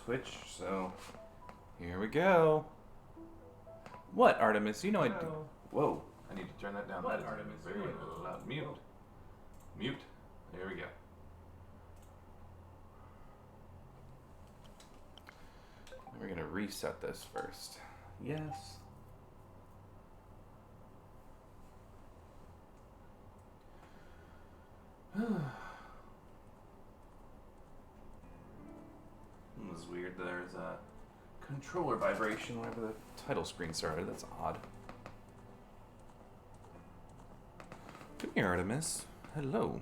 Twitch, so here we go. What, Artemis? You know I do. Whoa, I need to turn that down. What, That is Artemis? very loud. Mute. Mute. There we go. We're going to reset this first. Yes. It was weird. There's a controller vibration whenever the title screen started. That's odd. Come here, Artemis. Hello.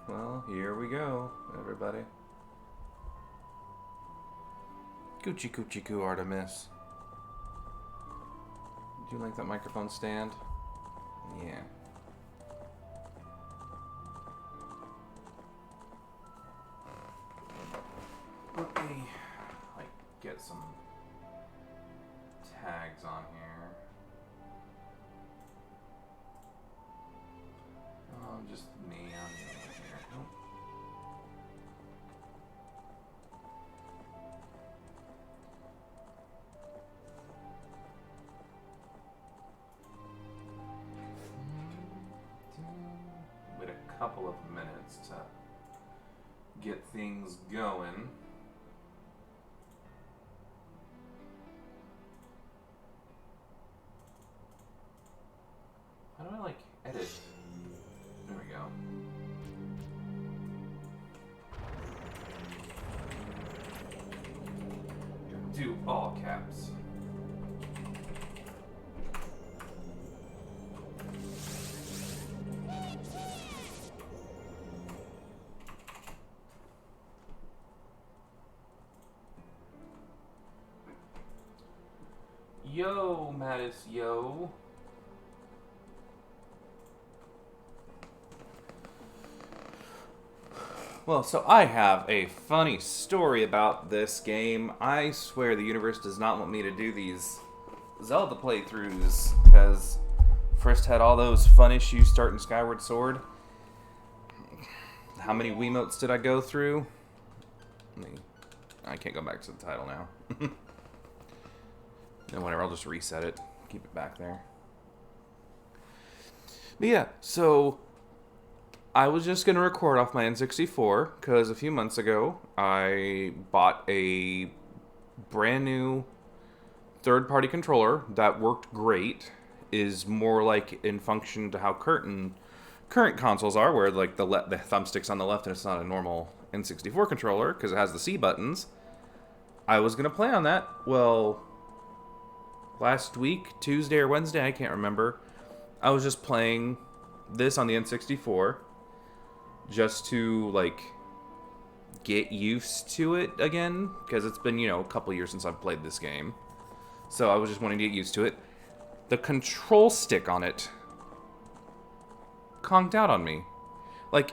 Well, here we go, everybody. Coochie coochie coo, Artemis. Do you like that microphone stand? Yeah. Let me, get some tags on here. Oh, just me on here. Nope. Wait a couple of minutes to get things going. How do I edit? There we go. Do all caps. Yo, Mattis, yo. Well, so I have a funny story about this game. I swear the universe does not want me to do these Zelda playthroughs, because first had all those fun issues starting Skyward Sword. How many Wiimotes did I go through? I can't go back to the title now. No, whatever, I'll just reset it. Keep it back there. But yeah, so I was just going to record off my N64, because a few months ago, I bought a brand new third-party controller that worked great, is more in function to how current consoles are, where the thumbstick's on the left and it's not a normal N64 controller, because it has the C buttons. I was going to play on that. Well, last week, Tuesday or Wednesday, I can't remember, I was just playing this on the N64, just to, get used to it again, because it's been, a couple years since I've played this game. So I was just wanting to get used to it. The control stick on it conked out on me.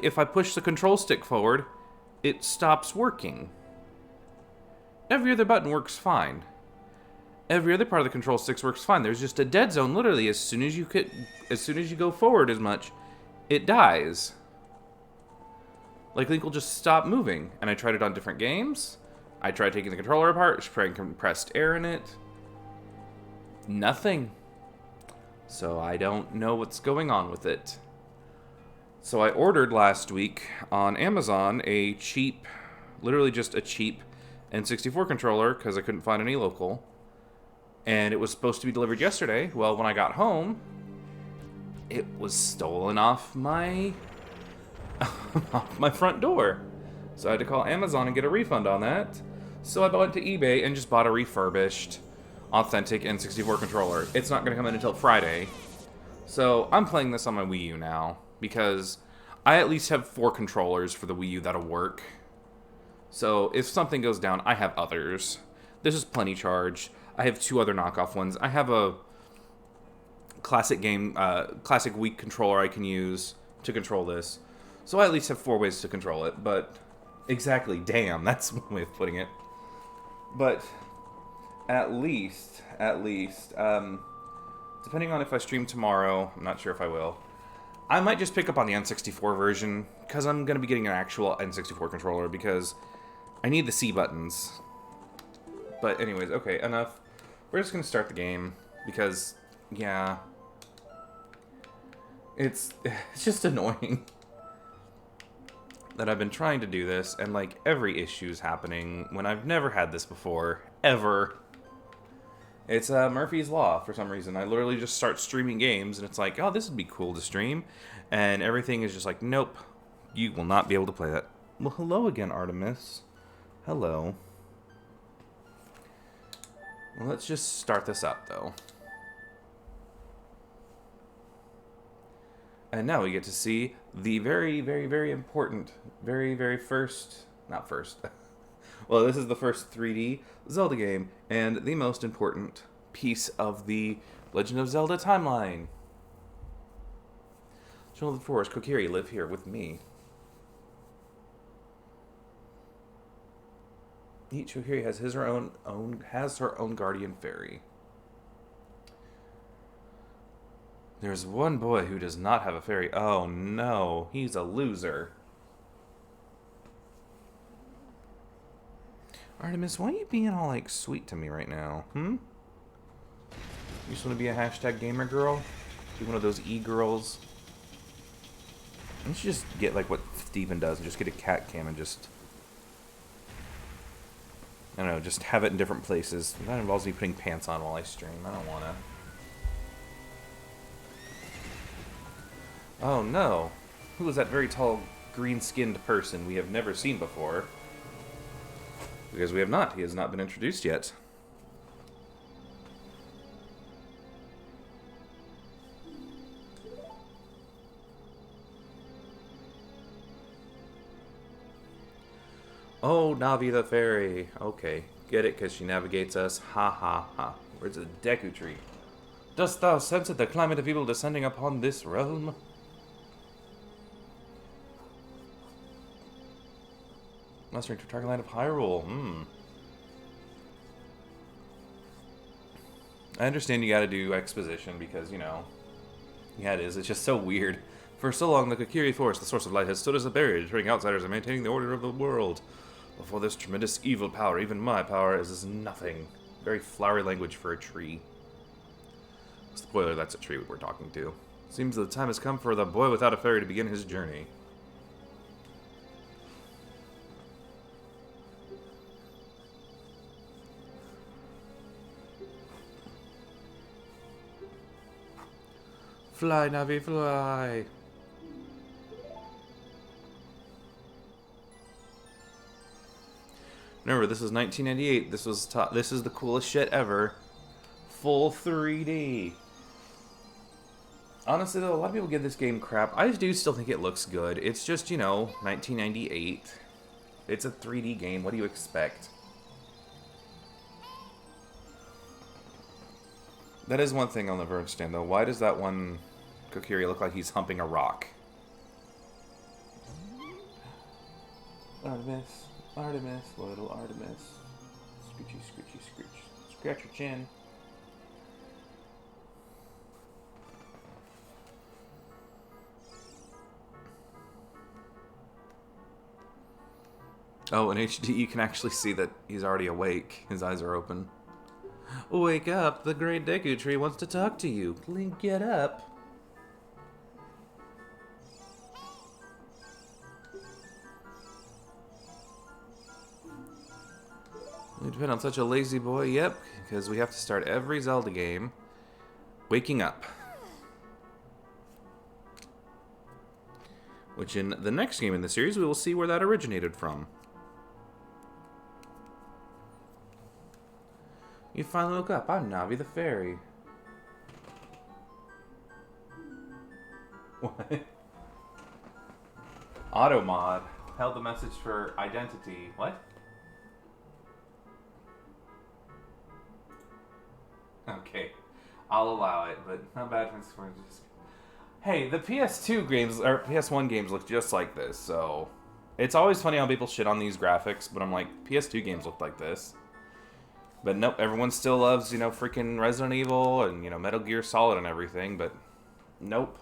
If I push the control stick forward, it stops working. Every other button works fine. Every other part of the control sticks works fine. There's just a dead zone. Literally, as soon as you go forward as much, it dies. Link will just stop moving. And I tried it on different games. I tried taking the controller apart, spraying compressed air in it. Nothing. So I don't know what's going on with it. So I ordered last week on Amazon a cheap, literally just a cheap N64 controller, because I couldn't find any local. And it was supposed to be delivered yesterday. Well, when I got home, it was stolen off my front door. So I had to call Amazon and get a refund on that. So I went to eBay and just bought a refurbished, authentic N64 controller. It's not going to come in until Friday. So I'm playing this on my Wii U now, because I at least have 4 controllers for the Wii U that'll work. So if something goes down, I have others. This is plenty charged. I have 2 other knockoff ones. I have a classic Wii controller I can use to control this. So I at least have 4 ways to control it, but exactly, damn, that's one way of putting it. But at least, depending on if I stream tomorrow, I'm not sure if I will. I might just pick up on the N64 version, because I'm going to be getting an actual N64 controller, because I need the C buttons. But anyways, okay, enough. We're just going to start the game, because, yeah, it's just annoying that I've been trying to do this, and, like, every issue's happening when I've never had this before, ever. It's Murphy's Law, for some reason. I literally just start streaming games, and it's like, oh, this would be cool to stream, and everything is just like, nope, you will not be able to play that. Well, hello again, Artemis. Hello. Well, let's just start this up, though. And now we get to see the very, very, very important, very, very first, not first, well, this is the first 3D Zelda game, and the most important piece of the Legend of Zelda timeline. Children of the Forest, Kokiri, live here with me. Each Kokiri has her own guardian fairy. There's one boy who does not have a fairy. Oh no, he's a loser. Artemis, why are you being all, like, sweet to me right now? You just want to be a hashtag gamer girl? Be one of those e-girls? You should just get, like, what Steven does and just get a cat cam and just, I don't know, just have it in different places. That involves me putting pants on while I stream. I don't want to. Oh no. Who is that very tall, green-skinned person we have never seen before? Because we have not. He has not been introduced yet. Oh, Navi the fairy. Okay. Get it, because she navigates us. Ha ha ha. Where's the Deku tree? Dost thou sense it, the climate of evil descending upon this realm? Mustering to target land of Hyrule. I understand you gotta do exposition because, you know, yeah, it is. It's just so weird. For so long, the Kokiri Forest, the source of light, has stood as a barrier, deterring outsiders and maintaining the order of the world. Before this tremendous evil power, even my power is as nothing. Very flowery language for a tree. Spoiler, that's a tree we're talking to. Seems the time has come for the boy without a fairy to begin his journey. Fly, Navi, fly! Remember, this is 1998. This is the coolest shit ever. Full 3D. Honestly, though, a lot of people give this game crap. I do still think it looks good. It's just, you know, 1998. It's a 3D game. What do you expect? That is one thing I'll never understand, though. Why does that one Kokiri look like he's humping a rock? Artemis, Artemis, little Artemis. Screechy, screechy, screech. Scratch your chin. Oh, in HD you can actually see that he's already awake. His eyes are open. Wake up, the great Deku Tree wants to talk to you. Link, get up. We depend on such a lazy boy, yep, because we have to start every Zelda game waking up. Which in the next game in the series, we will see where that originated from. You finally woke up. I'm Navi the fairy. What? Automod held the message for identity. What? Okay. I'll allow it, but not bad for just... Hey, the PS2 games, or PS1 games look just like this, so... It's always funny how people shit on these graphics, but I'm like, PS2 games look like this. But nope, everyone still loves, freaking Resident Evil and, Metal Gear Solid and everything, but nope.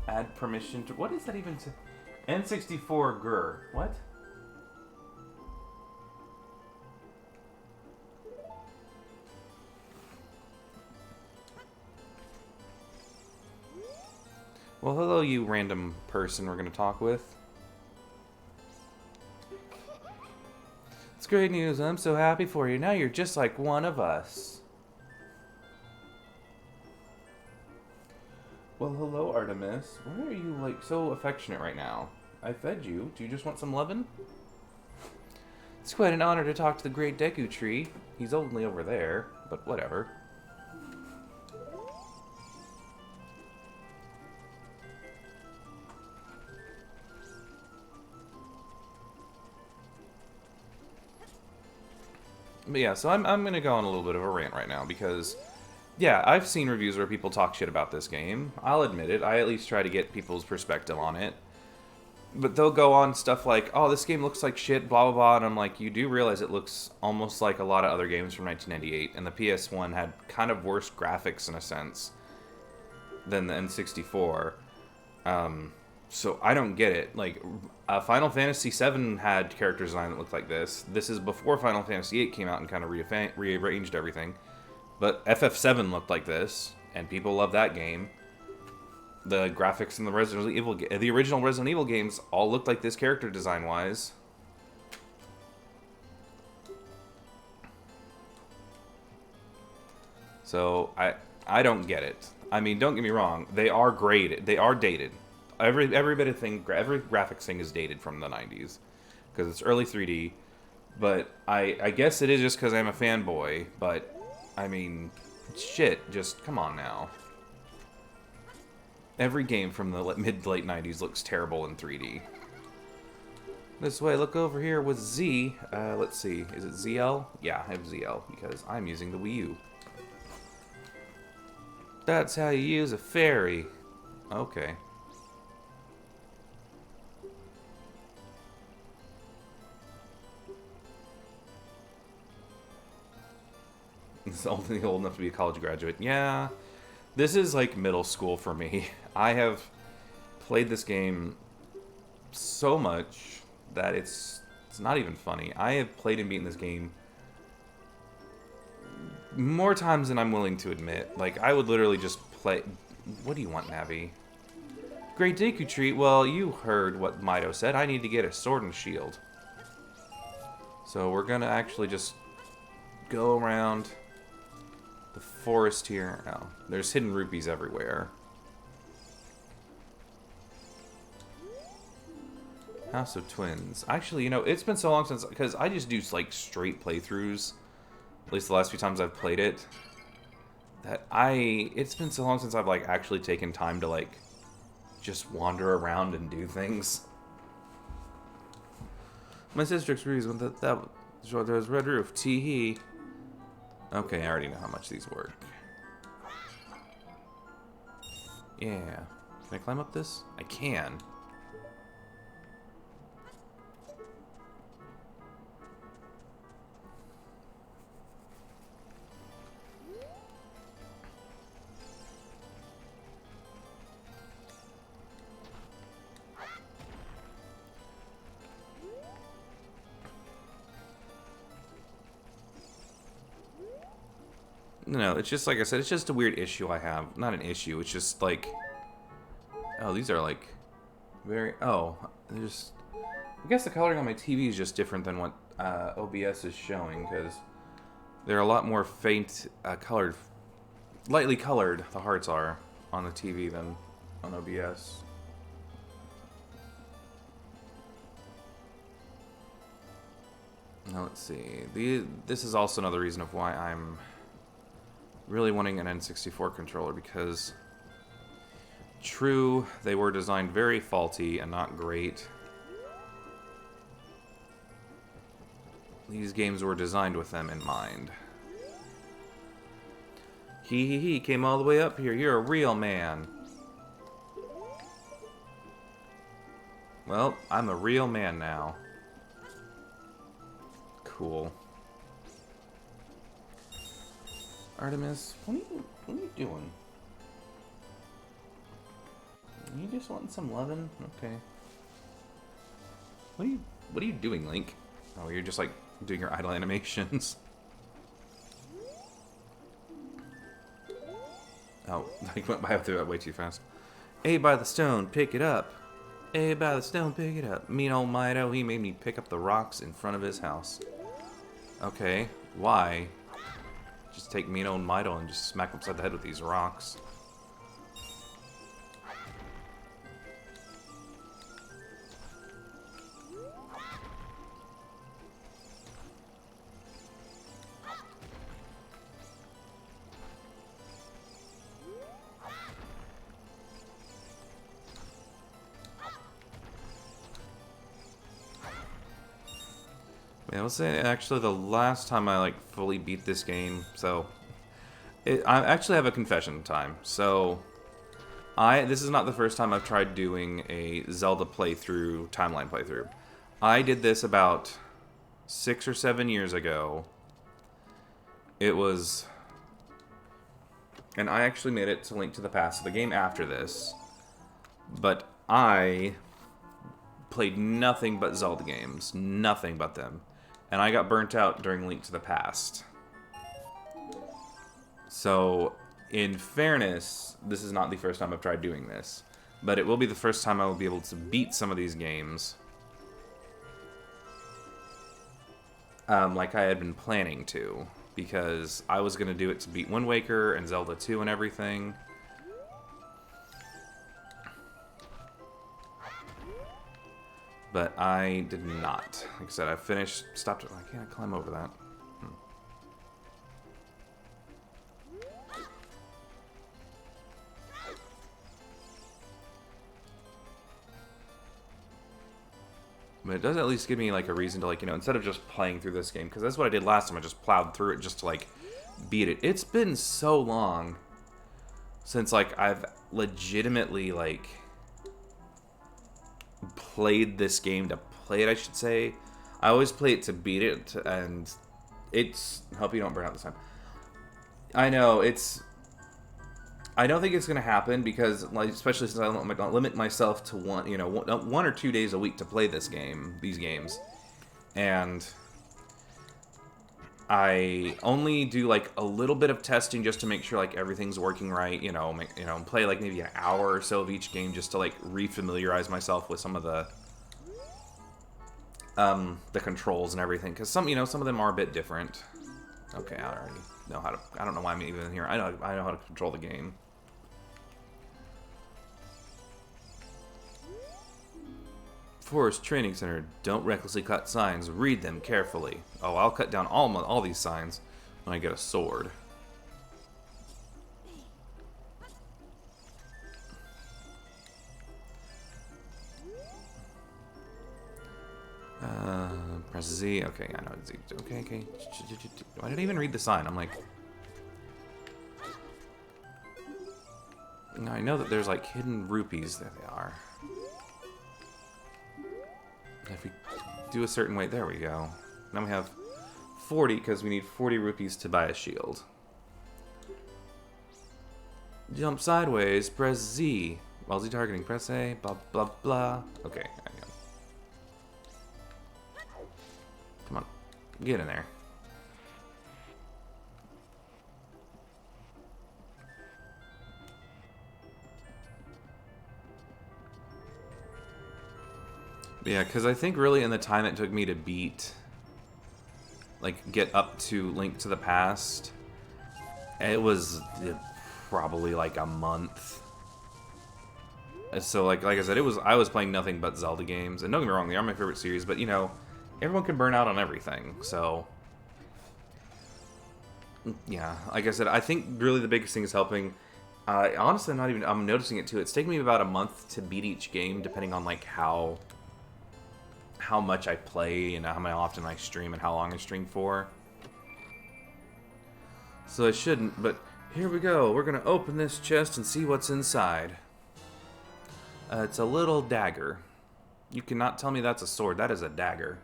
Add permission to... What is that even? N64 GUR. What? Well, hello, you random person we're going to talk with. It's great news. I'm so happy for you. Now you're just like one of us. Well, hello, Artemis. Why are you, like, so affectionate right now? I fed you. Do you just want some lovin'? It's quite an honor to talk to the great Deku Tree. He's only over there, but whatever. But yeah, so I'm gonna go on a little bit of a rant right now because, yeah, I've seen reviews where people talk shit about this game. I'll admit it. I at least try to get people's perspective on it. But they'll go on stuff like, oh, this game looks like shit, blah, blah, blah. And I'm like, you do realize it looks almost like a lot of other games from 1998. And the PS1 had kind of worse graphics, in a sense, than the N64. So I don't get it. Like, Final Fantasy VII had character design that looked like this. This is before Final Fantasy VIII came out and kind of rearranged everything. But FF7 looked like this, and people love that game. The graphics in the the original Resident Evil games all looked like this character design-wise. So I don't get it. I mean, don't get me wrong. They are graded. They are dated. Every bit of thing, every graphics thing is dated from the 90s because it's early 3D. But I guess it is just because I'm a fanboy. But I mean, shit, just come on now. Every game from the mid to late 90s looks terrible in 3D. This way, look over here with Z. Let's see, is it ZL? Yeah, I have ZL because I'm using the Wii U. That's how you use a fairy. Okay. It's only old enough to be a college graduate. Yeah. This is like middle school for me. I have played this game so much that it's not even funny. I have played and beaten this game more times than I'm willing to admit. Like, I would literally just play... What do you want, Navi? Great Deku Tree. Well, you heard what Mido said. I need to get a sword and shield. So we're gonna actually just go around the forest here. Oh, there's hidden rupees everywhere. House of Twins. Actually, it's been so long since... Because I just do, like, straight playthroughs. At least the last few times I've played it. It's been so long since I've, like, actually taken time to, like, just wander around and do things. My sister agrees with that there's red roof. Tee-hee. Okay, I already know how much these work. Yeah. Can I climb up this? I can. No, it's just, like I said, it's just a weird issue I have. Not an issue, it's just, like... Oh, these are, like, very... Oh, they're just... I guess the coloring on my TV is just different than what OBS is showing, because they're a lot more faint colored... Lightly colored, the hearts are, on the TV than on OBS. Now, let's see. This is also another reason of why I'm... really wanting an N64 controller, because true, they were designed very faulty and not great. These games were designed with them in mind. He came all the way up here. You're a real man. Well, I'm a real man now. Cool. Artemis, what are you doing? You just wanting some loving? Okay. What are you doing, Link? Oh, you're just like doing your idle animations. Oh, I went by through that way too fast. A by the stone, pick it up. A by the stone, pick it up. Mean old Mido, he made me pick up the rocks in front of his house. Okay, why? Just take mean old Mido and just smack him upside the head with these rocks. Yeah, I was saying actually the last time I like fully beat this game, so I actually have a confession time. So this is not the first time I've tried doing a Zelda playthrough, timeline playthrough. I did this about 6 or 7 years ago. It was, and I actually made it to Link to the Past, the game after this, but I played nothing but Zelda games, nothing but them. And I got burnt out during Link to the Past. So, in fairness, this is not the first time I've tried doing this. But it will be the first time I will be able to beat some of these games. Like I had been planning to. Because I was going to do it to beat Wind Waker and Zelda 2 and everything. But I did not. Like I said, I stopped it. Why can't I climb over that? But it does at least give me like a reason to, like, you know, instead of just playing through this game, because that's what I did last time. I just plowed through it just to like beat it. It's been so long since like I've legitimately like played this game to play it, I should say. I always play it to beat it, and it's... Hope you don't burn out this time. I know, it's... I don't think it's going to happen, because, like, especially since I don't limit myself to one or 2 days a week to play these games. And I only do, like, a little bit of testing just to make sure, like, everything's working right, play, like, maybe an hour or so of each game just to, like, re-familiarize myself with some of the controls and everything, because some of them are a bit different. Okay, I already know how to... I don't know why I'm even here. I know how to control the game. Forest Training Center. Don't recklessly cut signs. Read them carefully. Oh, I'll cut down all these signs when I get a sword. Press Z. Okay, I know Z. Okay. Why did I even read the sign? I'm like... Now I know that there's like hidden rupees. There they are. If we do a certain way, there we go. Now we have 40, because we need 40 rupees to buy a shield. Jump sideways, press Z. While Z targeting, press A, blah, blah, blah. Okay, there we go. Come on, get in there. Yeah, because I think really in the time it took me to beat, like, get up to Link to the Past, it was probably like a month. So, like I said, I was playing nothing but Zelda games, and don't get me wrong, they are my favorite series, but, everyone can burn out on everything, so... Yeah, like I said, I think really the biggest thing is helping. Honestly, I'm noticing it too. It's taking me about a month to beat each game, depending on, like, how much I play and how often I stream and how long I stream for. So I shouldn't, but Here we go. We're going to open this chest and see what's inside. It's a little dagger. You cannot tell me that's a sword. That is a dagger.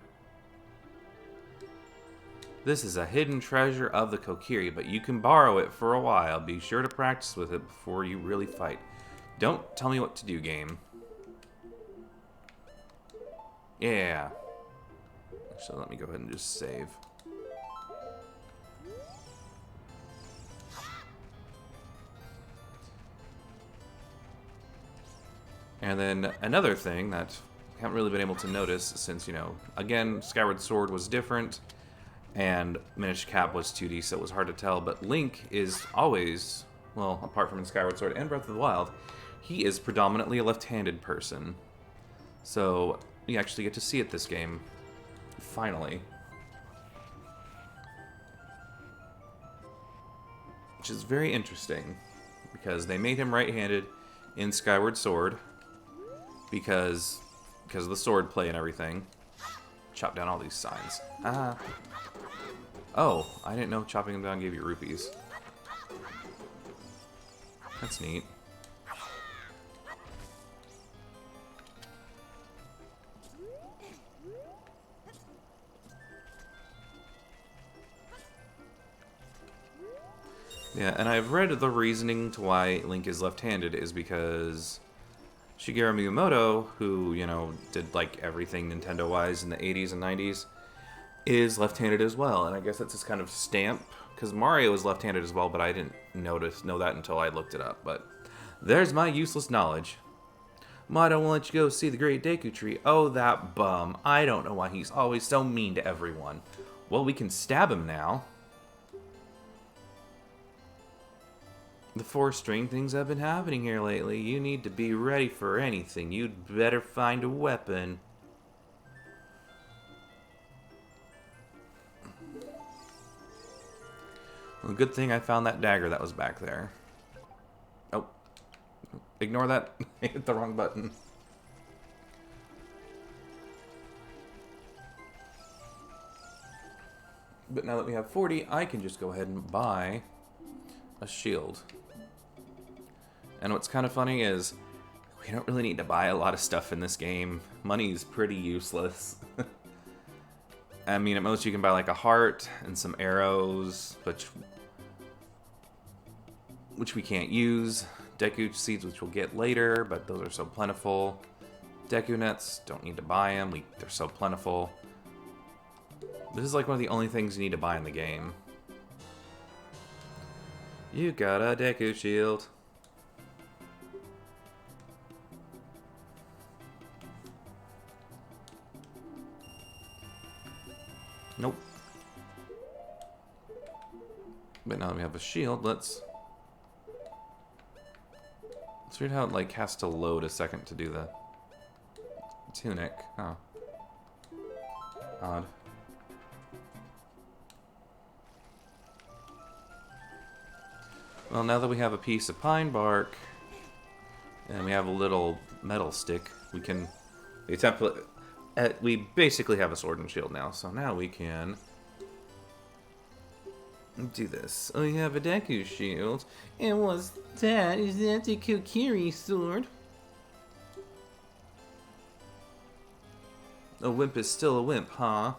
This is a hidden treasure of the Kokiri, but you can borrow it for a while. Be sure to practice with it before you really fight. Don't tell me what to do, game. Yeah. So let me go ahead and just save. And then another thing that I haven't really been able to notice since, you know, again, Skyward Sword was different and Minish Cap was 2D, so it was hard to tell, but Link is always, well, apart from in Skyward Sword and Breath of the Wild, he is predominantly a left-handed person. So you actually get to see it this game. Finally. Which is very interesting, because they made him right-handed in Skyward Sword, because of the sword play and everything. Chop down all these signs. Ah. Oh, I didn't know chopping them down gave you rupees. That's neat. Yeah, and I've read the reasoning to why Link is left-handed is because Shigeru Miyamoto, who, you know, did like everything Nintendo-wise in the 80s and 90s, is left-handed as well. And I guess that's his kind of stamp, because Mario is left-handed as well, but I didn't know that until I looked it up. But there's my useless knowledge. I don't want to let you go see the Great Deku Tree. Oh, that bum. I don't know why he's always so mean to everyone. Well, we can stab him now. The 4-string things have been happening here lately. You need to be ready for anything. You'd better find a weapon. Well, good thing I found that dagger that was back there. Oh. Ignore that. I hit the wrong button. But now that we have 40, I can just go ahead and buy a shield. And what's kind of funny is we don't really need to buy a lot of stuff in this game. Money is pretty useless. I mean, at most you can buy like a heart and some arrows, which we can't use. Deku seeds, which we'll get later, but those are so plentiful. Deku nets, don't need to buy them. They're so plentiful. This is like one of the only things you need to buy in the game. You got a Deku shield. Nope. But now that we have a shield, let's read how it like has to load a second to do the tunic. Oh. Odd. Well, now that we have a piece of pine bark and we have a little metal stick, we can we basically have a sword and shield now. So now we can do this. Oh, you have a Deku shield. And what's that? Is that the Kokiri sword? A wimp is still a wimp, huh?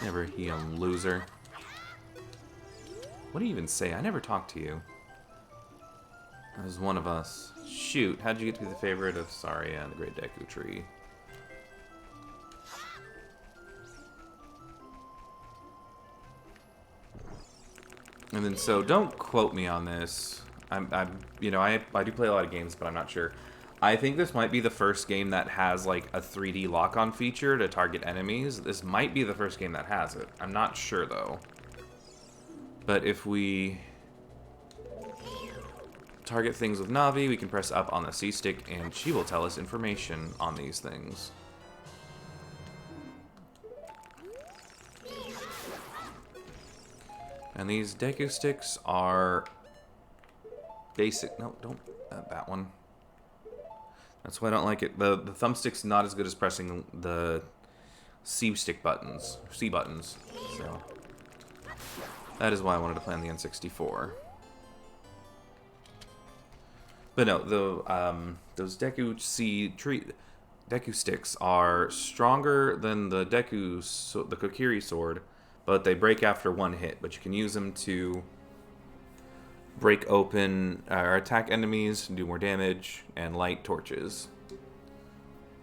Never he loser. What do you even say? I never talked to you. As one of us. Shoot, how'd you get to be the favorite of Saria and the Great Deku Tree? And then, so don't quote me on this. You know, I do play a lot of games, but I'm not sure. I think this might be the first game that has like a 3D lock-on feature to target enemies. This might be the first game that has it. I'm not sure though. But if we target things with Navi, we can press up on the C stick and she will tell us information on these things. And these Deku sticks are basic. No, don't that one. That's why I don't like it. The thumbstick's not as good as pressing the C stick buttons, C buttons. So that is why I wanted to play on the N64. But no, those Deku Deku sticks are stronger than the the Kokiri sword, but they break after one hit. But you can use them to break open or attack enemies, do more damage, and light torches.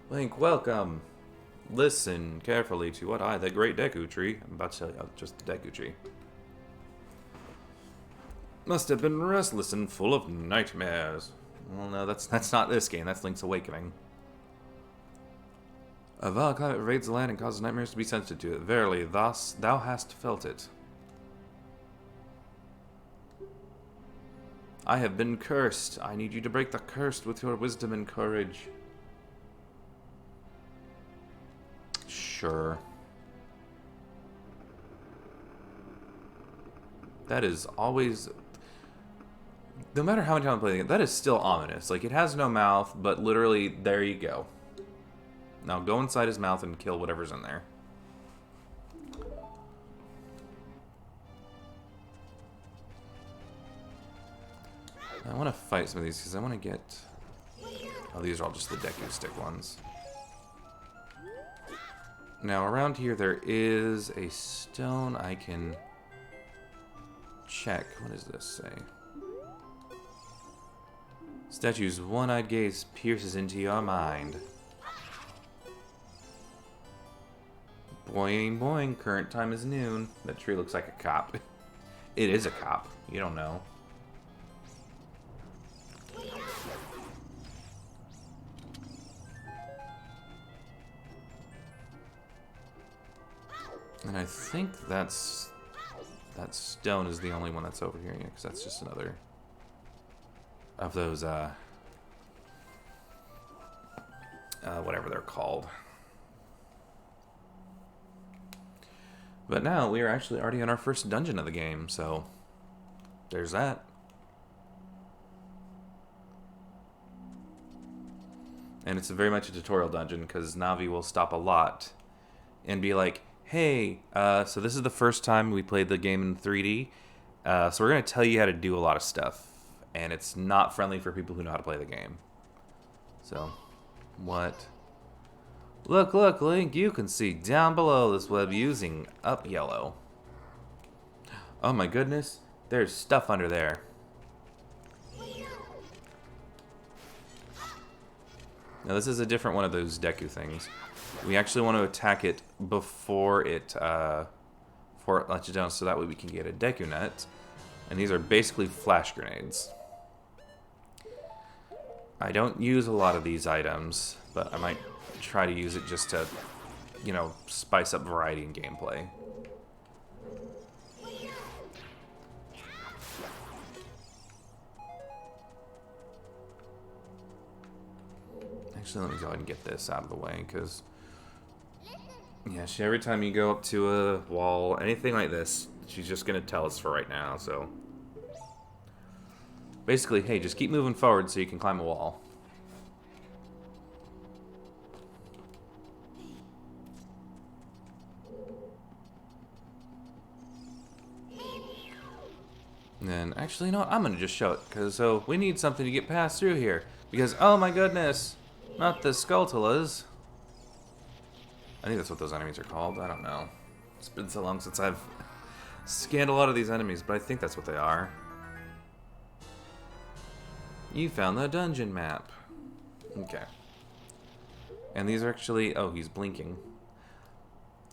Link, welcome. Listen carefully to what the great Deku tree. I'm about to tell you just the Deku tree. Must have been restless and full of nightmares. Well, no, that's not this game. That's Link's Awakening. A vile climate pervades the land and causes nightmares to be sensitive to it. Verily, thou hast felt it. I have been cursed. I need you to break the curse with your wisdom and courage. Sure. That is always... No matter how many times I play the game, that is still ominous. Like, it has no mouth, but literally, there you go. Now go inside his mouth and kill whatever's in there. I want to fight some of these because I want to get... Oh, these are all just the Deku stick ones. Now, around here there is a stone I can check. What does this say? Statue's one-eyed gaze pierces into your mind. Boing, boing. Current time is noon. That tree looks like a cop. It is a cop. You don't know. And I think that stone is the only one that's over here, yeah, because that's just another of those, whatever they're called. But now we are actually already in our first dungeon of the game, so there's that. And it's very much a tutorial dungeon because Navi will stop a lot and be like, hey, so this is the first time we played the game in 3D, so we're going to tell you how to do a lot of stuff. And it's not friendly for people who know how to play the game. So, what? Look, look, Link, you can see down below this web using up yellow. Oh my goodness, there's stuff under there. Now this is a different one of those Deku things. We actually want to attack it before it lets you down, so that way we can get a Deku net. And these are basically flash grenades. I don't use a lot of these items, but I might try to use it just to, you know, spice up variety in gameplay. Actually, let me go ahead and get this out of the way, because... Yeah, every time you go up to a wall, anything like this, she's just going to tell us for right now, so... Basically, hey, just keep moving forward so you can climb a wall. And then, actually, you know what? I'm going to just show it, because so we need something to get past through here. Because, oh my goodness, not the Skulltulas. I think that's what those enemies are called. I don't know. It's been so long since I've scanned a lot of these enemies, but I think that's what they are. You found the dungeon map. Okay. And these are actually... Oh, he's blinking.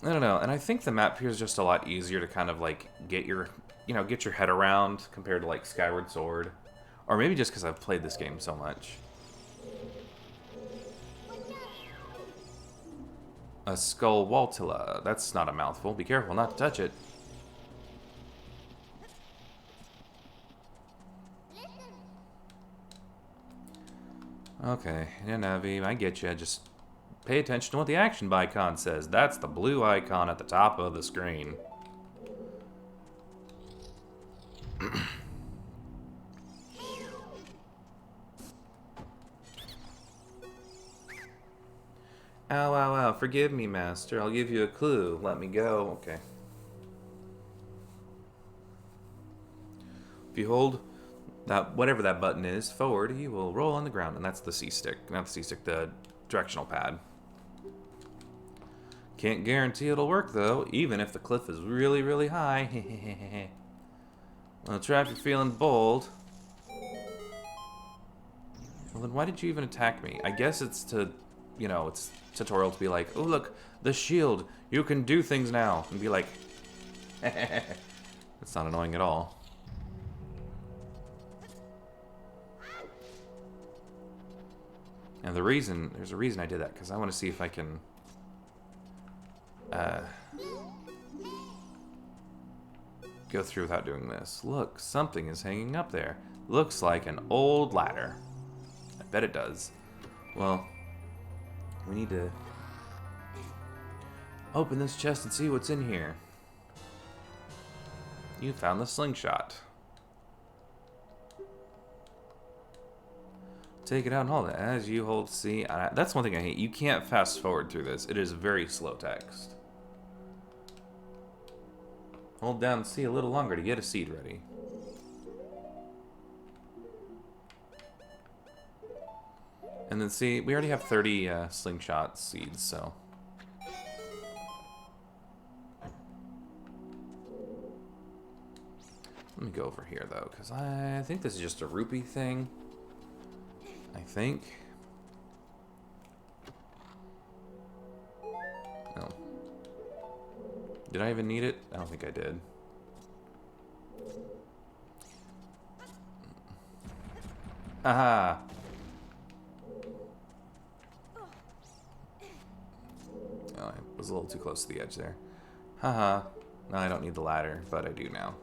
I don't know. And I think the map here is just a lot easier to kind of, like, get your... You know, get your head around compared to, like, Skyward Sword. Or maybe just because I've played this game so much. A Skulltula. That's not a mouthful. Be careful not to touch it. Okay, yeah, Navi, I get you. Just pay attention to what the action icon says. That's the blue icon at the top of the screen. Ow, ow, ow. Forgive me, master. I'll give you a clue. Let me go. Okay. If you hold that, whatever that button is, forward, he will roll on the ground. And that's the C-stick. Not the C-stick, the directional pad. Can't guarantee it'll work, though, even if the cliff is really, really high. Well, try if you're feeling bold. Well, then why did you even attack me? I guess it's to, you know, it's tutorial to be like, oh, look, the shield. You can do things now. And be like, it's not annoying at all. And there's a reason I did that, because I want to see if I can, go through without doing this. Look, something is hanging up there. Looks like an old ladder. I bet it does. Well, we need to open this chest and see what's in here. You found the slingshot. Take it out and hold it. As you hold C. That's one thing I hate. You can't fast forward through this. It is very slow text. Hold down C a little longer to get a seed ready. And then see, we already have 30 slingshot seeds, so. Let me go over here, though, because I think this is just a rupee thing. I think. Oh. Did I even need it? I don't think I did. Aha! Oh, I was a little too close to the edge there. Haha. No, I don't need the ladder, but I do now.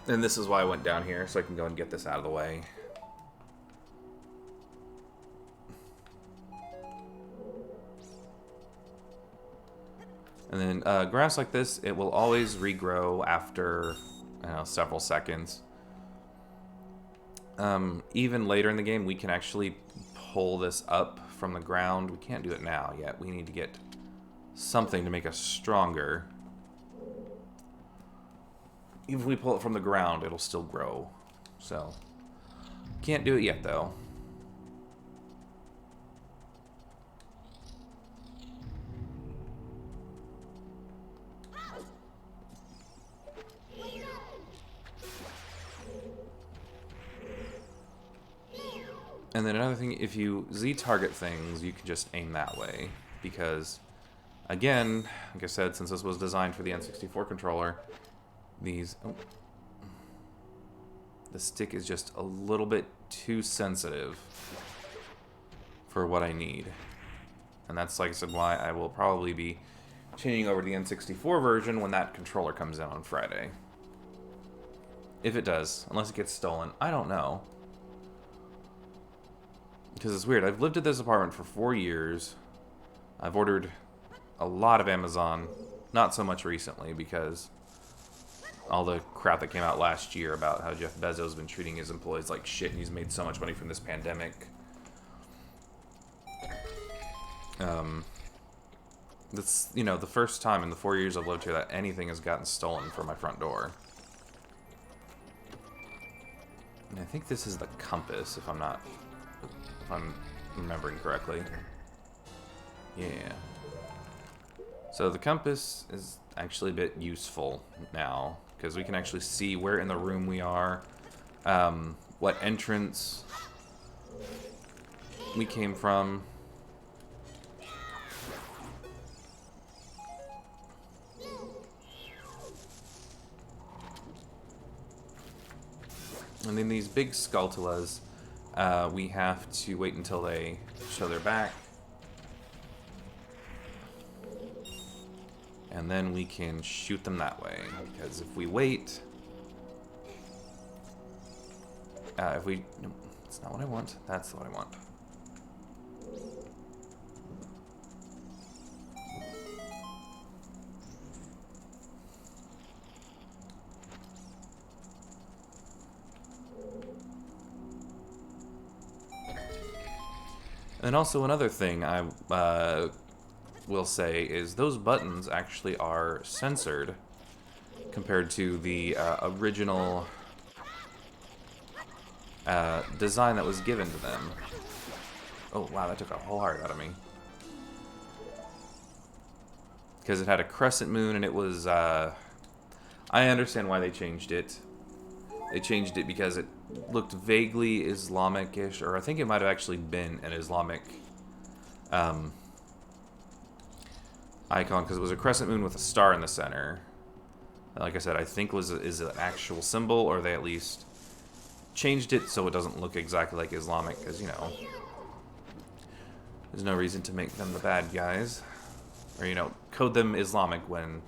And this is why I went down here, so I can go and get this out of the way. And then grass like this, it will always regrow after, I don't know, several seconds. Even later in the game, we can actually pull this up from the ground. We can't do it now yet. We need to get something to make us stronger. Even if we pull it from the ground, it'll still grow. So, can't do it yet, though. And then another thing, if you Z-target things, you can just aim that way. Because, again, like I said, since this was designed for the N64 controller, these... Oh, the stick is just a little bit too sensitive for what I need. And that's, like I said, why I will probably be changing over to the N64 version when that controller comes in on Friday. If it does, unless it gets stolen. I don't know. Because it's weird. I've lived at this apartment for 4 years. I've ordered a lot of Amazon. Not so much recently because all the crap that came out last year about how Jeff Bezos has been treating his employees like shit and he's made so much money from this pandemic. That's, you know, the first time in the 4 years I've lived here that anything has gotten stolen from my front door. And I think this is the compass, if I'm remembering correctly. Yeah. So the compass is actually a bit useful now, because we can actually see where in the room we are, what entrance we came from. And then these big Skulltulas, we have to wait until they show their back. And then we can shoot them that way. Because if we wait... no, that's not what I want. That's what I want. And also another thing I will say is those buttons actually are censored compared to the original design that was given to them. Oh, wow, that took a whole heart out of me. Because it had a crescent moon, and it was, I understand why they changed it. They changed it because it looked vaguely Islamic-ish, or I think it might have actually been an Islamic icon, because it was a crescent moon with a star in the center. Like I said, I think is an actual symbol, or they at least changed it so it doesn't look exactly like Islamic, because, you know, there's no reason to make them the bad guys. Or, you know, code them Islamic when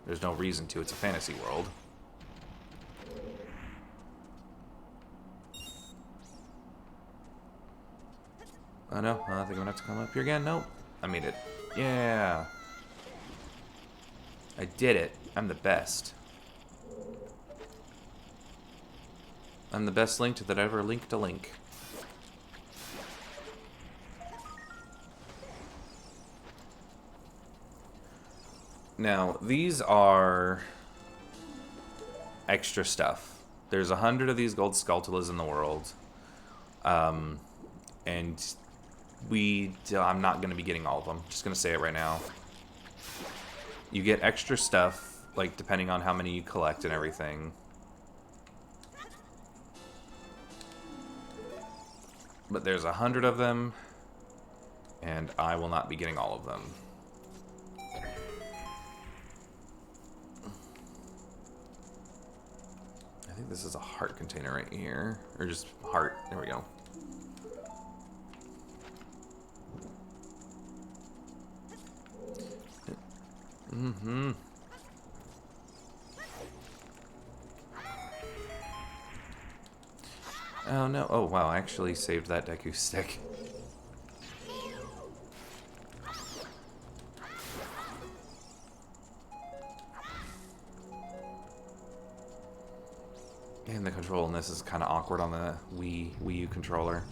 there's no reason to. It's a fantasy world. Oh no, I think I'm gonna have to come up here again. Nope. I made it. Yeah. I did it. I'm the best. I'm the best link that ever linked a link. Now, these are extra stuff. There's 100 of these gold sculptulas in the world. And I'm not going to be getting all of them. Just going to say it right now. You get extra stuff, like, depending on how many you collect and everything. But there's 100 of them, and I will not be getting all of them. I think this is a heart container right here. Or just heart. There we go. Mm-hmm. Oh no. Oh wow, I actually saved that Deku stick. And the control in this is kind of awkward on the Wii U controller.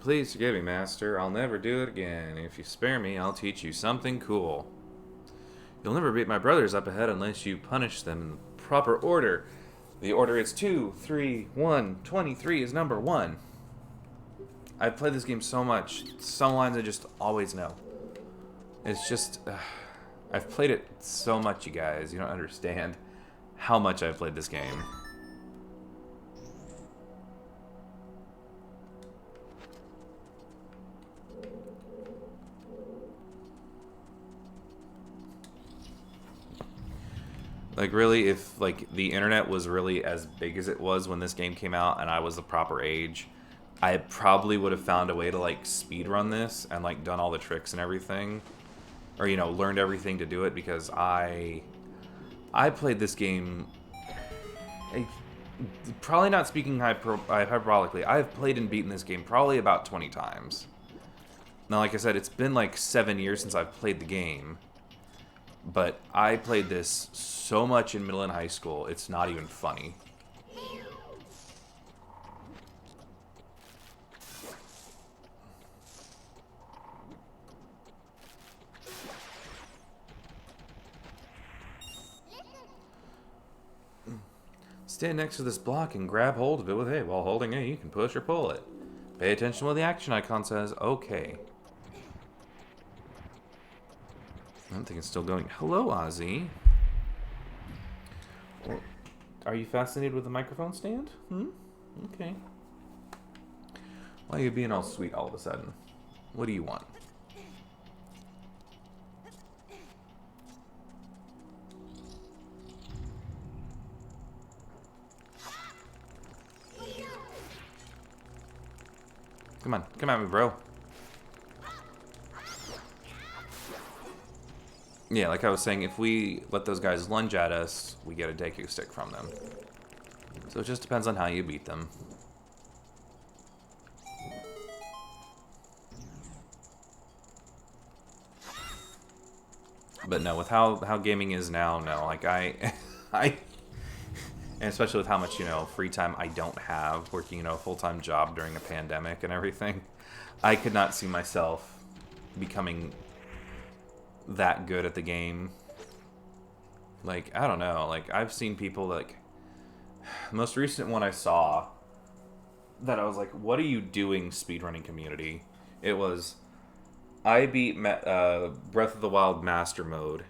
Please forgive me, Master. I'll never do it again. If you spare me, I'll teach you something cool. You'll never beat my brothers up ahead unless you punish them in the proper order. The order is 2, 3, 1. 23 is number 1. I've played this game so much. Some lines I just always know. It's just... I've played it so much, you guys. You don't understand how much I've played this game. Like, really, if, like, the internet was really as big as it was when this game came out and I was the proper age, I probably would have found a way to, like, speedrun this and, like, done all the tricks and everything. Or, you know, learned everything to do it, because I played this game... probably not speaking hyperbolically, I've played and beaten this game probably about 20 times. Now, like I said, it's been, like, 7 years since I've played the game. But I played this so much in middle and high school, it's not even funny. Stand next to this block and grab hold of it with A. While holding A, you can push or pull it. Pay attention to what the action icon says. Okay. I don't think it's still going. Hello, Ozzy. Well, are you fascinated with the microphone stand? Okay. Why are you being all sweet all of a sudden? What do you want? Come on. Come at me, bro. Yeah, like I was saying, if we let those guys lunge at us, we get a Deku stick from them. So it just depends on how you beat them. But no, with how gaming is now, no. Like, And especially with how much, free time I don't have, working, a full-time job during a pandemic and everything, I could not see myself becoming that good at the game. Like, I don't know. Like, I've seen people, like, the most recent one I saw that I was like, what are you doing, speedrunning community? It was, I beat Breath of the Wild Master Mode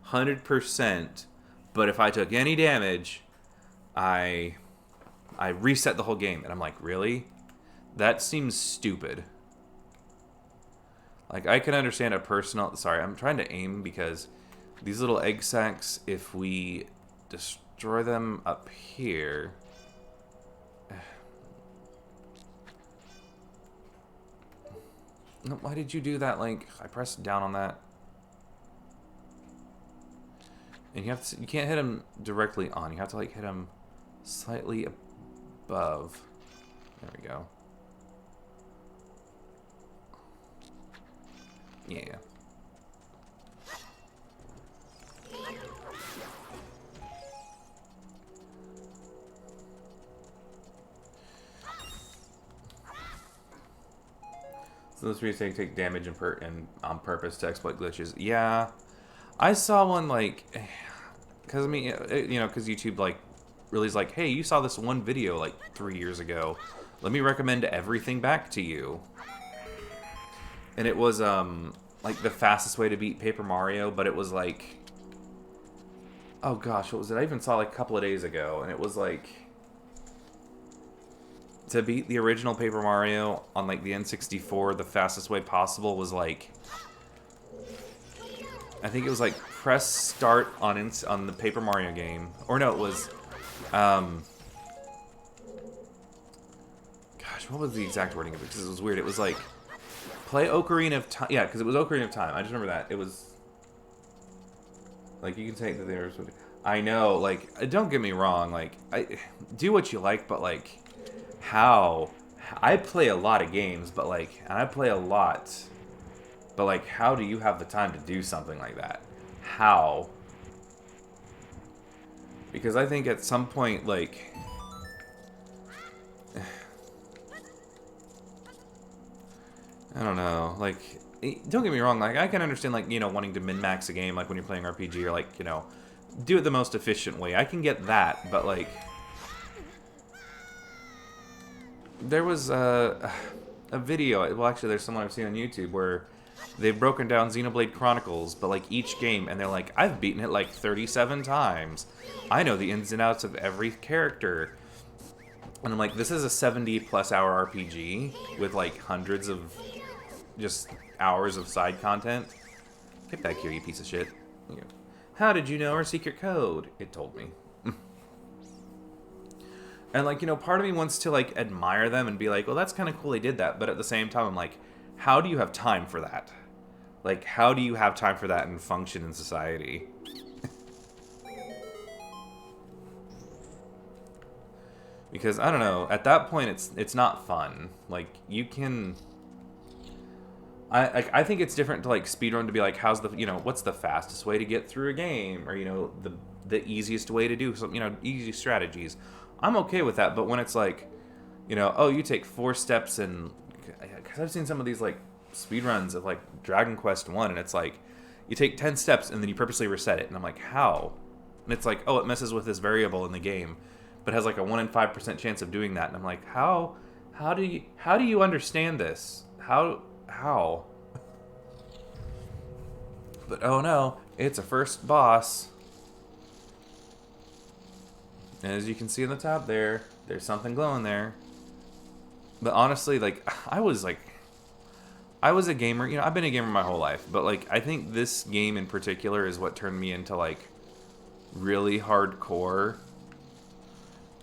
100%, but if I took any damage, I reset the whole game. And I'm like, really? That seems stupid. Like, I can understand a personal... Sorry, I'm trying to aim because these little egg sacs, if we destroy them up here... Why did you do that, Link? I pressed down on that. And you can't hit him directly on. You have to, like, hit him slightly above. There we go. Yeah. So this reason take damage and on purpose to exploit glitches. Yeah, I saw one like, because I mean, because YouTube like really is like, hey, you saw this one video like 3 years ago. Let me recommend everything back to you. And it was like the fastest way to beat Paper Mario, but it was like, oh gosh, what was it? I even saw like a couple of days ago, and it was like, to beat the original Paper Mario on like the N64, the fastest way possible was like, I think it was like press start on the Paper Mario game, or no, it was, gosh, what was the exact wording of it? Because it was weird. It was like play Ocarina of Time. Yeah, because it was Ocarina of Time. I just remember that it was like you can take the there's. I know, like, don't get me wrong, like, I do what you like, but like. How I play a lot of games, but like, and I play a lot, but like, how do you have the time to do something like that? How? Because I think at some point, like, I don't know, like, don't get me wrong, like, I can understand, like, wanting to min-max a game, like when you're playing RPG, or like, do it the most efficient way. I can get that, but like, there was a video, well actually there's someone I've seen on YouTube where they've broken down Xenoblade Chronicles, but like each game, and they're like, I've beaten it like 37 times. I know the ins and outs of every character. And I'm like, this is a 70+ hour RPG with like hundreds of just hours of side content. Get back here, you piece of shit. How did you know our secret code? It told me. And, like, part of me wants to, like, admire them and be like, well, that's kind of cool they did that. But at the same time, I'm like, how do you have time for that? Like, how do you have time for that and function in society? Because, I don't know, at that point, it's not fun. Like, you can... I think it's different to, like, speedrun to be like, how's the, what's the fastest way to get through a game? Or, the easiest way to do some, easy strategies. I'm okay with that, but when it's like, oh, you take 4 steps and... Because I've seen some of these, like, speedruns of, like, Dragon Quest 1, and it's like, you take 10 steps and then you purposely reset it. And I'm like, how? And it's like, oh, it messes with this variable in the game, but has, like, a 1 in 5% chance of doing that. And I'm like, how do you understand this? How? But, oh no, it's a first boss. And as you can see in the top there, there's something glowing there. But honestly, like, I was a gamer, I've been a gamer my whole life, but like, I think this game in particular is what turned me into like really hardcore.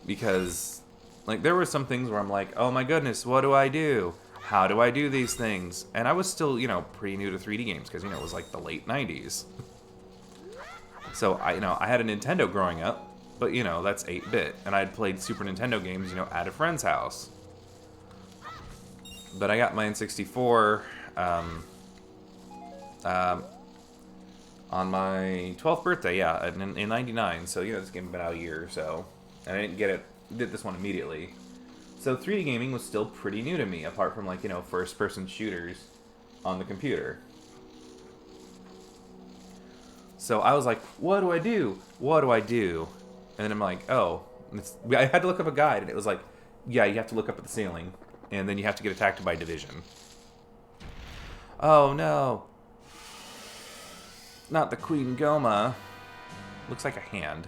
Because like, there were some things where I'm like, oh my goodness, what do I do? How do I do these things? And I was still, pretty new to 3D games because, it was like the late 90s. So I had a Nintendo growing up. But, that's 8-bit. And I'd played Super Nintendo games, at a friend's house. But I got my N64 on my 12th birthday, yeah, in 99. So, this game has been out a year or so. and I didn't did this one immediately. So 3D gaming was still pretty new to me, apart from like, first-person shooters on the computer. So I was like, what do I do? What do I do? And then I'm like, oh, I had to look up a guide, and it was like, yeah, you have to look up at the ceiling, and then you have to get attacked by division. Oh no. Not the Queen Goma. Looks like a hand.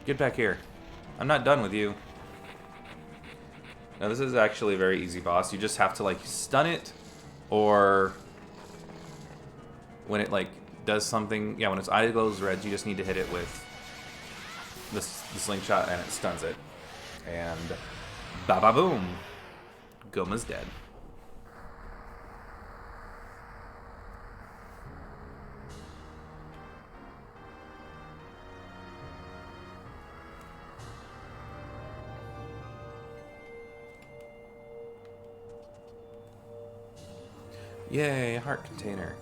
Get back here. I'm not done with you. Now this is actually a very easy boss. You just have to like stun it, or when it like does something, yeah, when its eye glows red, you just need to hit it with the slingshot and it stuns it. And ba-ba-boom. Goma's dead. Yay, a heart container.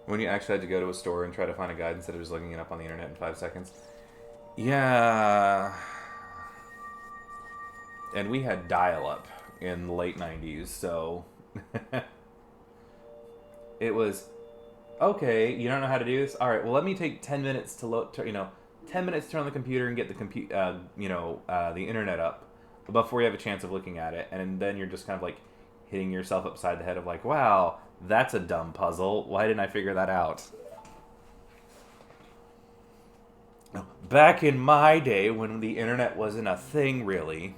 When you actually had to go to a store and try to find a guide instead of just looking it up on the internet in 5 seconds. Yeah. And we had dial-up in the late 90s, so... it was, okay, you don't know how to do this? Alright, well let me take 10 minutes to load, 10 minutes to turn on the computer and get the the internet up before you have a chance of looking at it. And then you're just kind of like hitting yourself upside the head of like, wow, that's a dumb puzzle. Why didn't I figure that out? Back in my day when the internet wasn't a thing, really.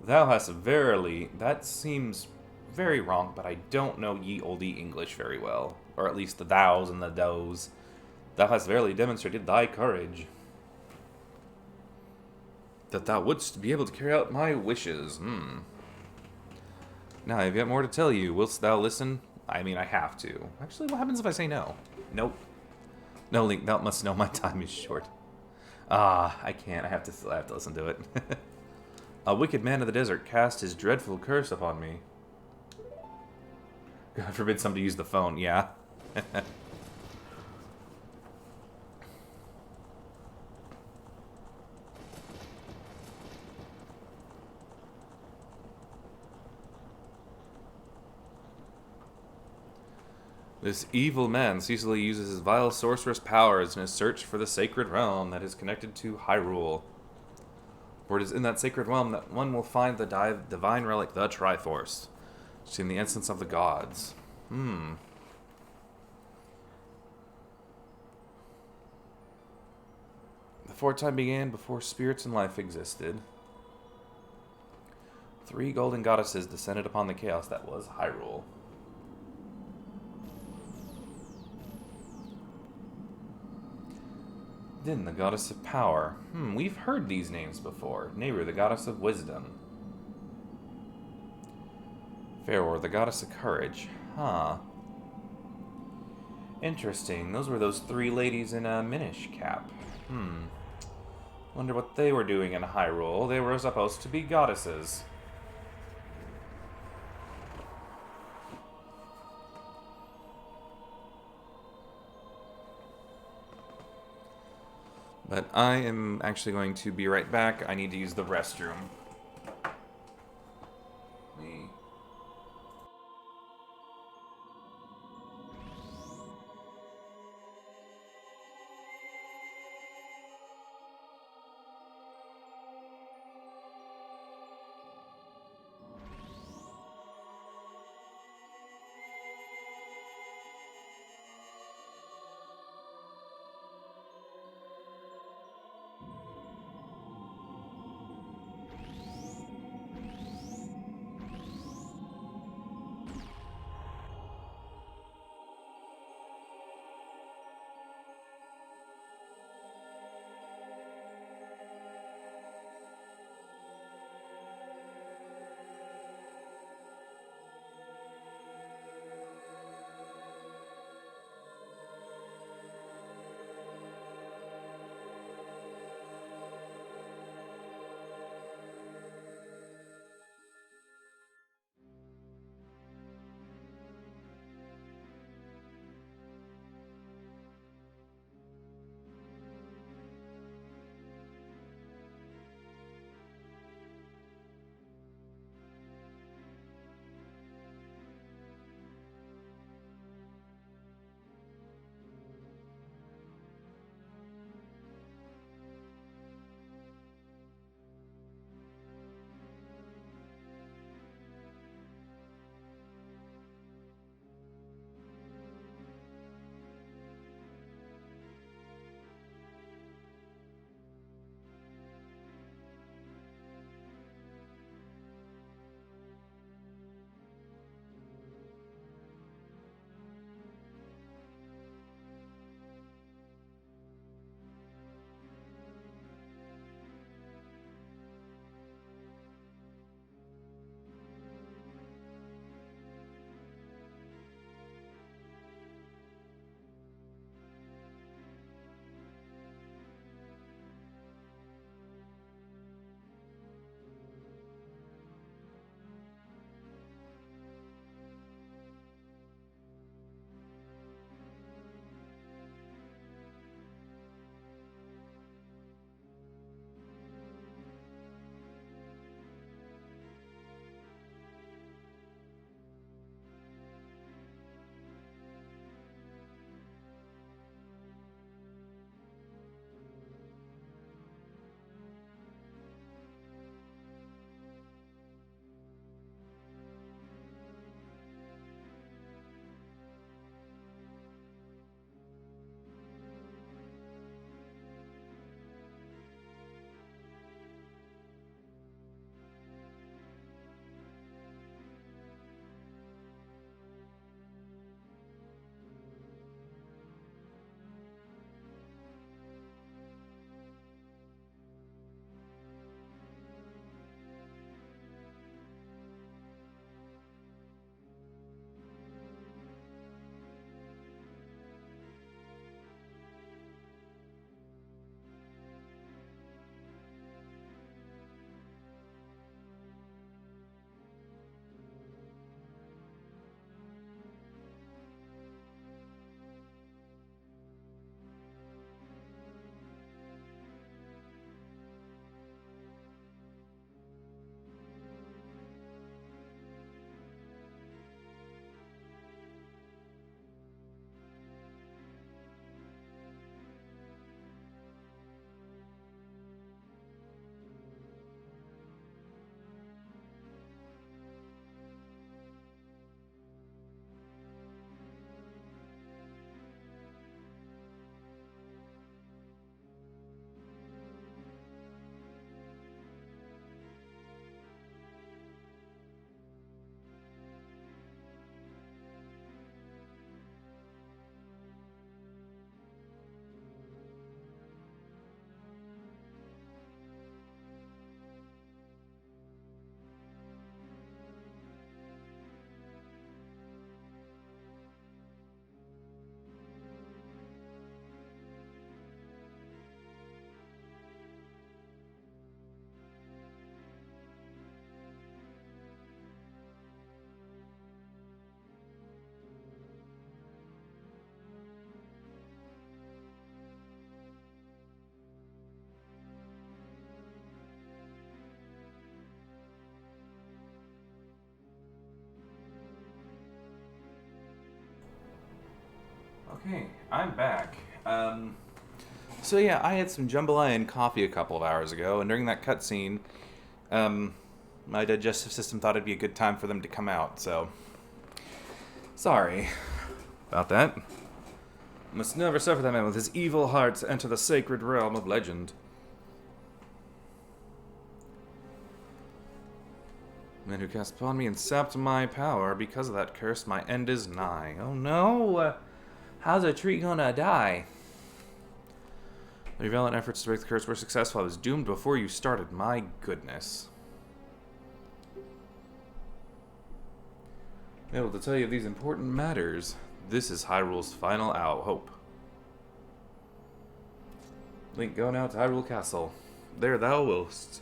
Thou hast verily... That seems very wrong, but I don't know ye olde English very well. Or at least the thous and the does. Thou hast verily demonstrated thy courage. That thou wouldst be able to carry out my wishes. Now I have yet more to tell you. Willst thou listen? I mean, I have to. Actually, what happens if I say no? Nope. No, Link, thou must know my time is short. I can't. I have to listen to it. A wicked man of the desert cast his dreadful curse upon me. God forbid somebody use the phone, yeah. This evil man ceaselessly uses his vile sorceress powers in his search for the sacred realm that is connected to Hyrule. For it is in that sacred realm that one will find the divine relic, the Triforce, in the essence of the gods. Before time began, before spirits and life existed, 3 golden goddesses descended upon the chaos that was Hyrule. Din, the goddess of power. We've heard these names before. Nehru, the goddess of wisdom. Faror, the goddess of courage. Huh. Interesting. Those were those 3 ladies in a Minish cap. Wonder what they were doing in Hyrule. They were supposed to be goddesses. But I am actually going to be right back. I need to use the restroom. Okay, I'm back. So yeah, I had some jambalaya and coffee a couple of hours ago, and during that cutscene, my digestive system thought it'd be a good time for them to come out, so... Sorry about that. Must never suffer that man with his evil heart to enter the sacred realm of legend. Man who cast upon me and sapped my power. Because of that curse, my end is nigh. Oh no! How's a tree gonna die? Your valiant efforts to break the curse were successful. I was doomed before you started. My goodness. I'm able to tell you of these important matters. This is Hyrule's final hope. Link, go now to Hyrule Castle. There thou wilt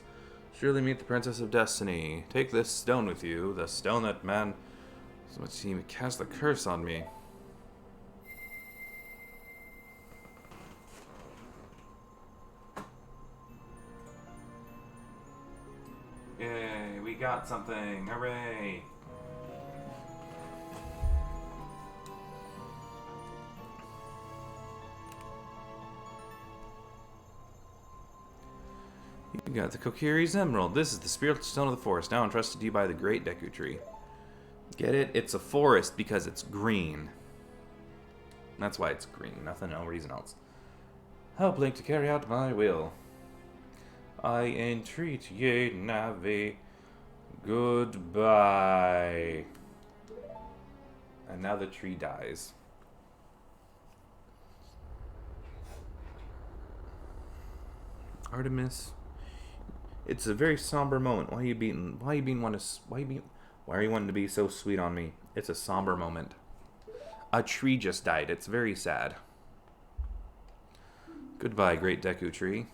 surely meet the Princess of Destiny. Take this stone with you, the stone that man so much he cast the curse on me. Yay, we got something. Hooray! You got the Kokiri's Emerald. This is the spiritual stone of the forest, now entrusted to you by the Great Deku Tree. Get it? It's a forest because it's green. That's why it's green. No reason else. Help Link to carry out my will. I entreat ye, Navi. Goodbye. And now the tree dies. Artemis. It's a very somber moment. Why are you wanting to be so sweet on me? It's a somber moment. A tree just died. It's very sad. Goodbye, Great Deku Tree.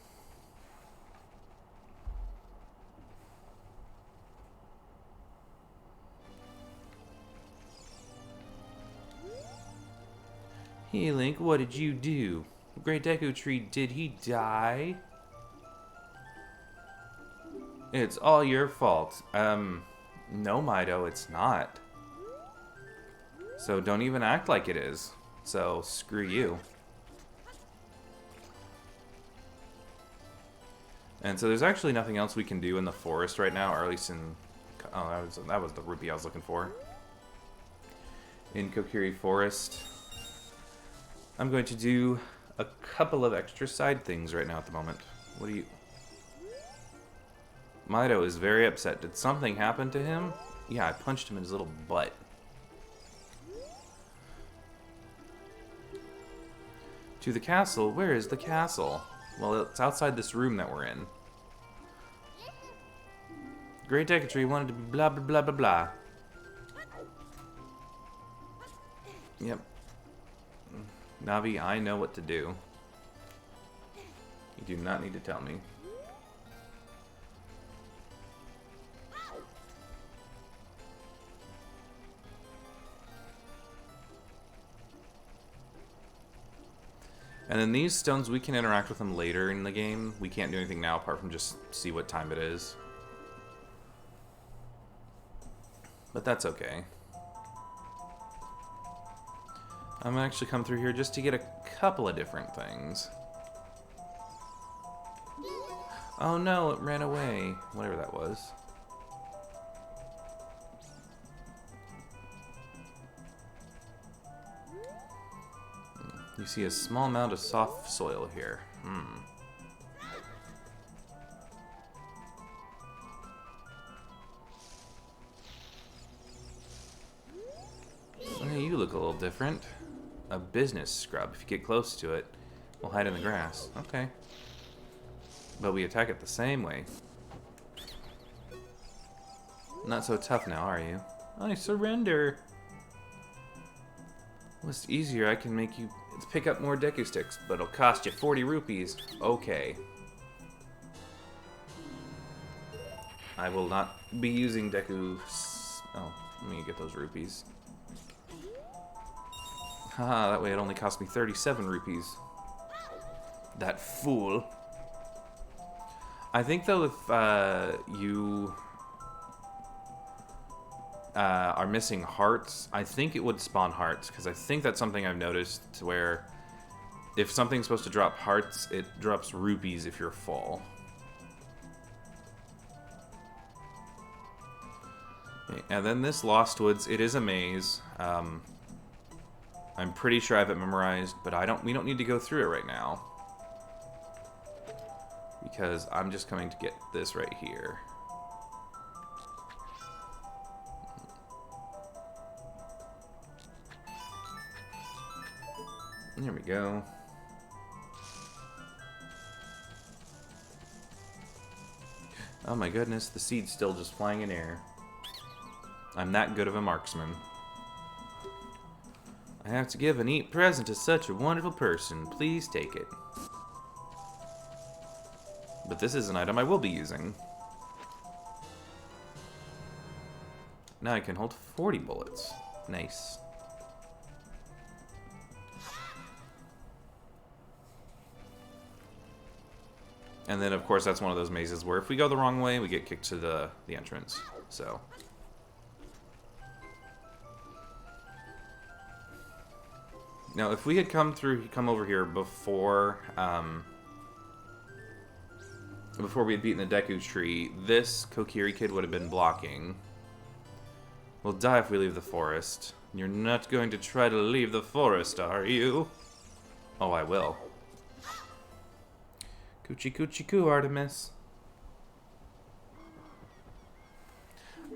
Hey, Link, what did you do? Great Deku Tree, did he die? It's all your fault. No, Mido, it's not. So don't even act like it is. So, screw you. And so there's actually nothing else we can do in the forest right now, or at least in... Oh, that was the rupee I was looking for. In Kokiri Forest. I'm going to do a couple of extra side things right now at the moment. What do you... Mido is very upset. Did something happen to him? Yeah, I punched him in his little butt. To the castle? Where is the castle? Well, it's outside this room that we're in. Great Deku Tree wanted to be blah blah blah blah blah. Yep. Navi, I know what to do. You do not need to tell me. And then these stones, we can interact with them later in the game. We can't do anything now apart from just see what time it is. But that's okay. I'm gonna actually come through here just to get a couple of different things. Oh no, it ran away. Whatever that was. You see a small amount of soft soil here. Hey, you look a little different. A business scrub. If you get close to it, we'll hide in the grass. Okay. But we attack it the same way. Not so tough now, are you? I surrender. Well, it's easier. I can make you pick up more Deku Sticks, but it'll cost you 40 rupees. Okay. I will not be using Deku... Oh, let me get those rupees. Haha, that way it only cost me 37 rupees. That fool. I think, though, if you... are missing hearts, I think it would spawn hearts, because I think that's something I've noticed where if something's supposed to drop hearts, it drops rupees if you're full. Okay, and then this Lost Woods, it is a maze. I'm pretty sure I have it memorized, but we don't need to go through it right now. Because I'm just coming to get this right here. There we go. Oh my goodness, the seed's still just flying in air. I'm that good of a marksman. I have to give a neat present to such a wonderful person. Please take it. But this is an item I will be using. Now I can hold 40 bullets. Nice. And then, of course, that's one of those mazes where if we go the wrong way, we get kicked to the entrance. So. Now, if we had come over here before, before we had beaten the Deku Tree, this Kokiri kid would have been blocking. We'll die if we leave the forest. You're not going to try to leave the forest, are you? Oh, I will. Coochie coochie coo, Artemis.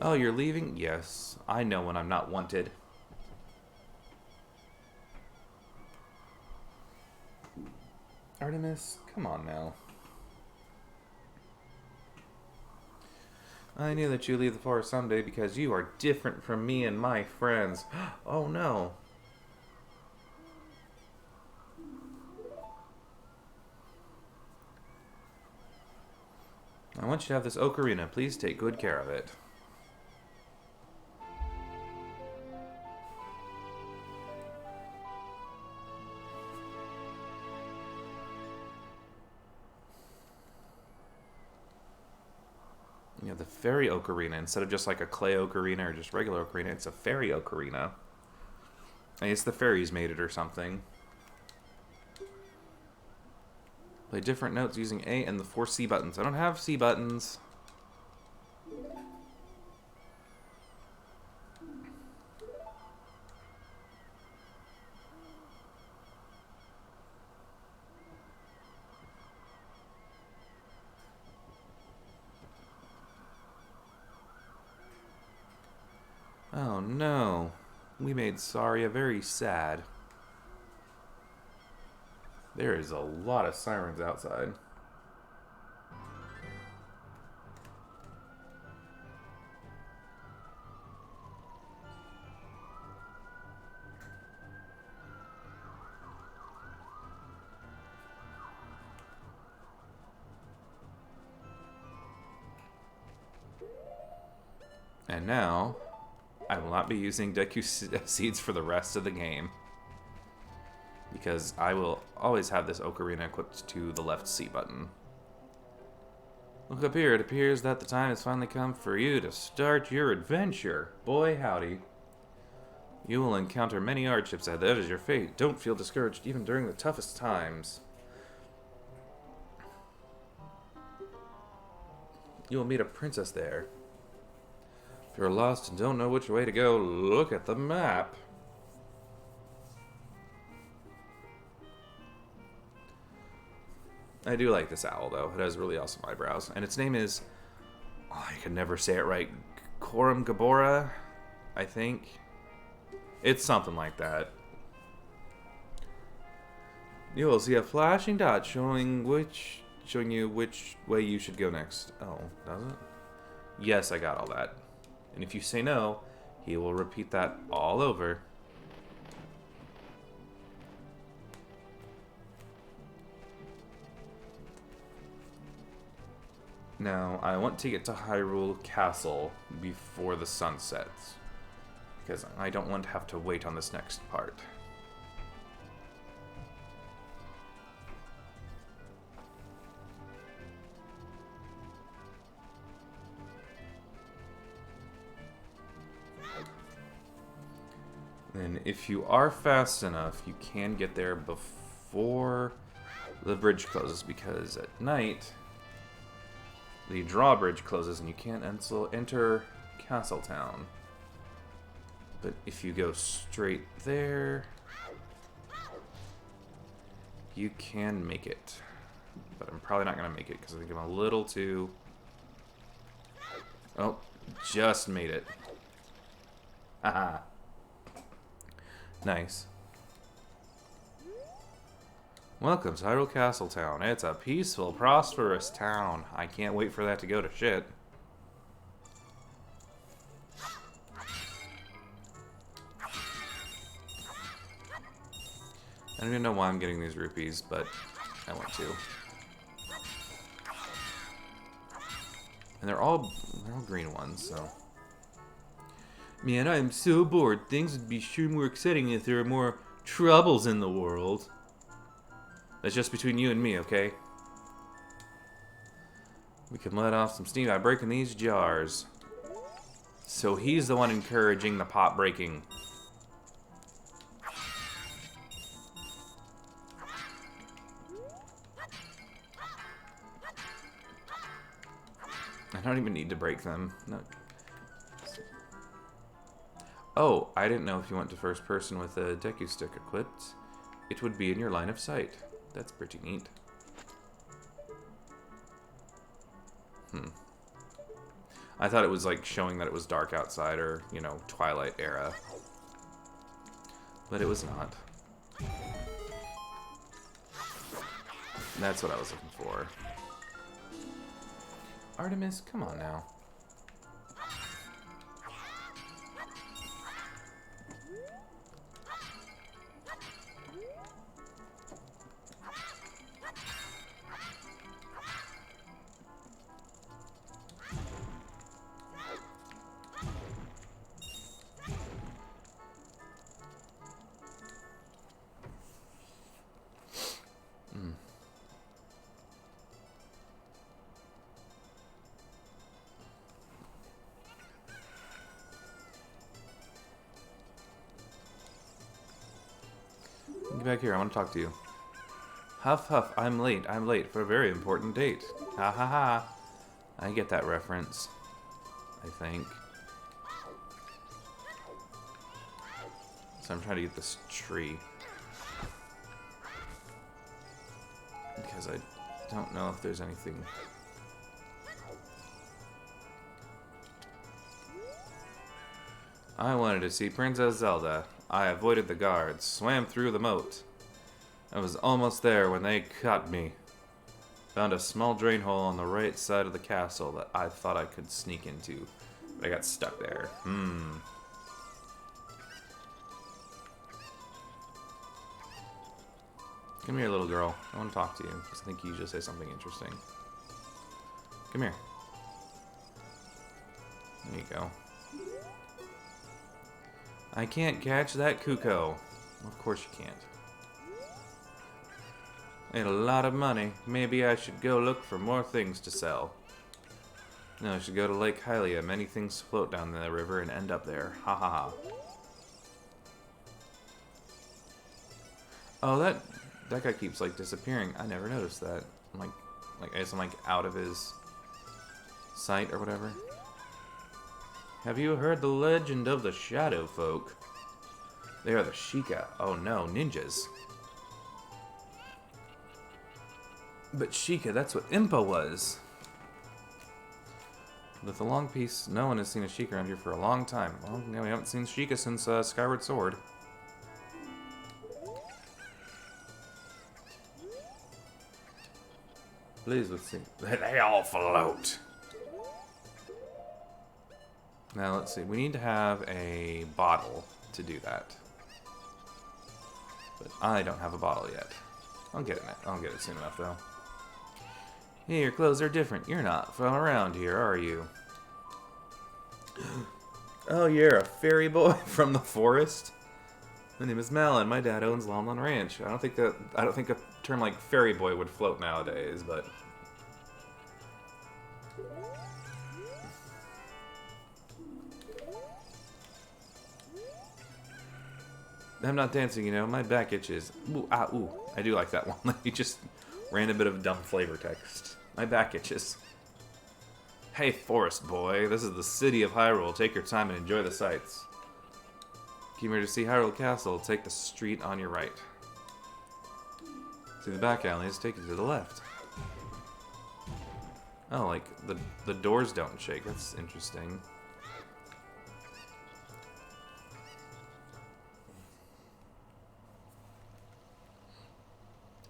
Oh, you're leaving? Yes. I know when I'm not wanted. Artemis, come on now. I knew that you'd leave the forest someday because you are different from me and my friends. Oh no. I want you to have this ocarina. Please take good care of it. You know, the fairy ocarina, instead of just like a clay ocarina or just regular ocarina, it's a fairy ocarina. I guess the fairies made it or something. Play different notes using A and the 4 C buttons. I don't have C buttons. Oh no. We made Saria very sad. There is a lot of sirens outside. And now, I will not be using Deku Seeds for the rest of the game. Because I will always have this ocarina equipped to the left C button. Look up here, it appears that the time has finally come for you to start your adventure. Boy howdy. You will encounter many hardships ahead. That is your fate. Don't feel discouraged even during the toughest times. You will meet a princess there. If you're lost and don't know which way to go, look at the map. I do like this owl, though. It has really awesome eyebrows. And its name is... Oh, I can never say it right. Korum Gabora, I think. It's something like that. You will see a flashing dot showing you which way you should go next. Oh, does it? Yes, I got all that. And if you say no, he will repeat that all over. Now, I want to get to Hyrule Castle before the sun sets, because I don't want to have to wait on this next part. if you are fast enough, you can get there before the bridge closes, because at night the drawbridge closes and you can't enter Castletown. But if you go straight there, you can make it. But I'm probably not going to make it because I think I'm a little too... Oh, just made it. Haha. Nice. Welcome to Hyrule Castletown. It's a peaceful, prosperous town. I can't wait for that to go to shit. I don't even know why I'm getting these rupees, but I want to. And they're all green ones, so. Man, I am so bored. Things would be sure more exciting if there were more troubles in the world. That's just between you and me, okay? We can let off some steam by breaking these jars. So he's the one encouraging the pot breaking. I don't even need to break them. No. Oh, I didn't know if you went to first person with a Deku stick equipped, it would be in your line of sight. That's pretty neat. I thought it was like showing that it was dark outside or, you know, Twilight era. But it was not. That's what I was looking for. Artemis, come on now. Get back here, I want to talk to you. Huff, huff, I'm late for a very important date. Ha ha ha. I get that reference, I think. So I'm trying to get this tree. Because I don't know if there's anything... I wanted to see Princess Zelda. I avoided the guards, swam through the moat. I was almost there when they caught me. Found a small drain hole on the right side of the castle that I thought I could sneak into, but I got stuck there. Come here, little girl. I want to talk to you, because I think you just say something interesting. Come here. There you go. I can't catch that Kuko. Of course you can't. I had a lot of money. Maybe I should go look for more things to sell. No, I should go to Lake Hylia. Many things float down the river and end up there. Ha ha ha. Oh, that guy keeps like disappearing. I never noticed that. I'm like I guess I'm like out of his sight or whatever. Have you heard the legend of the Shadow Folk? They are the Sheikah. Oh no, ninjas. But Sheikah, that's what Impa was. With the long piece, no one has seen a Sheikah around here for a long time. Well, yeah, we haven't seen Sheikah since Skyward Sword. Please, let's see. They all float. Now, let's see. We need to have a bottle to do that. But I don't have a bottle yet. I'll get it soon enough, though. Hey, your clothes are different. You're not from around here, are you? Oh, you're a fairy boy from the forest? My name is Malin. My dad owns Lomlon Ranch. I don't think a term like fairy boy would float nowadays, but... I'm not dancing, you know. My back itches. Ooh, ah, ooh. I do like that one. He just ran a bit of dumb flavor text. My back itches. Hey, forest boy. This is the city of Hyrule. Take your time and enjoy the sights. Came here to see Hyrule Castle. Take the street on your right. See the back alleys. Take you to the left. Oh, like, the doors don't shake. That's interesting.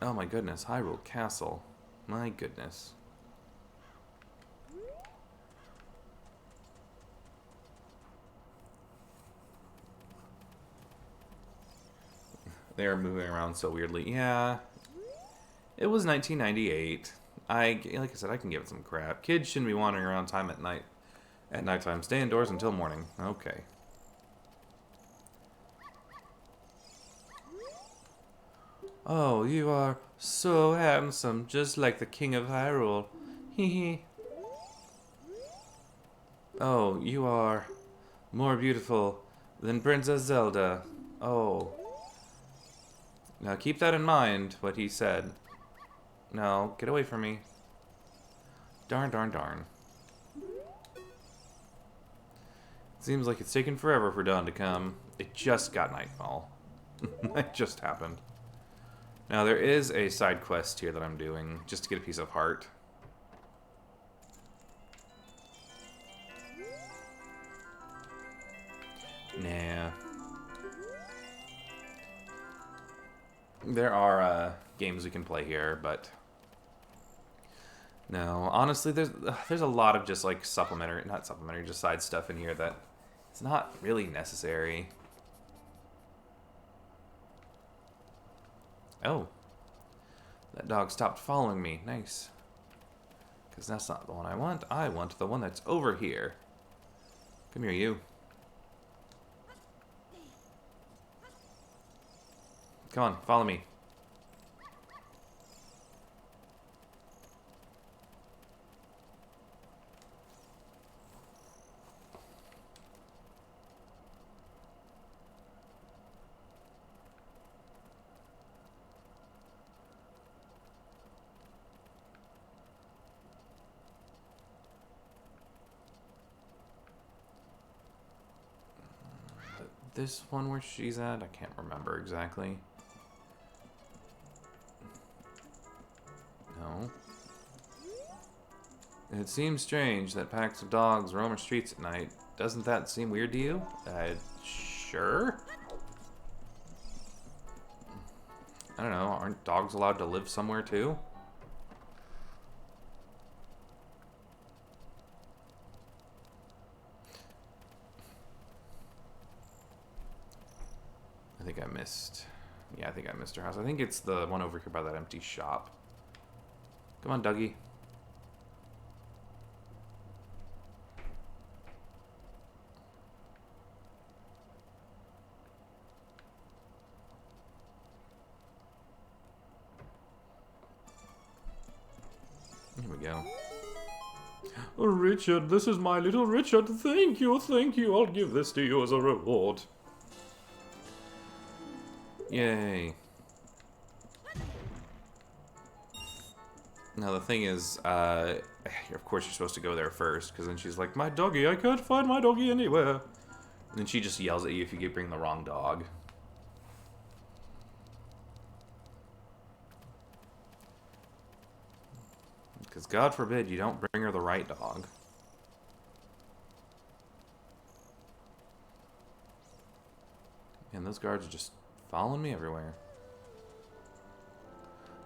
Oh my goodness, Hyrule Castle. My goodness. They are moving around so weirdly. Yeah. It was 1998. Like I said, I can give it some crap. Kids shouldn't be wandering around time at night. At nighttime. Stay indoors until morning. Okay. Oh, you are so handsome, just like the King of Hyrule. Hee hee. Oh, you are more beautiful than Princess Zelda. Oh. Now keep that in mind, what he said. No, get away from me. Darn, darn, darn. Seems like it's taken forever for dawn to come. It just got nightfall. It just happened. Now, there is a side quest here that I'm doing, just to get a piece of heart. Nah. There are games we can play here, but... No, honestly, there's a lot of just, like, supplementary... Not supplementary, just side stuff in here that... It's not really necessary. Oh. That dog stopped following me. Nice. Because that's not the one I want. I want the one that's over here. Come here, you. Come on, follow me. This one where she's at? I can't remember exactly. No. It seems strange that packs of dogs roam our streets at night. Doesn't that seem weird to you? Sure. I don't know, aren't dogs allowed to live somewhere too? I think I missed... Yeah, I think I missed her house. I think it's the one over here by that empty shop. Come on, Dougie. Here we go. Oh, Richard, this is my little Richard. Thank you, thank you. I'll give this to you as a reward. Yay. Now the thing is, of course you're supposed to go there first, because then she's like, my doggy, I can't find my doggy anywhere. And then she just yells at you if you bring the wrong dog. Because God forbid you don't bring her the right dog. And those guards are just following me everywhere.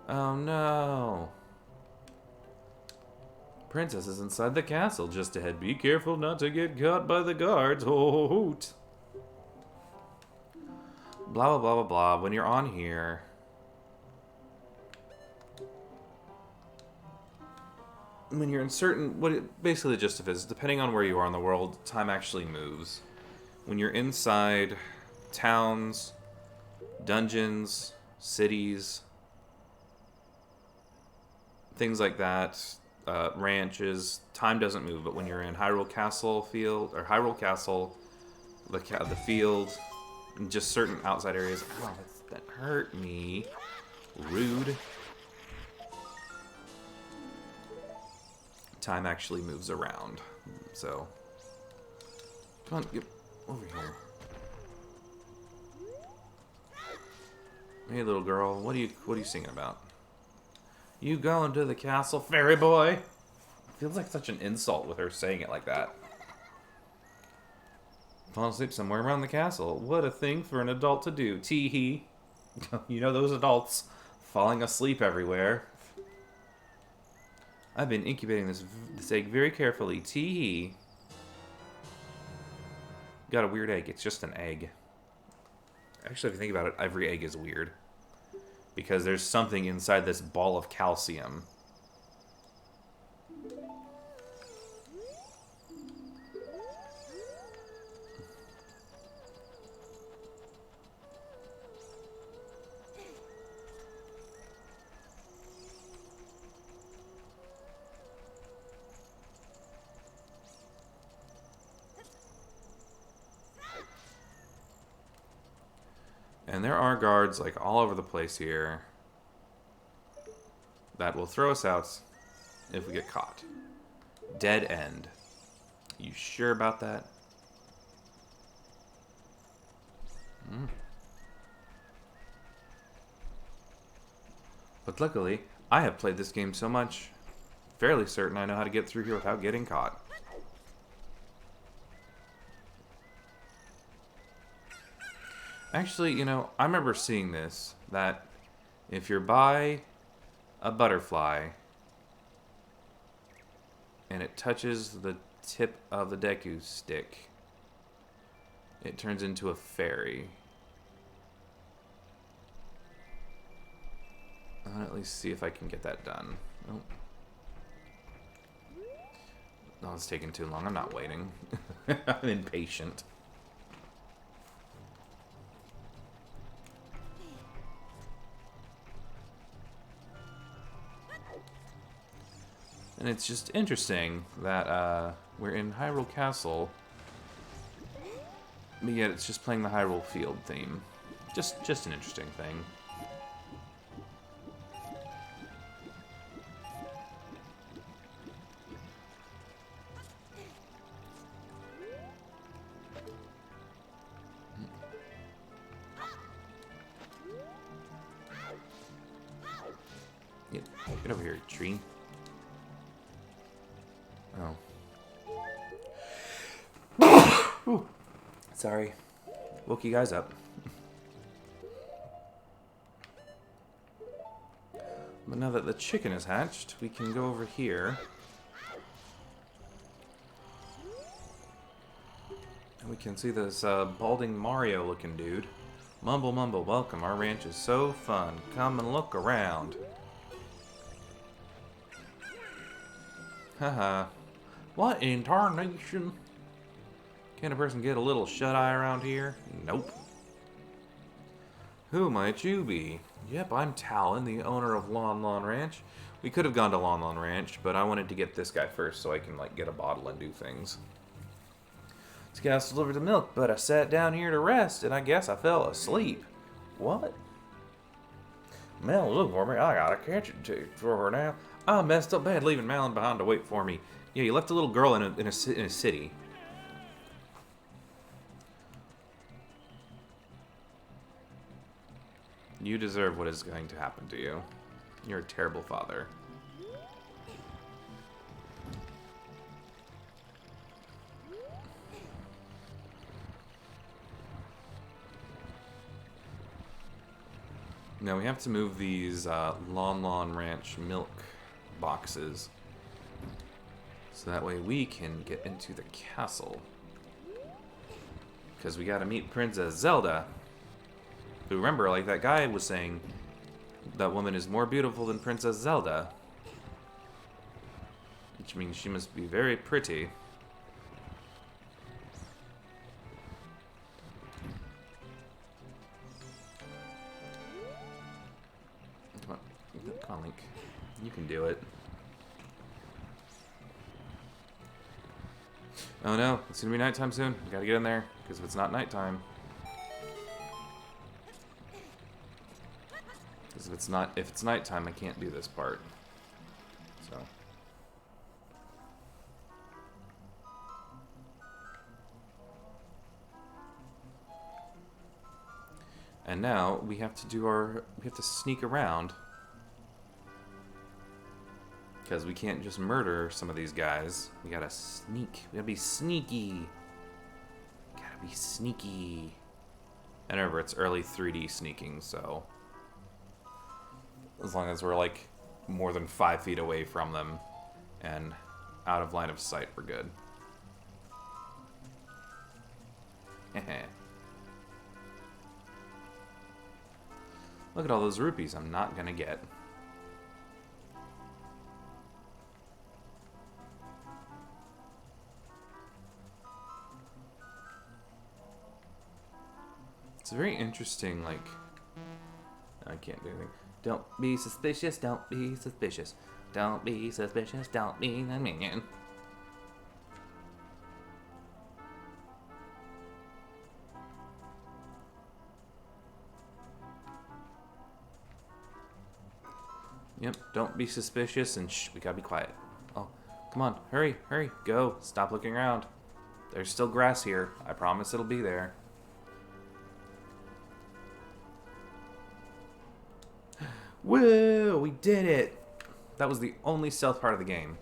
Oh no! Princess is inside the castle just ahead. Be careful not to get caught by the guards. Oh, hoot! Blah, blah, blah, blah, blah. When you're on here... When you're in certain... basically the gist of it is, depending on where you are in the world, time actually moves. When you're inside towns, dungeons, cities, things like that, ranches, time doesn't move. But when you're in Hyrule Castle field, or Hyrule Castle, the field, in just certain outside areas. Oh, that hurt me. Rude. Time actually moves around, so come on, get over here. Hey, little girl, what are you singing about? You going to the castle, fairy boy? Feels like such an insult with her saying it like that. Fall asleep somewhere around the castle. What a thing for an adult to do. Tee-hee. You know those adults falling asleep everywhere. I've been incubating this egg very carefully. Tee-hee. Got a weird egg. It's just an egg. Actually, if you think about it, every egg is weird. Because there's something inside this ball of calcium. And there are guards, like, all over the place here that will throw us out if we get caught. Dead end. You sure about that? But luckily, I have played this game so much, fairly certain I know how to get through here without getting caught. Actually, you know, I remember seeing this, that if you're by a butterfly and it touches the tip of the Deku stick, it turns into a fairy. I'll at least see if I can get that done. Oh. No, it's taking too long. I'm not waiting. I'm impatient. And it's just interesting that we're in Hyrule Castle, but yet it's just playing the Hyrule Field theme. Just an interesting thing. Get over here, tree. Oh. Ooh. Sorry. Woke you guys up. But now that the chicken is hatched, we can go over here. And we can see this balding Mario looking dude. Mumble, mumble, welcome. Our ranch is so fun. Come and look around. Haha. What in tarnation? Can a person get a little shut-eye around here? Nope. Who might you be? Yep, I'm Talon, the owner of Lon Lon Ranch. We could have gone to Lon Lon Ranch, but I wanted to get this guy first so I can, like, get a bottle and do things. This guy's delivered the milk, but I sat down here to rest, and I guess I fell asleep. What? Mel, look for me. I gotta catch it for her now. I messed up bad leaving Malin behind to wait for me. Yeah, you left a little girl in a city. You deserve what is going to happen to you. You're a terrible father. Now we have to move these Lon Lon Ranch milk boxes. So that way we can get into the castle. Because we gotta meet Princess Zelda. Who, remember, like that guy was saying, that woman is more beautiful than Princess Zelda. Which means she must be very pretty. Come on, Link. You can do it. Oh no, it's gonna be nighttime soon. We gotta get in there, because if it's not nighttime... Because if it's nighttime, I can't do this part. So. And now we have to sneak around. Because we can't just murder some of these guys. We gotta sneak. We gotta be sneaky. Gotta be sneaky. And remember, it's early 3D sneaking, so as long as we're like more than 5 feet away from them and out of line of sight, we're good. Look at all those rupees I'm not gonna get. It's very interesting, like, I can't do anything. Don't be suspicious, don't be suspicious. Don't be suspicious, don't be a minion. Yep, don't be suspicious and shh, we gotta be quiet. Oh, come on, hurry, hurry, go. Stop looking around. There's still grass here. I promise it'll be there. Whoa, we did it! That was the only stealth part of the game.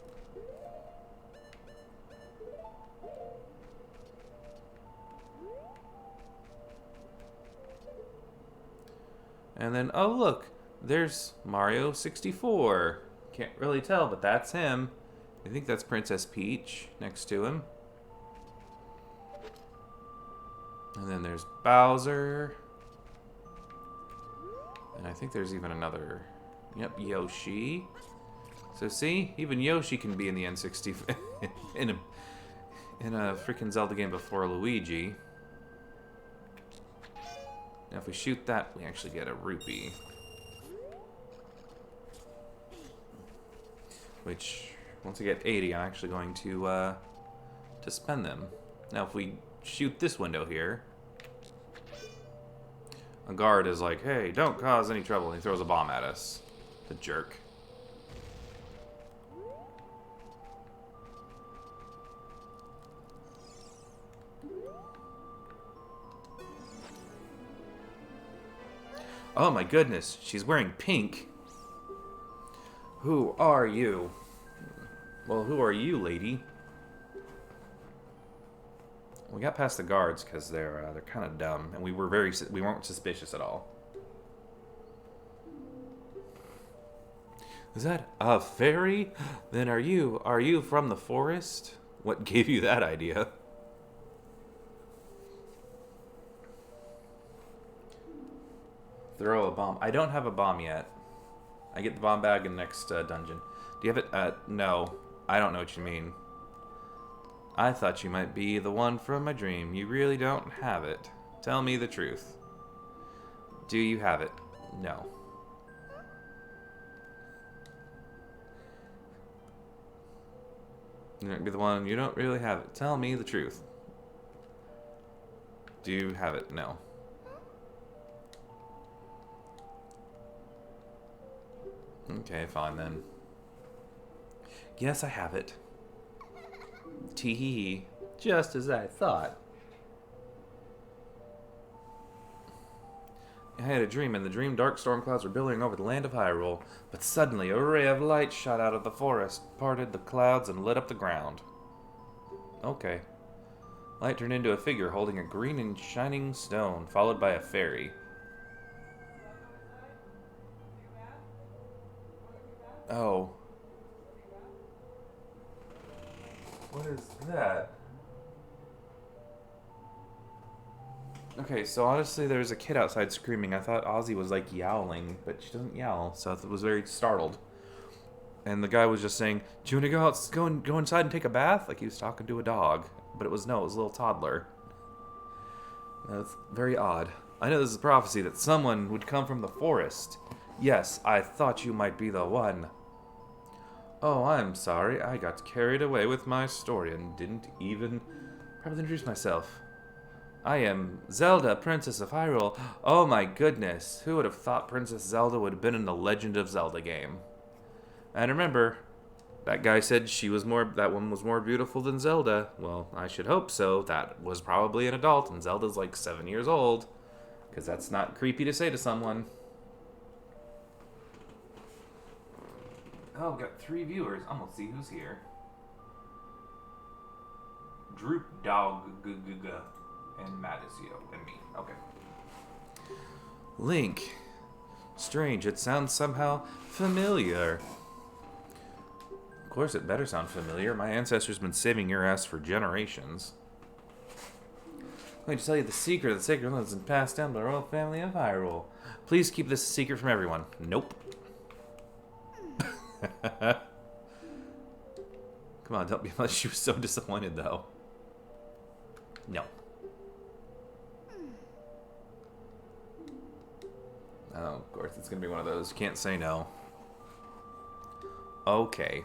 And then, oh look, there's Mario 64. Can't really tell, but that's him. I think that's Princess Peach next to him. And then there's Bowser. And I think there's even another. Yep, Yoshi. So see, even Yoshi can be in the N64 in a freaking Zelda game before Luigi. Now if we shoot that, we actually get a rupee. Which, once I get 80, I'm actually going to spend them. Now if we shoot this window here, a guard is like, hey, don't cause any trouble. And he throws a bomb at us. The jerk. Oh my goodness, she's wearing pink. Who are you? Well, who are you, lady? We got past the guards because they're kind of dumb, and we weren't suspicious at all. Is that a fairy? Then are you from the forest? What gave you that idea? Throw a bomb. I don't have a bomb yet. I get the bomb bag in the next dungeon. Do you have it? No. I don't know what you mean. I thought you might be the one from my dream. You really don't have it. Tell me the truth. Do you have it? No. You might be the one. You don't really have it. Tell me the truth. Do you have it? No. Okay, fine then. Yes, I have it. Tee-hee-hee. Just as I thought. I had a dream. In the dream, dark storm clouds were billowing over the land of Hyrule. But suddenly, a ray of light shot out of the forest, parted the clouds, and lit up the ground. Okay. Light turned into a figure holding a green and shining stone, followed by a fairy. Oh. What is that? Okay, so honestly, there's a kid outside screaming. I thought Ozzy was like yowling, but she doesn't yowl, so I was very startled. And the guy was just saying, "Do you want to go out, go inside and take a bath?" Like he was talking to a dog, but it was a little toddler. That's very odd. I know this is a prophecy that someone would come from the forest. Yes, I thought you might be the one. Oh, I'm sorry. I got carried away with my story and didn't even probably introduce myself. I am Zelda, Princess of Hyrule. Oh my goodness. Who would have thought Princess Zelda would have been in the Legend of Zelda game? And remember, that guy said that one was more beautiful than Zelda. Well, I should hope so. That was probably an adult, and Zelda's like 7 years old. Because that's not creepy to say to someone. Oh, we got 3 viewers. I'm gonna see who's here. Droop Dog and Madisio and me. Okay. Link. Strange, it sounds somehow familiar. Of course it better sound familiar. My ancestors been saving your ass for generations. I'm going to tell you the secret of the sacred lands and passed down by the royal family of Hyrule. Please keep this a secret from everyone. Nope. Come on, don't be much. She was so disappointed, though. No. Oh, of course, it's going to be one of those. You can't say no. Okay.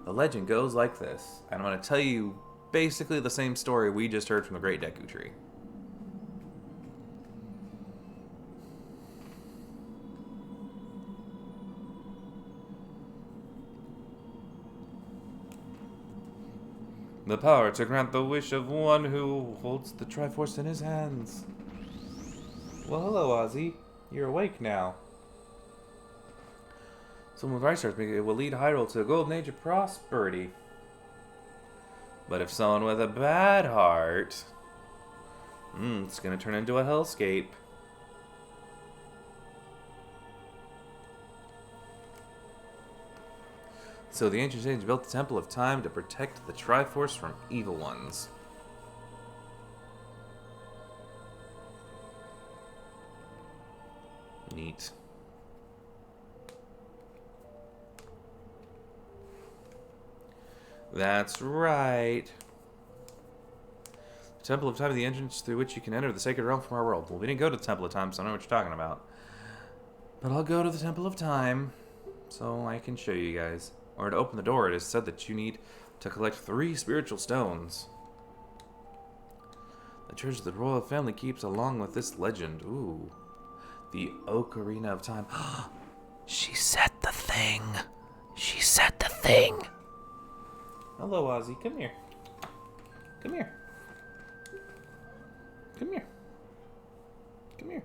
The legend goes like this. And I'm going to tell you basically the same story we just heard from the Great Deku Tree. The power to grant the wish of one who holds the Triforce in his hands. Well, hello, Ozzy. You're awake now. Someone with starts it will lead Hyrule to a golden age of prosperity. But if someone with a bad heart, it's going to turn into a hellscape. So the ancient sages built the Temple of Time to protect the Triforce from evil ones. Neat. That's right. The Temple of Time is the entrance through which you can enter the sacred realm from our world. Well, we didn't go to the Temple of Time, so I know what you're talking about. But I'll go to the Temple of Time so I can show you guys. Or to open the door, it is said that you need to collect 3 spiritual stones. The treasure the royal family keeps along with this legend. Ooh. The Ocarina of Time. She said the thing. She said the thing. Hello, Ozzy. Come here. Come here. Come here. Come here.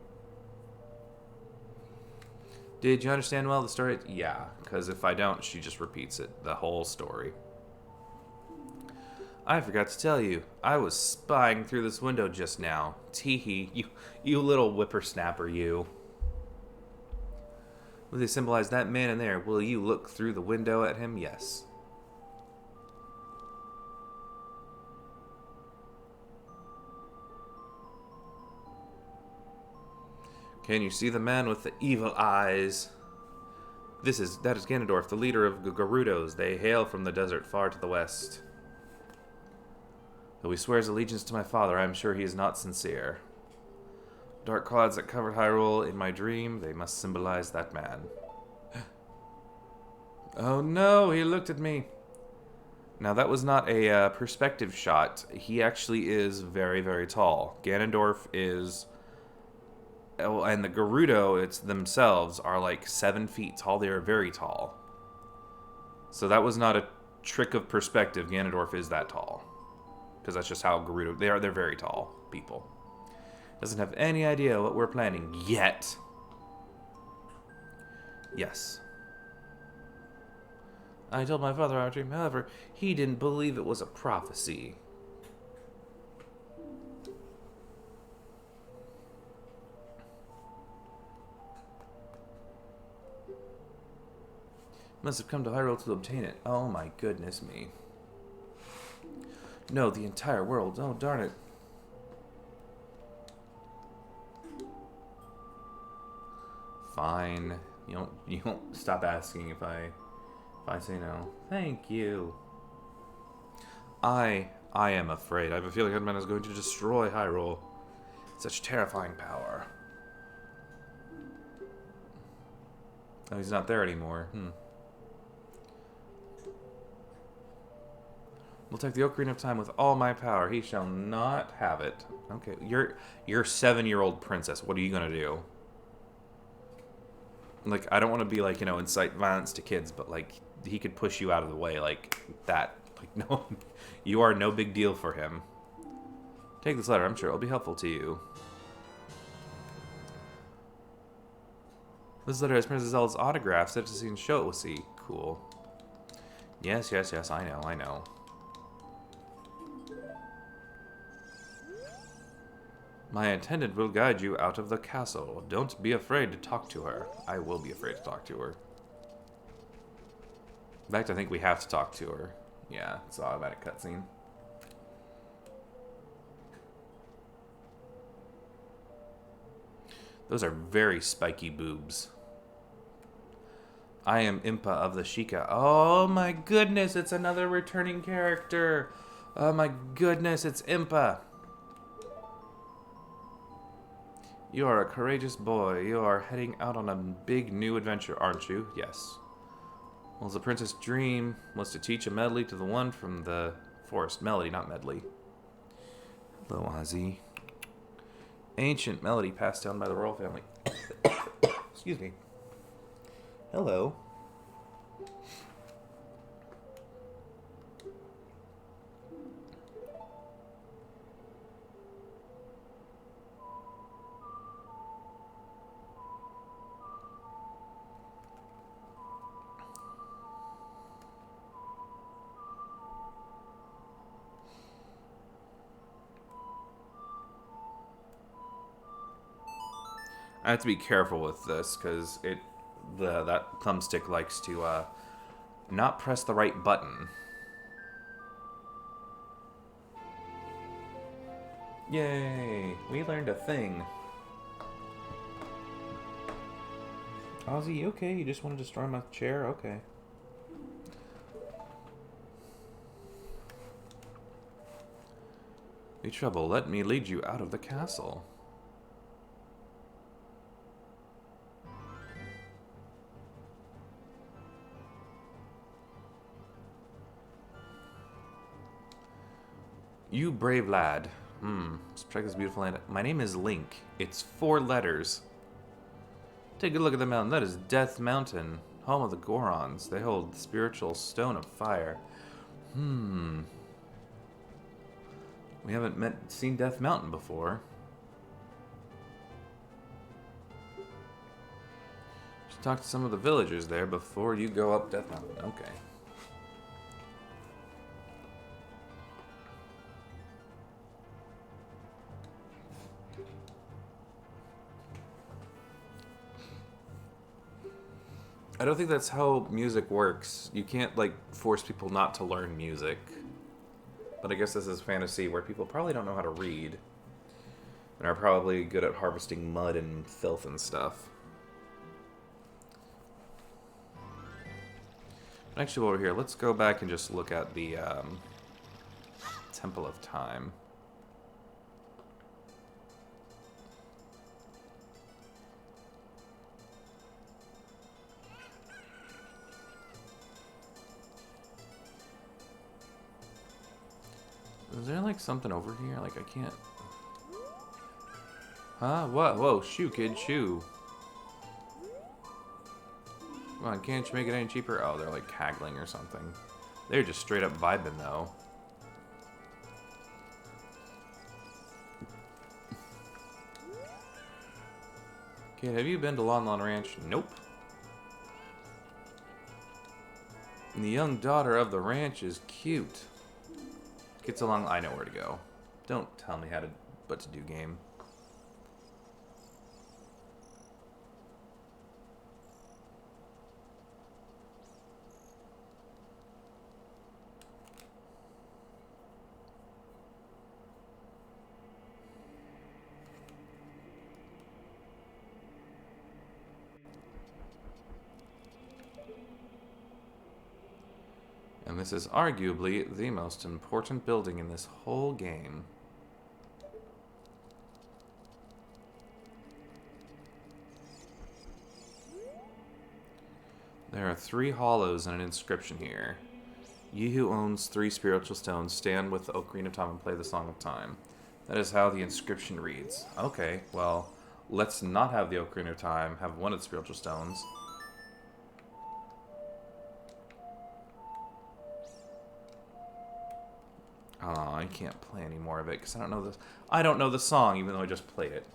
Did you understand well the story? Yeah, because if I don't, she just repeats it, the whole story. I forgot to tell you, I was spying through this window just now. Teehee, you little whippersnapper, you. Will they symbolize that man in there? Will you look through the window at him? Yes. Can you see the man with the evil eyes? That is Ganondorf, the leader of the Gerudos. They hail from the desert far to the west. Though he swears allegiance to my father, I am sure he is not sincere. Dark clouds that covered Hyrule in my dream, they must symbolize that man. Oh no, he looked at me. Now that was not a perspective shot. He actually is very, very tall. Ganondorf is... and the Gerudo themselves are like 7 feet tall. They are very tall. So that was not a trick of perspective. Ganondorf is that tall. Because that's just how Gerudo... They're very tall people. Doesn't have any idea what we're planning yet. Yes. I told my father our dream. However, he didn't believe it was a prophecy. Must have come to Hyrule to obtain it. Oh my goodness me. No, the entire world. Oh, darn it. Fine. You won't stop asking if I say no. Thank you. I am afraid. I have a feeling that man is going to destroy Hyrule. Such terrifying power. Oh, he's not there anymore. Will take the Ocarina of Time with all my power. He shall not have it. Okay, you're 7-year-old princess. What are you gonna do? Like, I don't want to be like, incite violence to kids, but like, he could push you out of the way like that. Like, no, you are no big deal for him. Take this letter. I'm sure it'll be helpful to you. This letter has Princess Zelda's autograph. Set to see and show it. We'll see. Cool. Yes, yes, yes. I know. I know. My attendant will guide you out of the castle. Don't be afraid to talk to her. I will be afraid to talk to her. In fact, I think we have to talk to her. Yeah, it's an automatic cutscene. Those are very spiky boobs. I am Impa of the Sheikah. Oh my goodness, it's another returning character. Oh my goodness, it's Impa. You are a courageous boy. You are heading out on a big new adventure, aren't you? Yes. Well, the princess' dream was to teach a melody to the one from the forest. Melody, not medley. Hello, Ozzy. Ancient melody passed down by the royal family. Excuse me. Hello. I have to be careful with this because that thumbstick likes to not press the right button. Yay! We learned a thing. Ozzy, you okay? You just want to destroy my chair? Okay. No trouble. Let me lead you out of the castle. You brave lad. Let's check this beautiful land. My name is Link. It's 4 letters. Take a look at the mountain. That is Death Mountain, home of the Gorons. They hold the spiritual stone of fire. We haven't seen Death Mountain before. Should talk to some of the villagers there before you go up Death Mountain. Okay. I don't think that's how music works. You can't, like, force people not to learn music. But I guess this is fantasy where people probably don't know how to read. And are probably good at harvesting mud and filth and stuff. Actually, while we're here, let's go back and just look at the Temple of Time. Is there, like, something over here? Like, I can't... Huh? What? Whoa, shoo, kid, shoo. Come on, can't you make it any cheaper? Oh, they're, like, haggling or something. They're just straight up vibing, though. Kid, have you been to Lon Lon Ranch? Nope. And the young daughter of the ranch is cute. Gets along. I know where to go. Don't tell me what to do, game. And this is arguably the most important building in this whole game. There are 3 hollows and an inscription here. Ye who owns 3 spiritual stones, stand with the Ocarina of Time and play the Song of Time. That is how the inscription reads. Okay, well, let's not have the Ocarina of Time, have one of the spiritual stones. Oh, I can't play any more of it because I don't know this. I don't know the song, even though I just played it.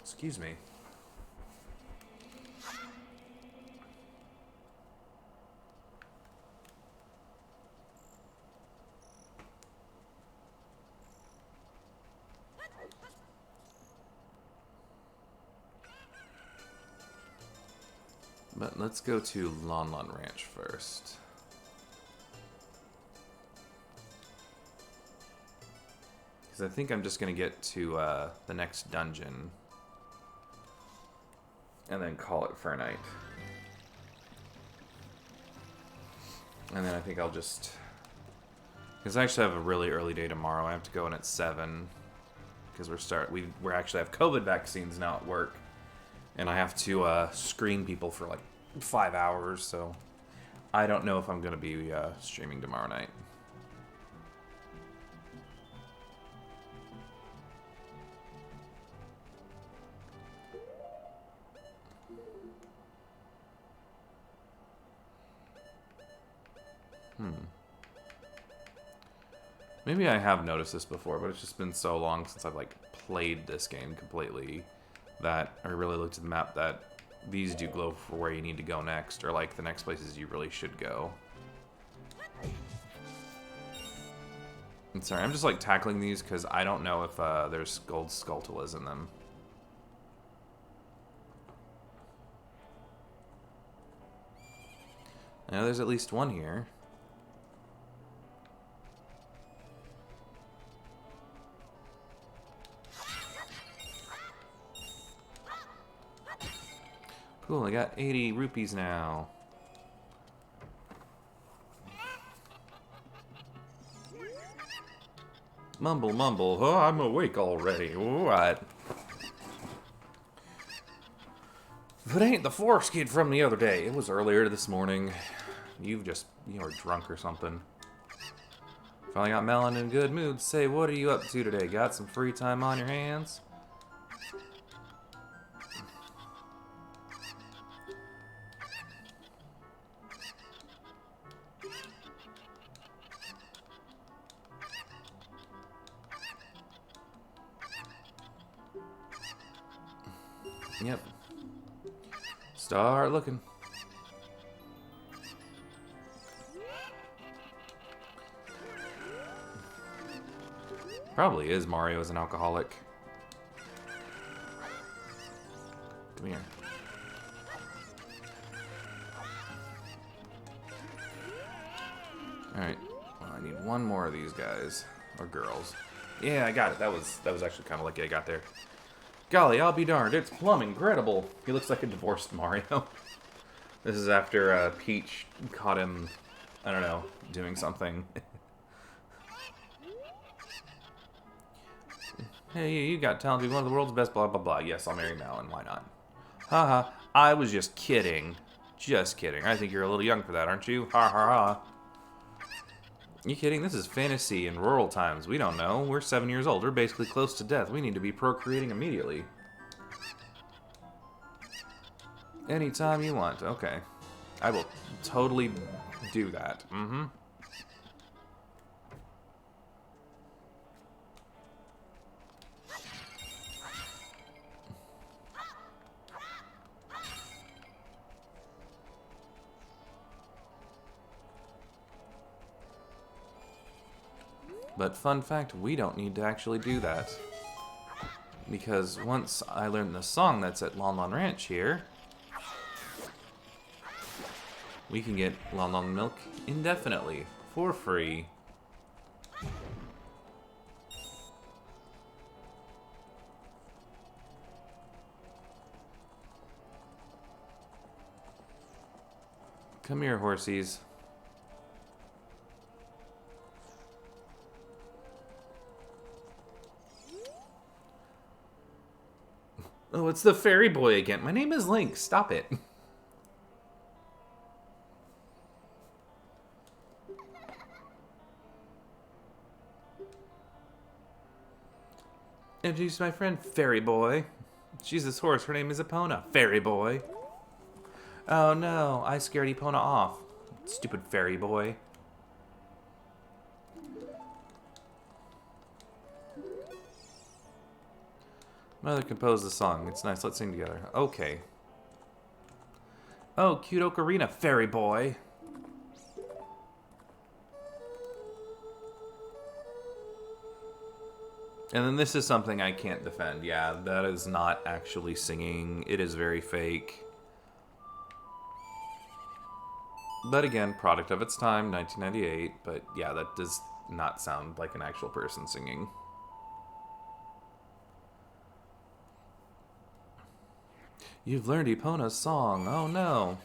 Excuse me. But let's go to Lon Lon Ranch first. Because I think I'm just going to get to the next dungeon. And then call it for a night. And then I think I'll just... Because I actually have a really early day tomorrow. I have to go in at 7. Because we're actually have COVID vaccines now at work. And I have to screen people for like 5 hours, so I don't know if I'm going to be streaming tomorrow night. Maybe I have noticed this before, but it's just been so long since I've like played this game completely that I really looked at the map that these do glow for where you need to go next, or like the next places you really should go. I'm sorry, I'm just like tackling these because I don't know if there's gold skulltulas in them. I know there's at least one here. Cool, I got 80 rupees now. Mumble, mumble. Oh, I'm awake already. Alright. If it ain't the Force Kid from the other day, it was earlier this morning. You were drunk or something. Finally got Melon in a good mood. Say, what are you up to today? Got some free time on your hands? Yep. Start looking. Probably is Mario as an alcoholic. Come here. Alright. Well, I need one more of these guys. Or girls. Yeah, I got it. That was actually kind of lucky I got there. Golly, I'll be darned. It's plumb incredible. He looks like a divorced Mario. This is after Peach caught him, I don't know, doing something. Hey, you got talent to be one of the world's best, blah, blah, blah. Yes, I'll marry Malin. Why not? Haha, I was just kidding. Just kidding. I think you're a little young for that, aren't you? Ha ha ha. You kidding? This is fantasy in rural times. We don't know. We're 7 years old. We're basically close to death. We need to be procreating immediately. Anytime you want. Okay. I will totally do that. Mm-hmm. But fun fact, we don't need to actually do that. Because once I learned the song that's at Lon Lon Ranch here, we can get Lon Lon milk indefinitely, for free. Come here, horsies. Oh, it's the fairy boy again. My name is Link. Stop it. Introduce my friend, Fairy Boy. She's this horse. Her name is Epona. Fairy Boy. Oh no, I scared Epona off. Stupid Fairy Boy. Mother composed the song. It's nice. Let's sing together. Okay. Oh, cute Ocarina, Fairy Boy. And then this is something I can't defend. Yeah, that is not actually singing. It is very fake. But again, product of its time, 1998. But yeah, that does not sound like an actual person singing. You've learned Epona's song. Oh no.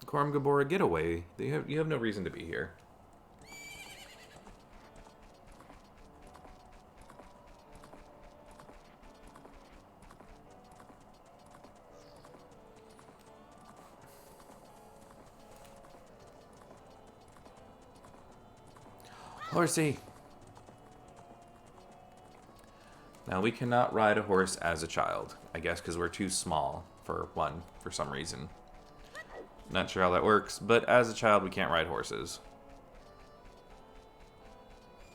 Coram Gabora, get away. You have no reason to be here. Horsey! Now, we cannot ride a horse as a child. I guess because we're too small, for some reason. Not sure how that works, but as a child, we can't ride horses.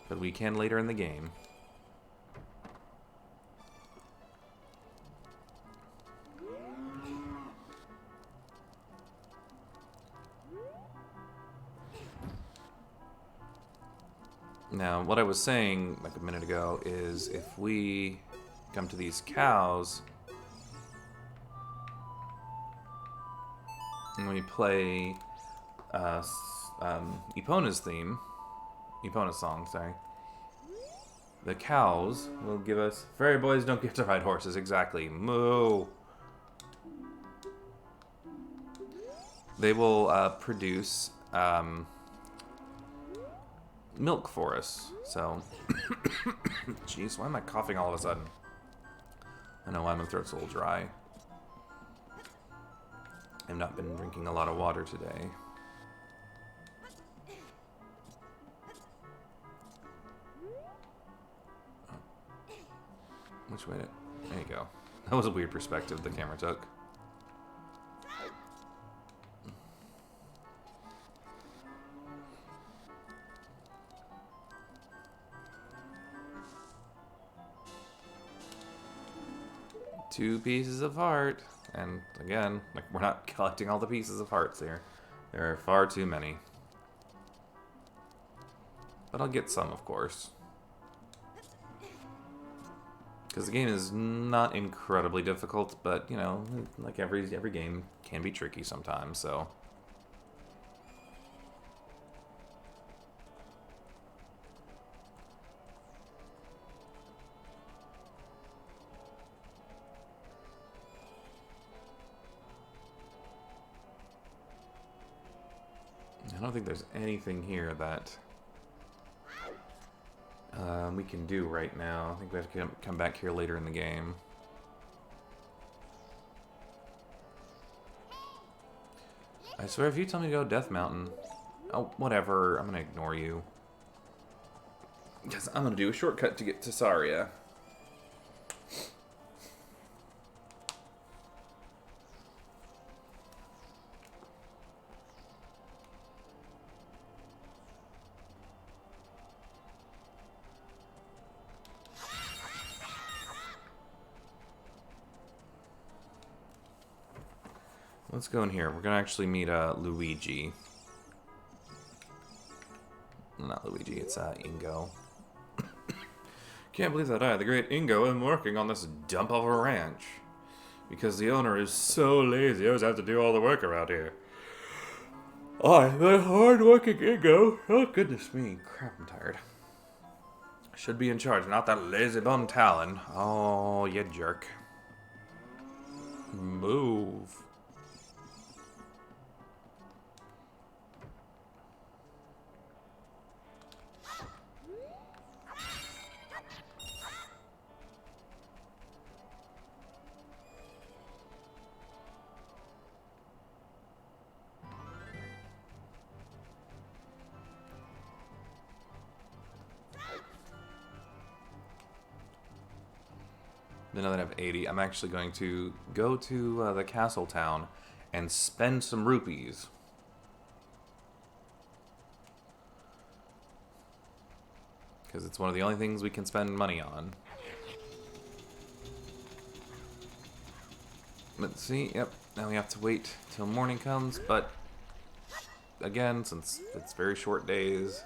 But we can later in the game. Now, what I was saying like a minute ago is if we come to these cows and we play Epona's theme, Epona's song, sorry, the cows will give us... Fairy boys don't get to ride horses, exactly. Moo! They will produce milk for us, so... Jeez, why am I coughing all of a sudden? I know why my throat's a little dry. I've not been drinking a lot of water today. Which way to... There you go. That was a weird perspective the camera took. Two pieces of heart. And again, like, we're not collecting all the pieces of hearts here. There are far too many. But I'll get some, of course. Because the game is not incredibly difficult, but, you know, like every game can be tricky sometimes, so... I don't think there's anything here that we can do right now. I think we have to come back here later in the game. I swear, if you tell me to go Death Mountain... Oh, whatever. I'm going to ignore you. Because I'm going to do a shortcut to get to Saria. Let's go in here. We're going to actually meet Luigi. Not Luigi, it's Ingo. Can't believe that I, the great Ingo, am working on this dump of a ranch. Because the owner is so lazy, I always have to do all the work around here. I, the hard-working Ingo. Oh, goodness me. Crap, I'm tired. Should be in charge, not that lazy bum Talon. Oh, you jerk. Move. Now that I have 80, I'm actually going to go to the castle town and spend some rupees. Because it's one of the only things we can spend money on. Let's see, yep, now we have to wait till morning comes, but again, since it's very short days.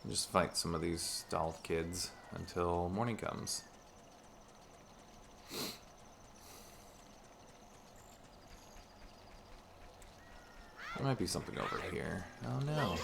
Just fight some of these stealth kids until morning comes. There might be something over here. Oh no.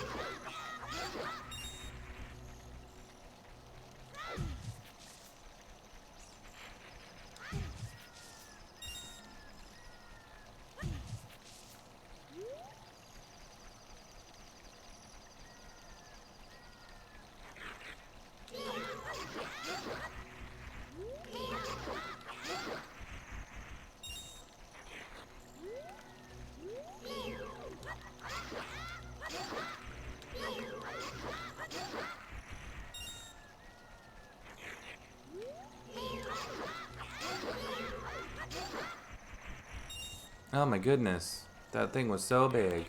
Oh my goodness. That thing was so big.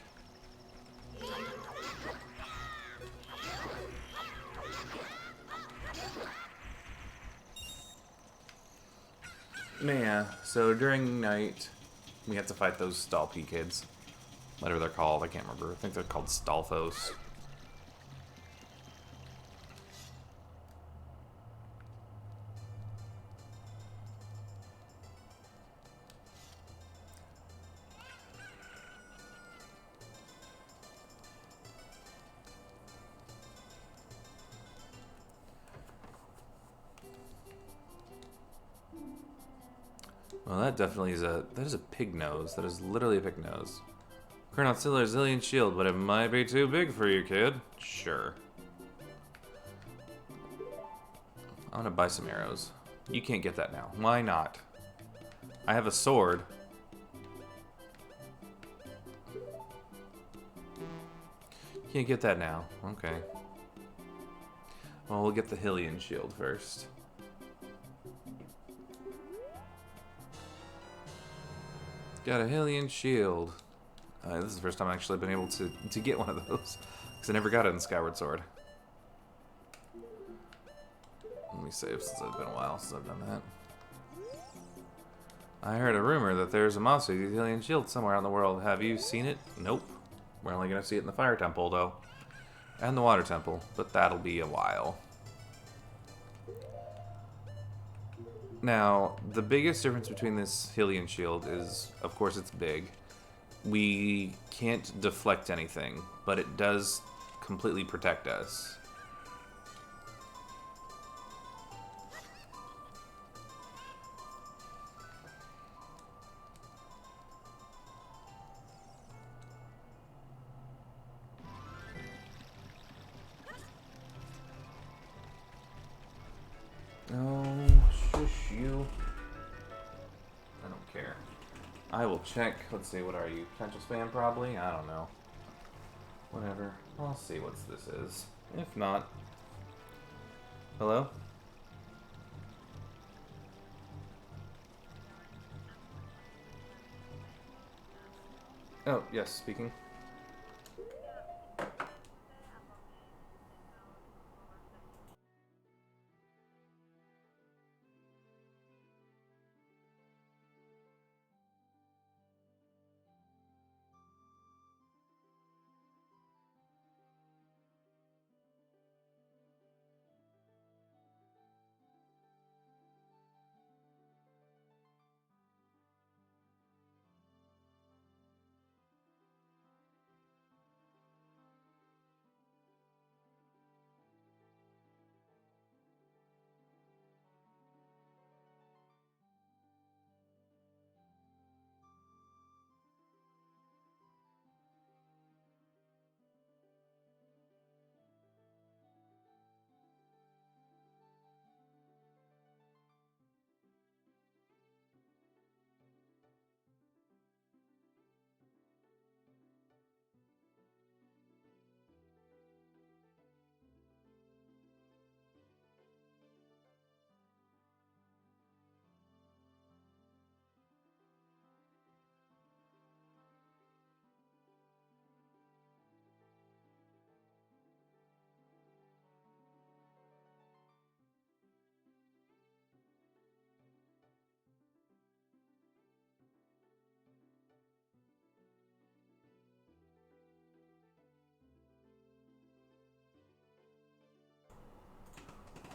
Yeah, so during night, we have to fight those Stalpy kids. Whatever they're called, I can't remember. I think they're called Stalfos. Well, that definitely is that is a pig nose. That is literally a pig nose. Colonel Siller Zillion Shield, but it might be too big for you, kid. Sure. I'm gonna buy some arrows. You can't get that now. Why not? I have a sword. Can't get that now. Okay. Well, we'll get the Hylian shield first. Got a Hylian shield. This is the first time I've actually been able to get one of those. Because I never got it in Skyward Sword. Let me save since it's been a while since I've done that. I heard a rumor that there's a monster with a Hylian shield somewhere in the world. Have you seen it? Nope. We're only going to see it in the Fire Temple, though. And the Water Temple. But that'll be a while. Now, the biggest difference between this Hylian shield is, of course, it's big. We can't deflect anything, but it does completely protect us. Oh, shush you. I don't care. I will check. Let's see, what are you? Potential spam, probably? I don't know. Whatever. I'll see what this is. If not... Hello? Oh, yes, speaking.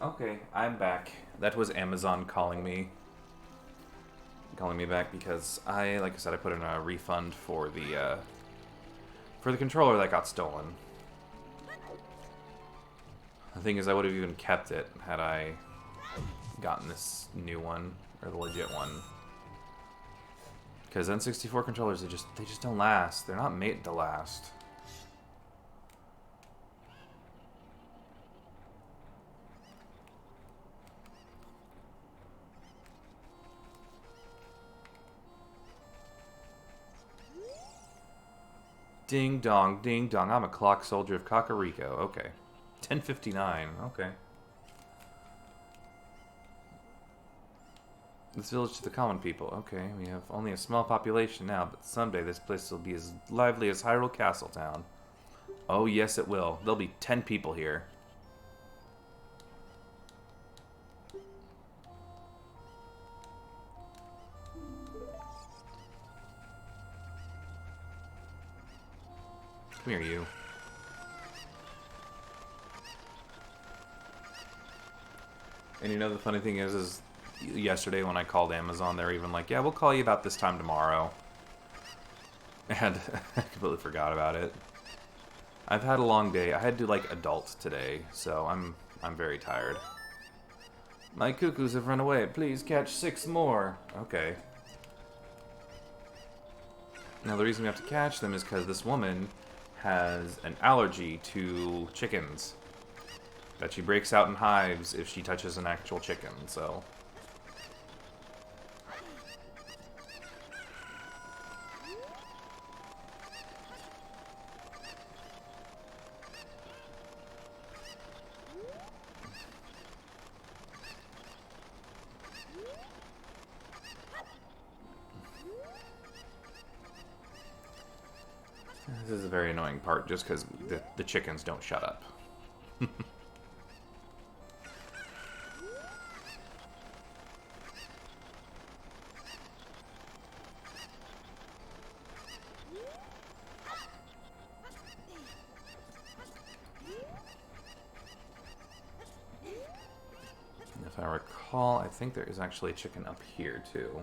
Okay, I'm back. That was Amazon calling me. Calling me back because like I said, I put in a refund for the controller that got stolen. The thing is, I would have even kept it had I gotten this new one, or the legit one. Because N64 controllers, they just don't last. They're not made to last. Ding dong, ding dong. I'm a clock soldier of Kakariko. Okay. 10:59. Okay. This village to the common people. Okay, we have only a small population now, but someday this place will be as lively as Hyrule Castletown. Oh, yes, it will. There'll be 10 people here. Come here, you. And you know the funny thing is yesterday when I called Amazon, they were even like, yeah, we'll call you about this time tomorrow. And I completely forgot about it. I've had a long day. I had to do like adult today, so I'm very tired. My cuckoos have run away. Please catch 6 more. Okay. Now the reason we have to catch them is because this woman has an allergy to chickens. That she breaks out in hives if she touches an actual chicken, so... This is a very annoying part, just because the chickens don't shut up. If I recall, I think there is actually a chicken up here, too.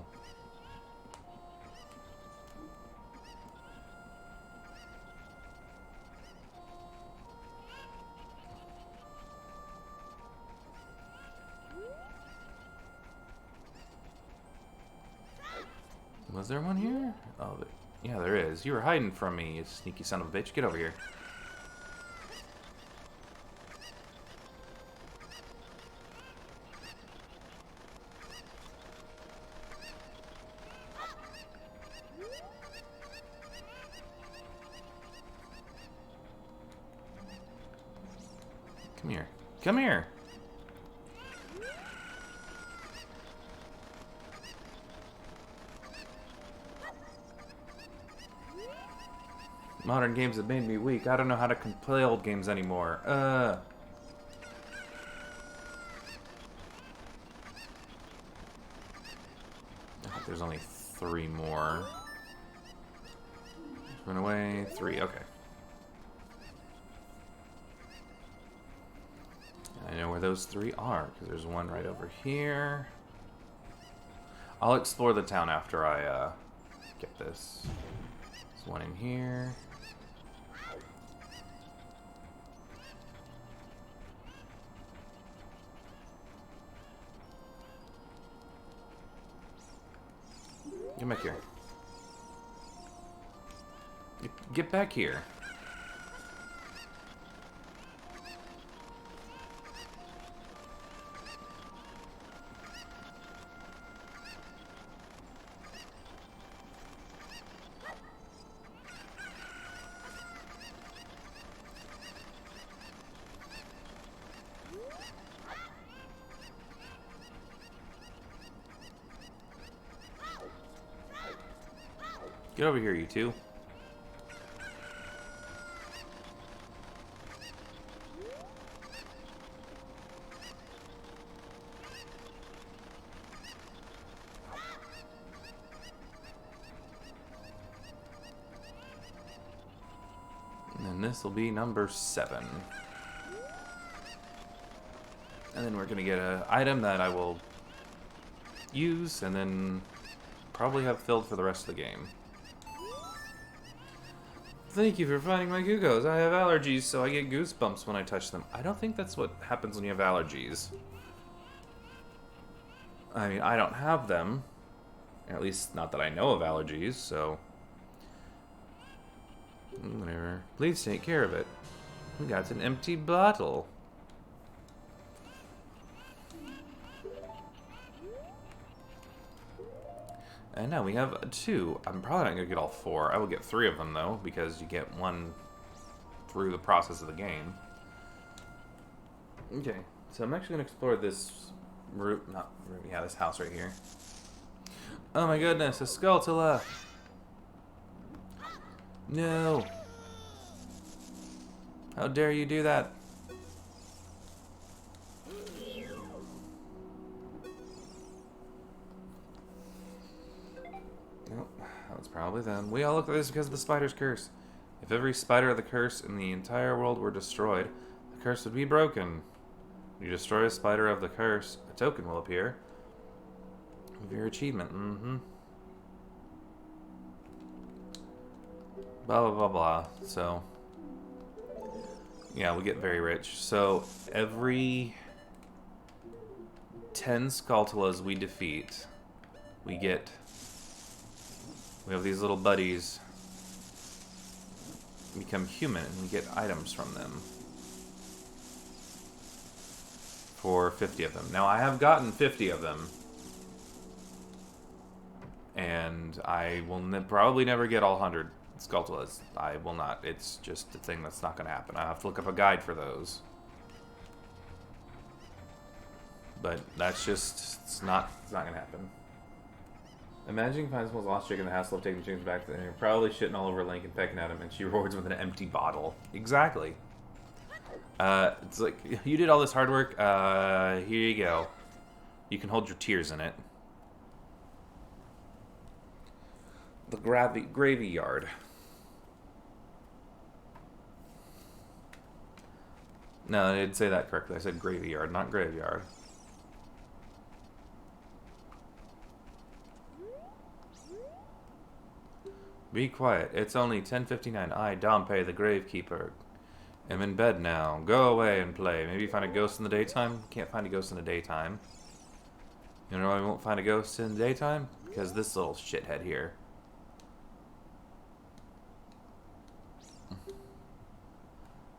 Was there one here? Oh, yeah, there is. You were hiding from me, you sneaky son of a bitch. Get over here. Come here. Come here! Modern games have made me weak. I don't know how to play old games anymore. I think there's only 3 more. Run away. 3. Okay. I know where those 3 are, because there's one right over here. I'll explore the town after I get this. There's one in here. Get back here. Get back here. Get over here, you two. And this will be number 7. And then we're going to get an item that I will use and then probably have filled for the rest of the game. Thank you for finding my Googos. I have allergies, so I get goosebumps when I touch them. I don't think that's what happens when you have allergies. I mean, I don't have them. At least, not that I know of allergies, so... Whatever. Please take care of it. We got an empty bottle. And now we have 2. I'm probably not going to get all 4. I will get 3 of them, though, because you get 1 through the process of the game. Okay, so I'm actually going to explore this route, not room, yeah, this house right here. Oh my goodness, a Skulltula! No! How dare you do that? Nope, that was probably them. We all look like this because of the spider's curse. If every spider of the curse in the entire world were destroyed, the curse would be broken. When you destroy a spider of the curse, a token will appear of your achievement. Blah, blah, blah, blah. So, yeah, we get very rich. So, every 10 Skulltulas we defeat, we have these little buddies become human, and we get items from them. For 50 of them. Now, I have gotten 50 of them. And I will probably never get all 100 Skulltulas. I will not. It's just a thing that's not going to happen. I have to look up a guide for those. But that's just, it's not going to happen. Imagine you find someone's lost chicken in the hassle of taking the chickens back, and you're probably shitting all over Link and pecking at him, and she rewards with an empty bottle. Exactly. It's like, you did all this hard work, here you go. You can hold your tears in it. The gravy yard. No, I didn't say that correctly. I said gravy yard, not graveyard. Be quiet. It's only 10:59. I, Dompe, the gravekeeper, am in bed now. Go away and play. Maybe find a ghost in the daytime? Can't find a ghost in the daytime. You know why we won't find a ghost in the daytime? Because this little shithead here.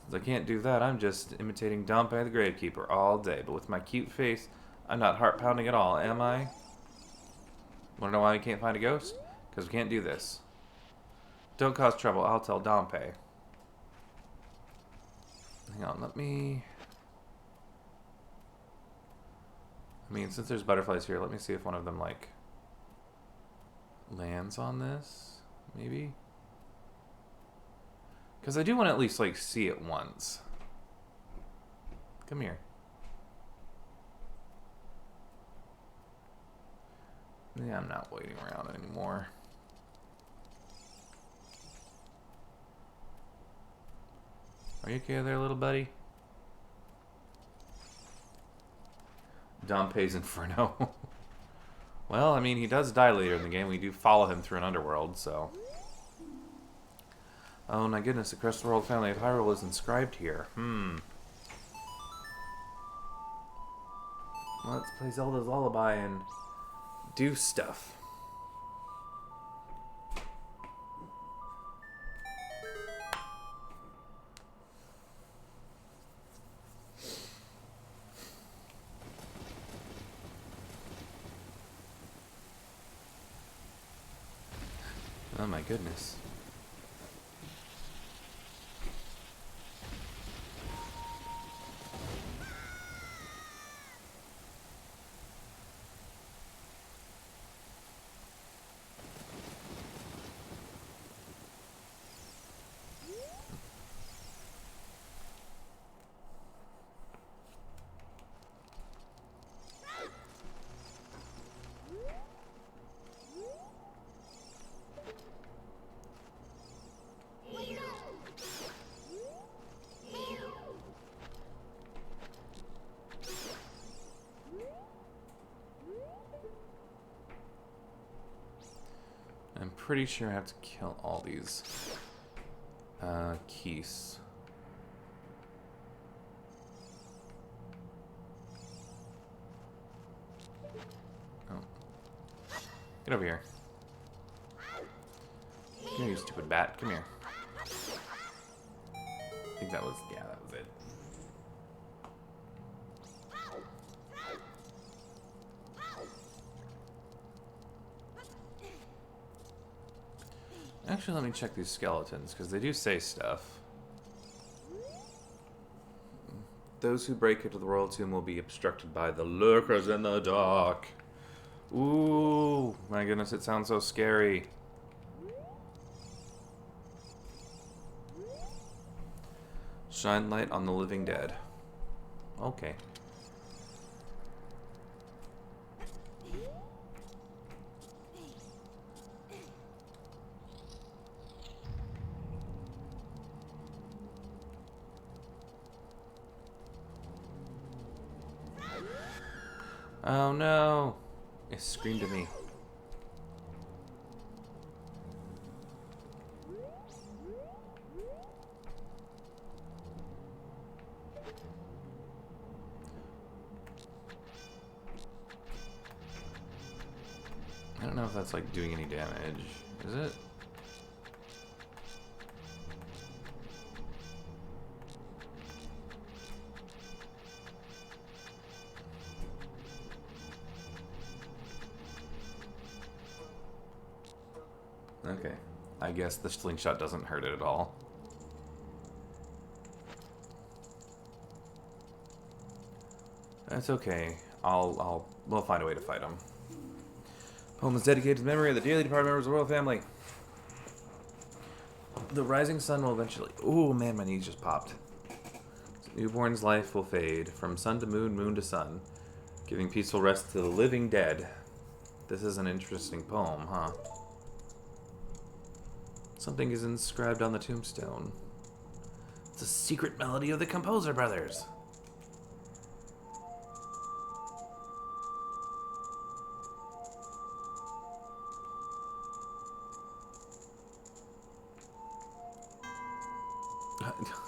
Since I can't do that, I'm just imitating Dompe the gravekeeper all day. But with my cute face, I'm not heart-pounding at all, am I? Wanna know why we can't find a ghost? Because we can't do this. Don't cause trouble, I'll tell Dompe. Hang on, let me... I mean, since there's butterflies here, let me see if one of them, like, lands on this, maybe? Because I do want to at least, like, see it once. Come here. Yeah, I'm not waiting around anymore. Are you okay there, little buddy? Dompe's Inferno. Well, I mean, he does die later in the game. We do follow him through an underworld, so... Oh my goodness, the Crystal World family of Hyrule is inscribed here. Let's play Zelda's Lullaby and do stuff. Oh my goodness. pretty sure I have to kill all these keys. Oh. Get over here. Come here, you stupid bat. Come here. I think that was, yeah, that was it. Actually, let me check these skeletons, because they do say stuff. Those who break into the royal tomb will be obstructed by the lurkers in the dark. Ooh, my goodness, it sounds so scary. Shine light on the living dead. Okay. Oh no! It screamed at me. I don't know if that's like doing any damage. Is it? Okay. I guess the slingshot doesn't hurt it at all. That's okay. We'll find a way to fight him. Poem is dedicated to the memory of the dearly departed members of the royal family. The rising sun will eventually... Oh man, my knees just popped. Newborn's life will fade from sun to moon, moon to sun, giving peaceful rest to the living dead. This is an interesting poem, huh? Something is inscribed on the tombstone. It's a secret melody of the Composer Brothers.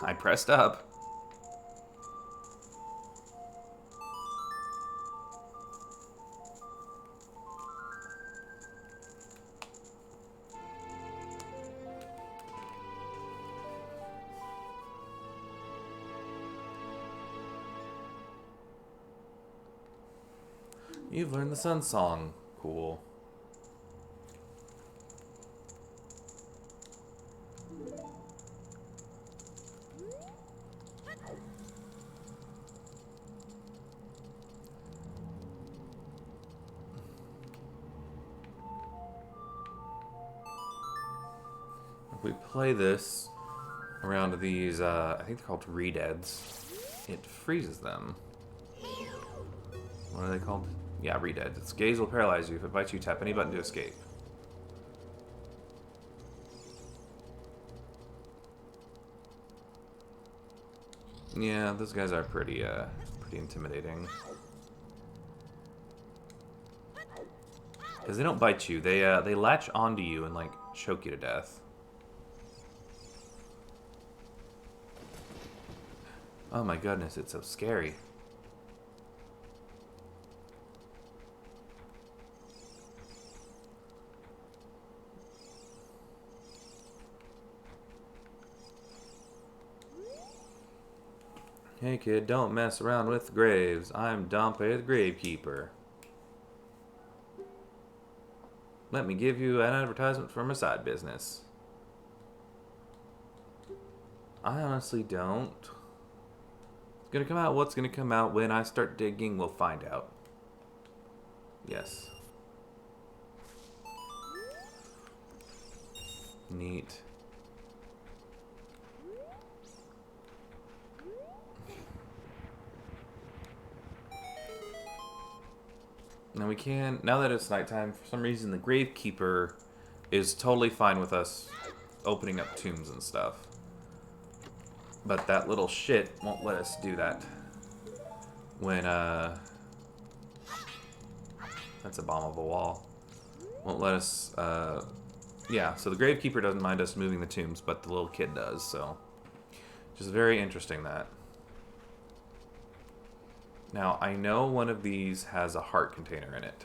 I pressed up. You've learned the Sun Song. Cool. If we play this around these, I think they're called redeads, it freezes them. What are they called? Yeah, redeads. Its gaze will paralyze you. If it bites you, tap any button to escape. Yeah, those guys are pretty intimidating. Because they don't bite you. They latch onto you and, like, choke you to death. Oh my goodness, it's so scary. Hey kid, don't mess around with graves. I'm Dompe the Gravekeeper. Let me give you an advertisement for my side business. I honestly don't. It's gonna come out what's gonna come out. When I start digging, we'll find out. Yes. Neat. Now we can, now that it's nighttime, for some reason the Gravekeeper is totally fine with us opening up tombs and stuff. But that little shit won't let us do that. When, that's a bomb of a wall. Won't let us, Yeah, so the Gravekeeper doesn't mind us moving the tombs, but the little kid does, so... Just very interesting, that. Now, I know one of these has a heart container in it.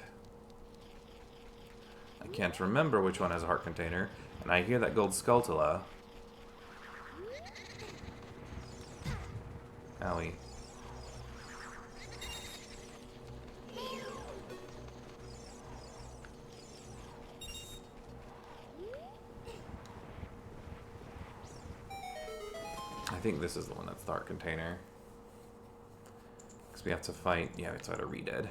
I can't remember which one has a heart container, and I hear that gold Skulltula. Owie. I think this is the one that's the heart container. Because we have to fight... Yeah, we have to fight a Redead.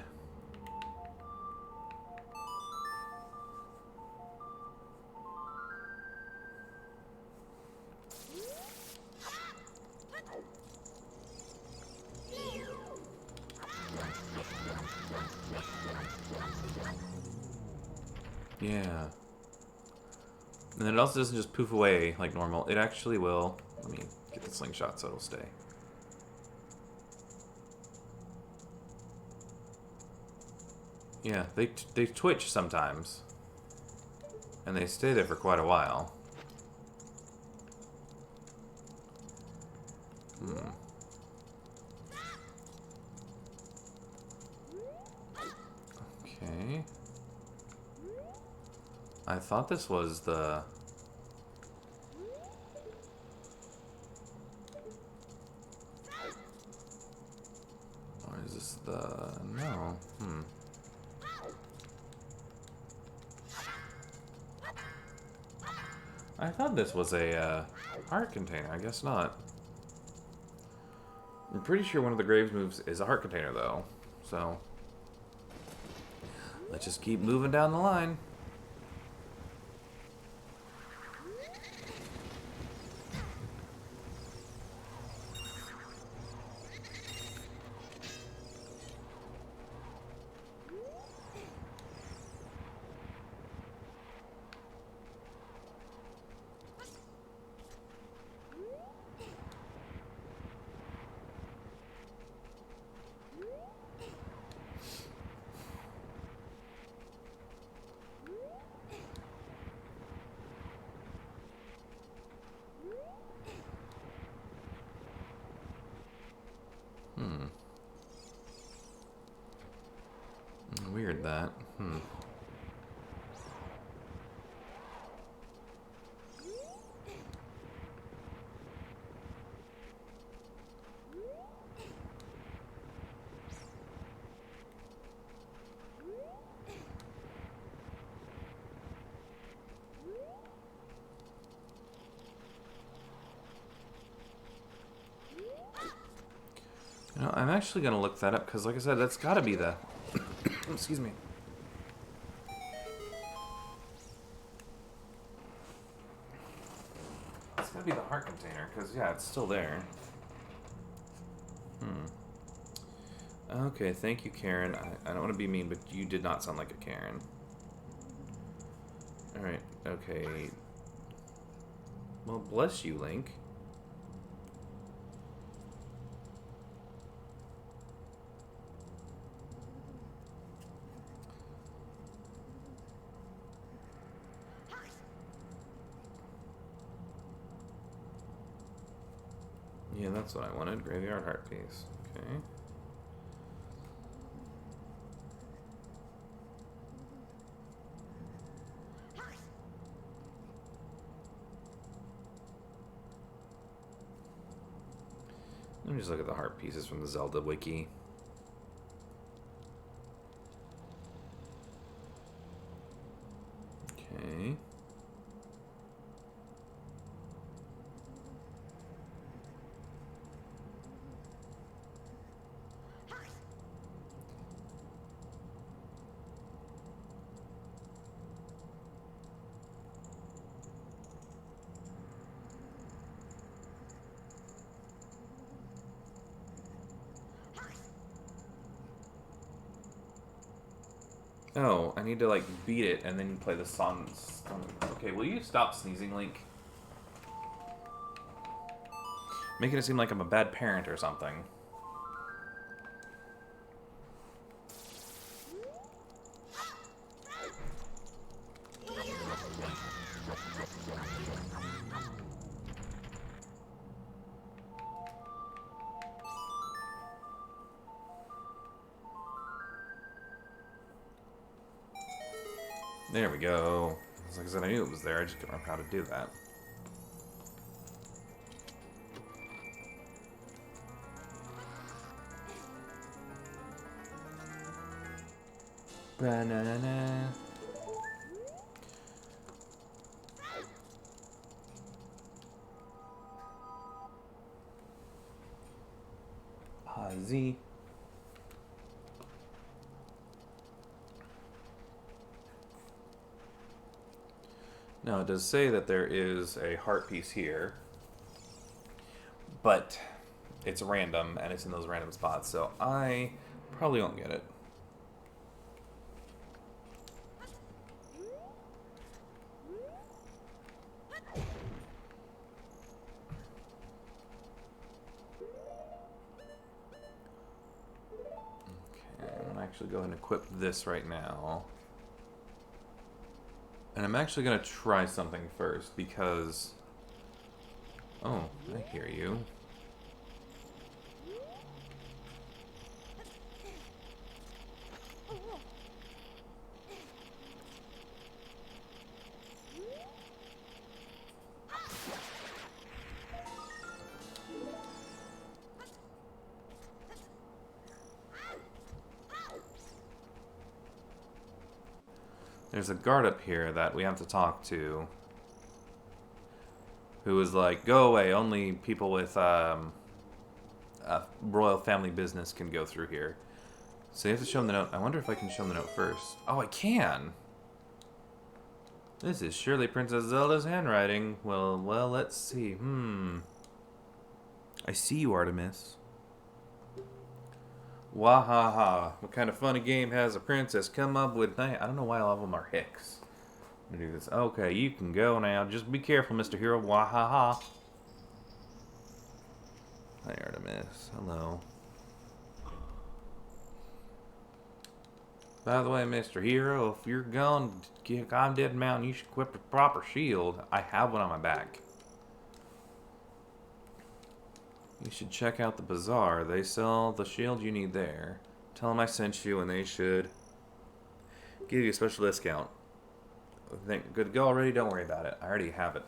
Yeah. And then it also doesn't just poof away like normal. It actually will. Let me get the slingshot so it'll stay. Yeah, they twitch sometimes. And they stay there for quite a while. Okay. I thought this was the... Or is this the... No. I thought this was a heart container. I guess not. I'm pretty sure one of the Graves moves is a heart container, though. So... Let's just keep moving down the line. Weird that. You know, I'm actually going to look that up, because like I said, that's got to be the... Excuse me. It's got to be the heart container, because, yeah, it's still there. Okay, thank you, Karen. I don't want to be mean, but you did not sound like a Karen. Alright, okay. Well, bless you, Link. Yeah, that's what I wanted. Graveyard heart piece. Okay. Let me just look at the heart pieces from the Zelda wiki. Okay. Oh, I need to, like, beat it and then play the song. Okay, will you stop sneezing, Link? Making it seem like I'm a bad parent or something. There we go. Like I said, I knew it was there. I just couldn't remember how to do that. Banana. Ozzy. Now, it does say that there is a heart piece here, but it's random, and it's in those random spots, so I probably won't get it. Okay, I'm going to actually go ahead and equip this right now. And I'm actually going to try something first, because... Oh, I hear you. There's a guard up here that we have to talk to, who is like, go away, only people with a royal family business can go through here. So you have to show him the note. I wonder if I can show him the note first. Oh, I can! This is surely Princess Zelda's handwriting. Well, let's see. I see you, Artemis. Wahaha. What kind of funny game has a princess come up with? I don't know why all of them are Hicks. I'm gonna do this. Okay, you can go now. Just be careful, Mr. Hero. Wahaha. Hi, Artemis. Hello. By the way, Mr. Hero, if you're going to get I'm Dead Mountain, you should equip a proper shield. I have one on my back. You should check out the bazaar. They sell the shield you need there. Tell them I sent you and they should give you a special discount. Think good to go already? Don't worry about it. I already have it.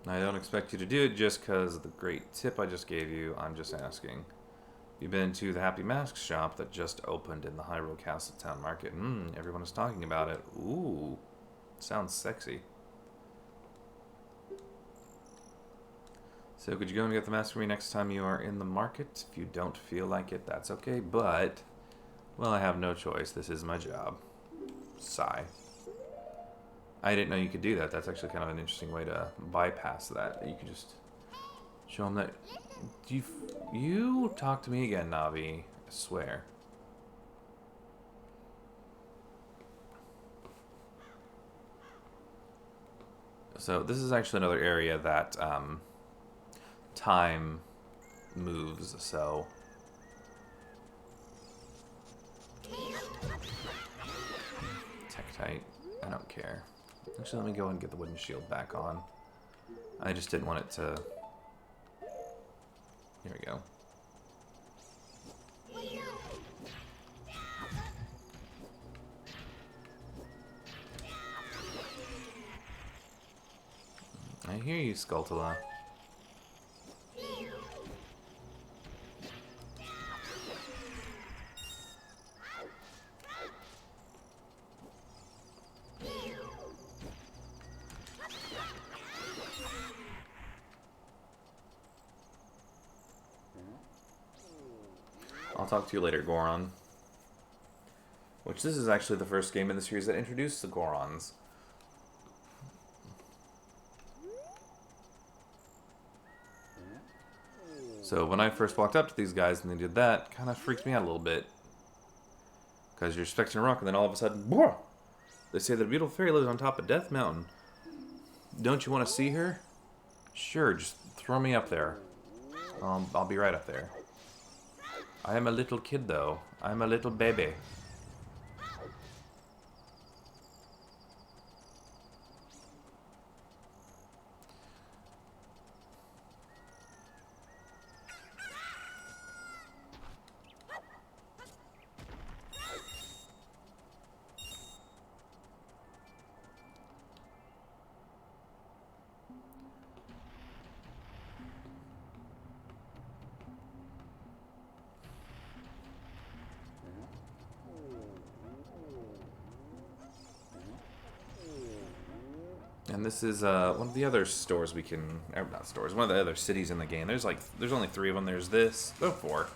I don't expect you to do it just because of the great tip I just gave you. I'm just asking. You've been to the Happy Masks shop that just opened in the Hyrule Castle Town Market. Everyone is talking about it. Ooh, sounds sexy. So could you go and get the mask for me next time you are in the market? If you don't feel like it, that's okay. But, well, I have no choice. This is my job. Sigh. I didn't know you could do that. That's actually kind of an interesting way to bypass that. You could just show them that... You talk to me again, Navi. I swear. So this is actually another area that time moves, so... Tektite. I don't care. Actually, let me go and get the wooden shield back on. I just didn't want it to... Here we go. I hear you, Skulltula. I'll talk to you later, Goron. Which, this is actually the first game in the series that introduced the Gorons. So when I first walked up to these guys and they did that, kind of freaked me out a little bit. Because you're expecting a rock and then all of a sudden, whoa! They say that a beautiful fairy lives on top of Death Mountain. Don't you want to see her? Sure, just throw me up there. I'll be right up there. I am a little kid, though. I'm a little baby. And this is one of the other stores we can, not stores, one of the other cities in the game. There's only 3 of them. There's this, 4.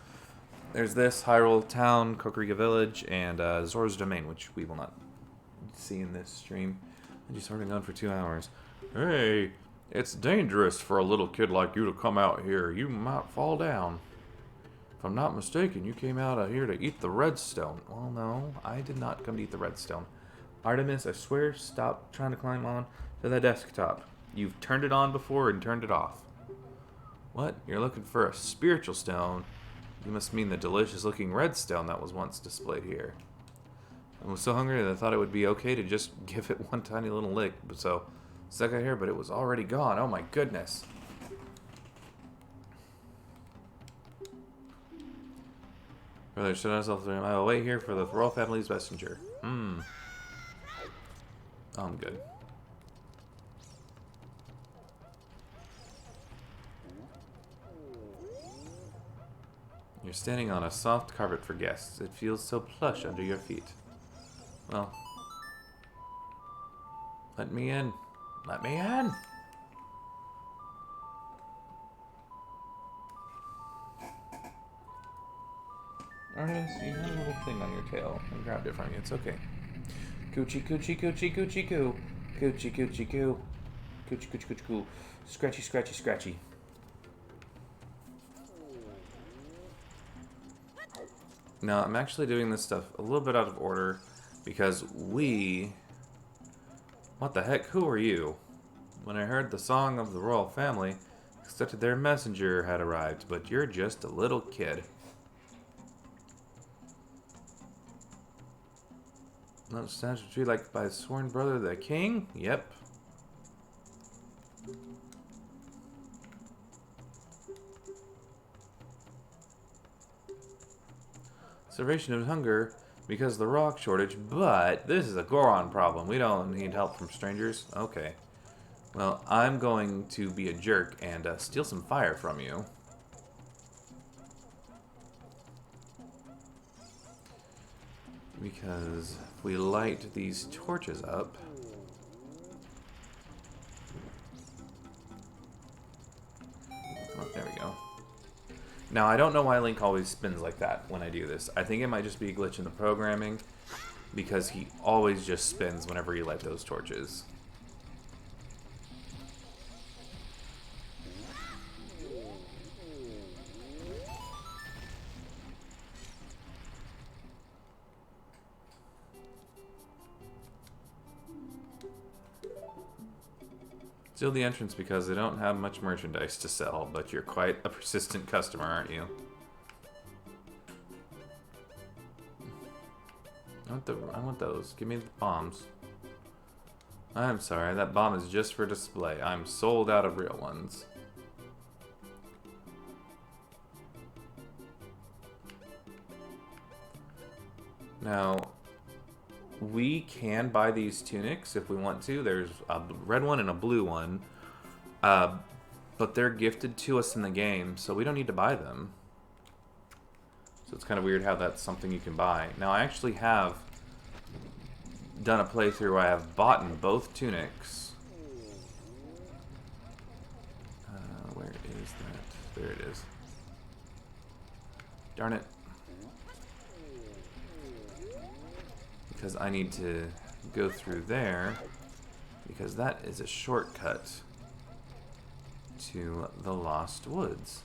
There's this, Hyrule Town, Kokorika Village, and Zora's Domain, which we will not see in this stream. I just already gone for 2 hours. Hey, it's dangerous for a little kid like you to come out here. You might fall down. If I'm not mistaken, you came out of here to eat the redstone. Well, no, I did not come to eat the redstone. Artemis, I swear, stop trying to climb on to the desktop. You've turned it on before and turned it off. What? You're looking for a spiritual stone? You must mean the delicious-looking redstone that was once displayed here. I was so hungry that I thought it would be okay to just give it one tiny little lick, so stuck out here, but it was already gone. Oh my goodness. Brother, should I myself 3 miles away here for the royal family's messenger? Oh, I'm good. You're standing on a soft carpet for guests. It feels so plush under your feet. Well, let me in. Let me in! Artemis, you have a little thing on your tail. I grabbed it from you. It's okay. Coochie, coochie, coochie, coochie, coo. Coochie, coochie, coo. Coochie, coochie, coochie, coo. Scratchy, scratchy, scratchy. Now, I'm actually doing this stuff a little bit out of order because we... What the heck? Who are you? When I heard the song of the royal family, I expected their messenger had arrived, but you're just a little kid. Not statue tree like by sworn brother the king? Yep. Starvation of hunger because of the rock shortage, but this is a Goron problem. We don't need help from strangers. Okay. Well, I'm going to be a jerk and steal some fire from you. Because if we light these torches up... Oh, there we go. Now, I don't know why Link always spins like that when I do this. I think it might just be a glitch in the programming, because he always just spins whenever you light those torches. Steal the entrance because they don't have much merchandise to sell, but you're quite a persistent customer, aren't you? I want those. Give me the bombs. I'm sorry, that bomb is just for display. I'm sold out of real ones. Now, we can buy these tunics if we want to. There's a red one and a blue one. But they're gifted to us in the game, so we don't need to buy them. So it's kind of weird how that's something you can buy. Now, I actually have done a playthrough where I have bought both tunics. Where is that? There it is. Darn it. Because I need to go through there, because that is a shortcut to the Lost Woods.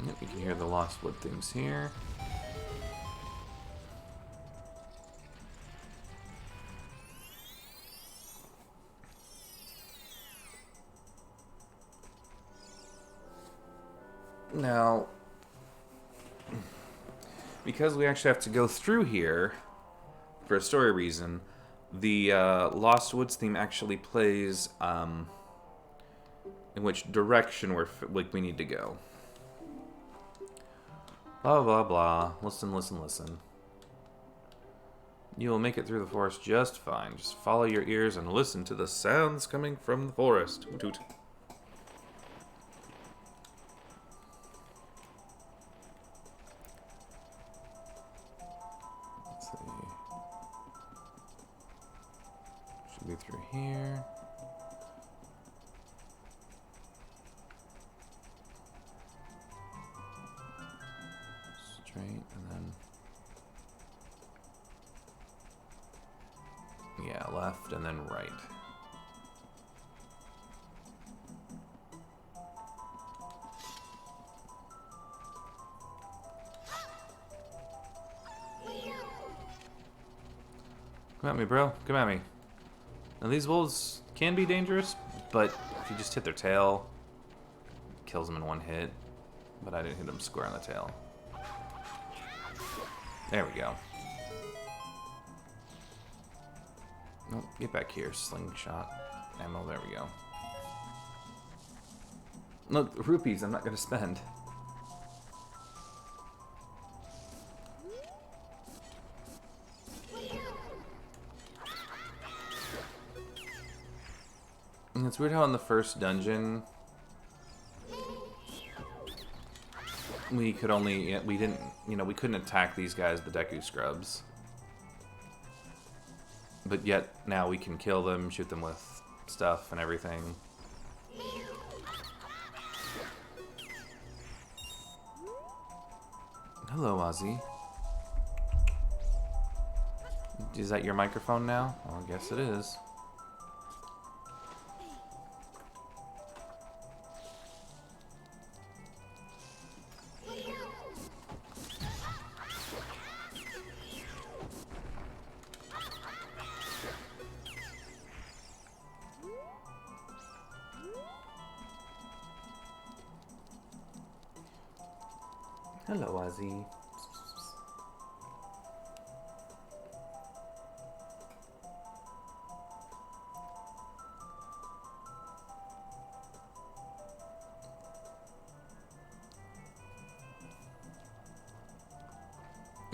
Yep, you can hear the Lost Wood themes here. Now, because we actually have to go through here for a story reason, the Lost Woods theme actually plays in which direction we need to go. Blah, blah, blah. Listen, listen, listen. You will make it through the forest just fine. Just follow your ears and listen to the sounds coming from the forest. Toot. and then... Yeah, left and then right. Come at me, bro. Come at me. Now, these wolves can be dangerous, but if you just hit their tail, it kills them in one hit. But I didn't hit them square on the tail. There we go. Oh, get back here, slingshot ammo. There we go. Look, rupees I'm not going to spend. And it's weird how in the first dungeon we could only, we didn't, you know, we couldn't attack these guys, the Deku Scrubs. But yet now we can kill them, shoot them with stuff and everything. Hello, Ozzy. Is that your microphone now? Well, I guess it is. Hello, Ozzy.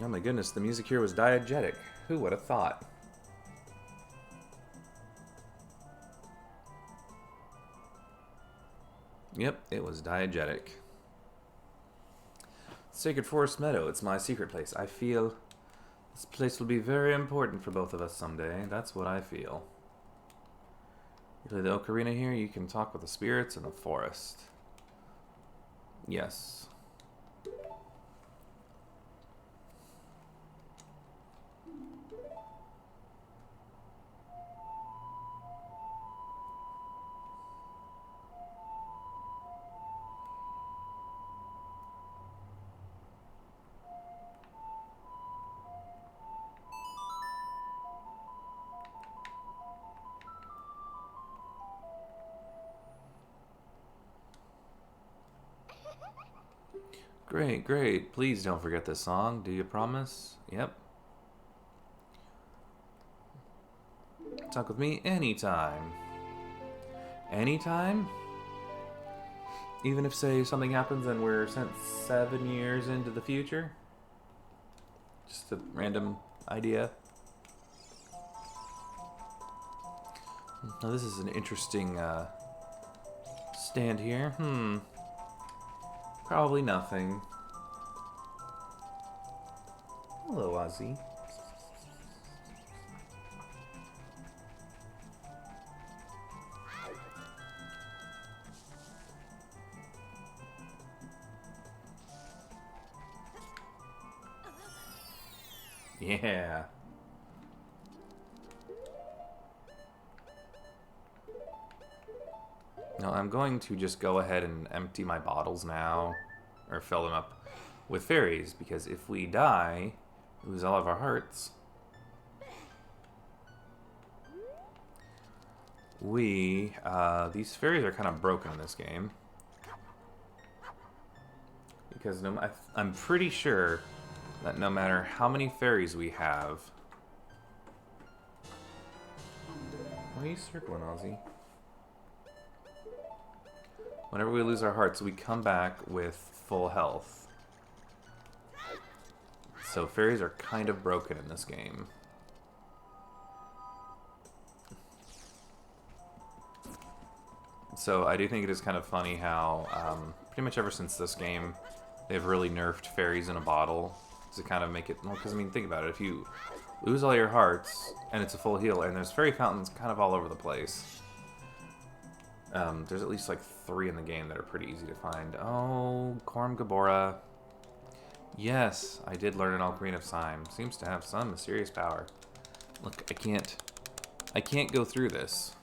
Oh my goodness, the music here was diegetic. Who would have thought? Yep, it was diegetic. Sacred Forest Meadow, it's my secret place. I feel this place will be very important for both of us someday. That's what I feel. You play the Ocarina here, you can talk with the spirits in the forest. Yes. Great, great. Please don't forget this song. Do you promise? Yep. Talk with me anytime. Anytime? Even if, say, something happens and we're sent 7 years into the future? Just a random idea. Now this is an interesting stand here. Probably nothing. Hello, Ozzy. Yeah. Now I'm going to just go ahead and empty my bottles now, or fill them up with fairies, because if we die, we lose all of our hearts. These fairies are kind of broken in this game. Because I'm pretty sure that no matter how many fairies we have... Why are you circling, Ozzy? Whenever we lose our hearts, we come back with full health. So fairies are kind of broken in this game. So I do think it is kind of funny how pretty much ever since this game, they've really nerfed fairies in a bottle to kind of make it... Well, because, I mean, think about it. If you lose all your hearts, and it's a full heal, and there's fairy fountains kind of all over the place. There's at least like 3 in the game that are pretty easy to find. Oh, Korm Gabora. Yes, I did learn an Ocarina of Time. Seems to have some mysterious power. Look, I can't go through this.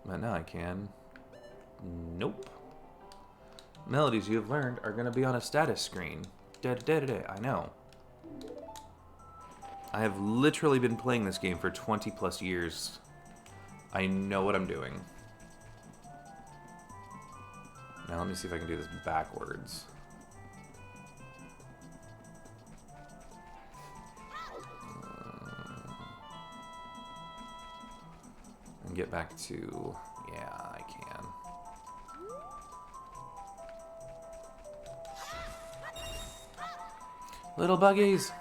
But now I can. Nope. Melodies you have learned are going to be on a status screen. I know. I have literally been playing this game for 20 plus years. I know what I'm doing. Now let me see if I can do this backwards. And get back to... Yeah, I can. Little buggies!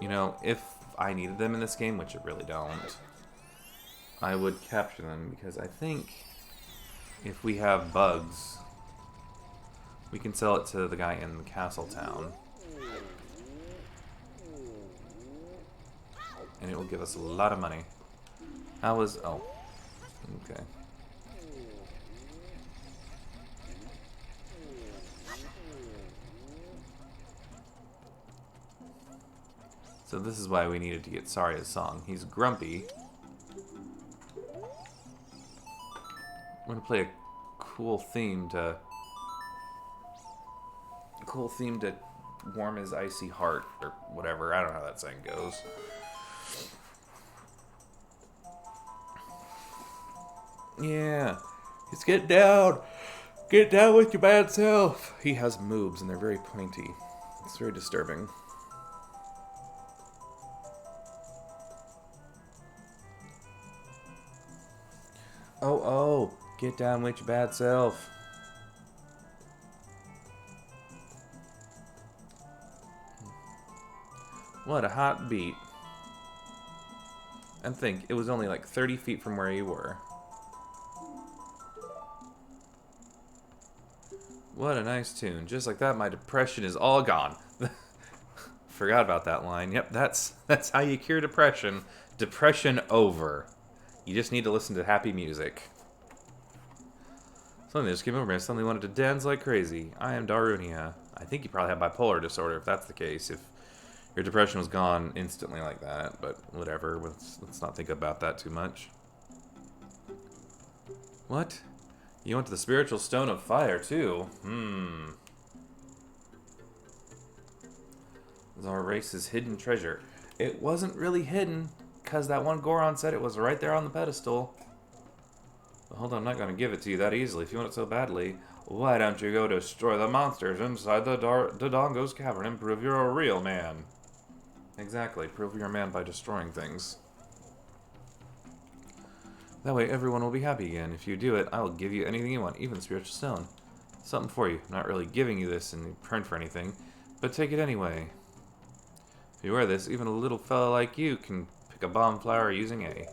You know, if I needed them in this game, which I really don't, I would capture them, because I think if we have bugs, we can sell it to the guy in the castle town. And it will give us a lot of money. How was... Oh. Okay. So this is why we needed to get Saria's song. He's grumpy. We're gonna play a cool theme to warm his icy heart, or whatever. I don't know how that saying goes. Yeah. Just get down. Get down with your bad self. He has moobs and they're very pointy. It's very disturbing. Oh, get down with your bad self. What a hot beat. And think, it was only like 30 feet from where you were. What a nice tune. Just like that, my depression is all gone. Forgot about that line. Yep, that's how you cure depression. Depression over. You just need to listen to happy music. Something just came over me. I suddenly wanted to dance like crazy. I am Darunia. I think you probably have bipolar disorder if that's the case. If your depression was gone instantly like that. But whatever. Let's not think about that too much. What? You went to the spiritual stone of fire too? It's our race's hidden treasure. It wasn't really hidden, because that one Goron said it was right there on the pedestal. But hold on, I'm not going to give it to you that easily if you want it so badly. Why don't you go destroy the monsters inside the Dodongo's cavern and prove you're a real man? Exactly, prove you're a man by destroying things. That way everyone will be happy again. If you do it, I will give you anything you want, even the spiritual stone. Something for you. I'm not really giving you this in return for anything, but take it anyway. If you wear this, even a little fella like you can pick a bomb flower using A.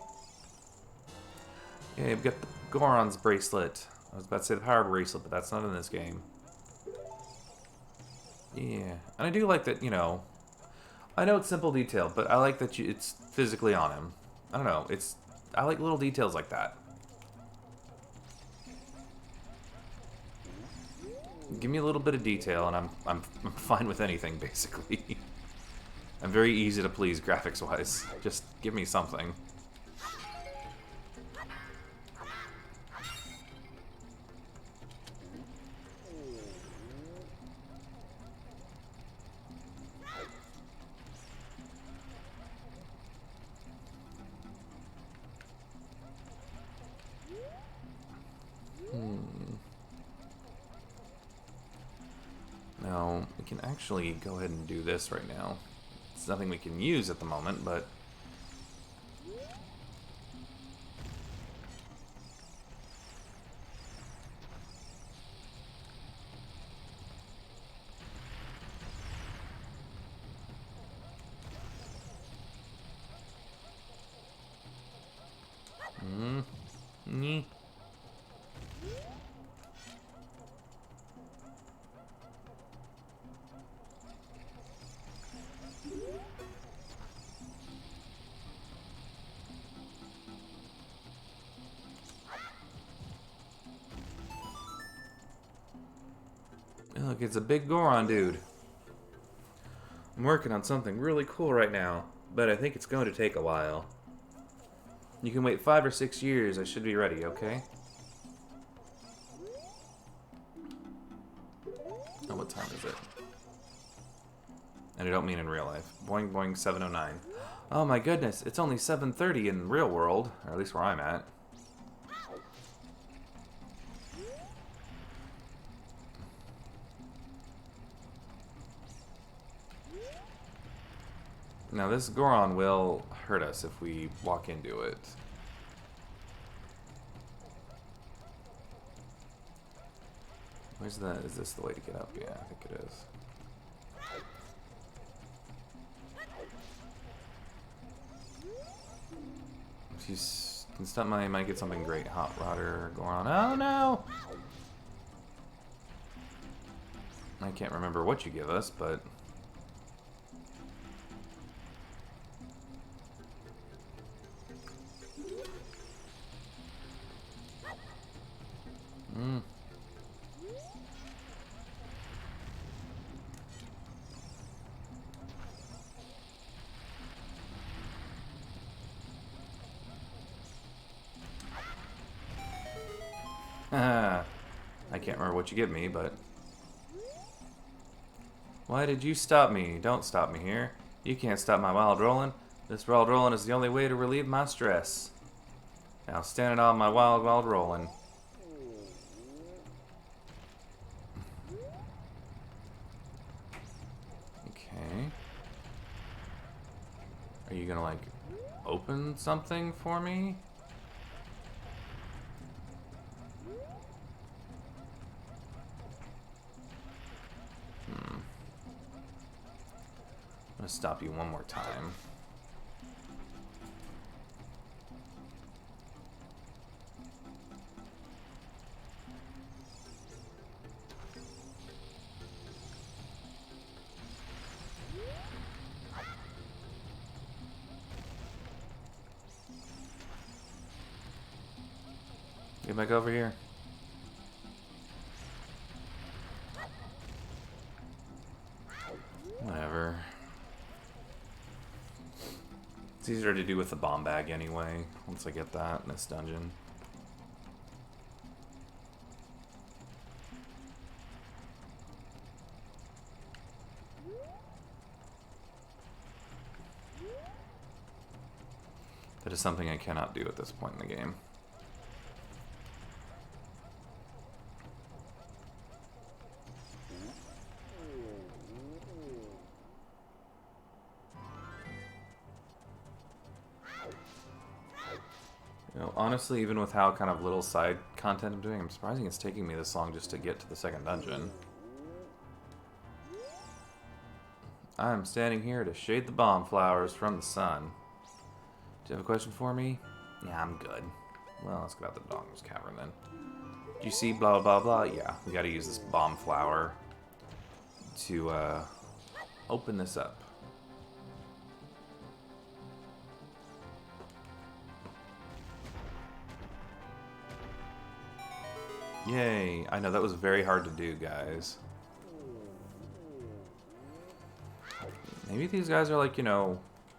Yeah, you've got the Goron's bracelet. I was about to say the power bracelet, but that's not in this game. Yeah, and I do like that, you know, I know it's simple detail, but I like that it's physically on him. I don't know, I like little details like that. Give me a little bit of detail, and I'm fine with anything, basically. I'm very easy to please graphics-wise. Just give me something. Now, we can actually go ahead and do this right now. It's nothing we can use at the moment, but... Nee. Look, it's a big Goron dude. I'm working on something really cool right now, but I think it's going to take a while. You can wait 5 or 6 years. I should be ready, okay? Oh, what time is it? And I don't mean in real life. Boing boing 7:09. Oh my goodness, it's only 7:30 in the real world, or at least where I'm at. Now this Goron will hurt us if we walk into it. Where's the... Is this the way to get up? Yeah, I think it is. If you can stun my... might get something great. Hot Rodder, Goron. Oh no! I can't remember what you give us, but... I can't remember what you give me, but... Why did you stop me? Don't stop me here. You can't stop my wild rolling. This wild rolling is the only way to relieve my stress. Now standing on my wild rolling. Okay. Are you gonna, like, open something for me? I'm gonna stop you one more time. Get back over here. Whatever. It's easier to do with the bomb bag anyway, once I get that in this dungeon. That is something I cannot do at this point in the game. You know, honestly, even with how kind of little side content I'm doing, I'm surprised it's taking me this long just to get to the second dungeon. I'm standing here to shade the bomb flowers from the sun. Do you have a question for me? Yeah, I'm good. Well, let's go out the Dog's Cavern then. Do you see blah blah blah? Yeah, we gotta use this bomb flower to open this up. Yay. I know, that was very hard to do, guys. Maybe these guys are like, you know,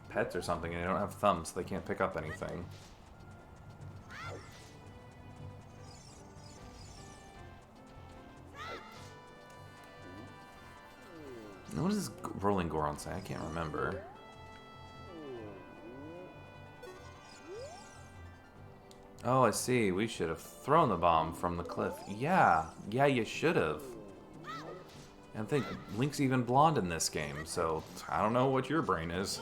pets or something and they don't have thumbs, so they can't pick up anything. What does this rolling Goron say? I can't remember. Oh, I see. We should have thrown the bomb from the cliff. Yeah. Yeah, you should have. And I think Link's even blonde in this game, so I don't know what your brain is.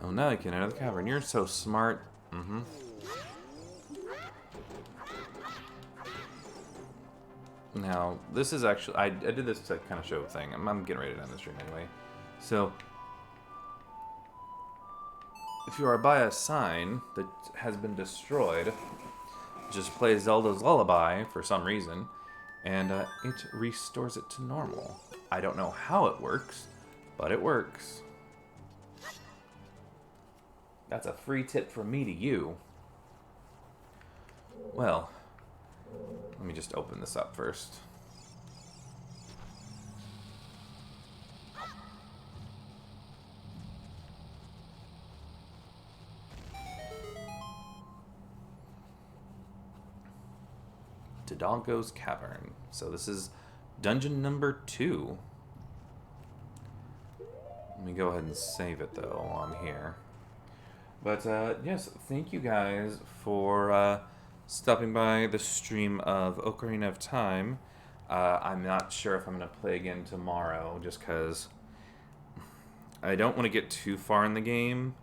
Oh, now you can enter the cavern. You're so smart. Mm-hmm. Now, this is actually... I did this to kind of show a thing. I'm getting ready to end the stream anyway. So, if you are by a sign that has been destroyed, just play Zelda's Lullaby for some reason, and it restores it to normal. I don't know how it works, but it works. That's a free tip from me to you. Well, let me just open this up first. Dodongo's Cavern. So this is dungeon number 2. Let me go ahead and save it, though, while I'm here. But, yes, thank you guys for stopping by the stream of Ocarina of Time. I'm not sure if I'm going to play again tomorrow, just because I don't want to get too far in the game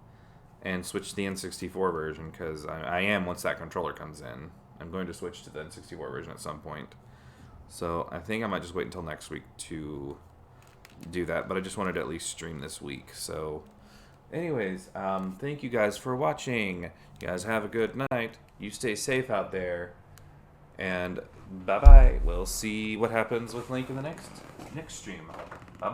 and switch to the N64 version, because I am once that controller comes in. I'm going to switch to the N64 version at some point. So I think I might just wait until next week to do that, but I just wanted to at least stream this week. So anyways, thank you guys for watching. You guys have a good night. You stay safe out there. And bye-bye. We'll see what happens with Link in the next stream. Bye-bye.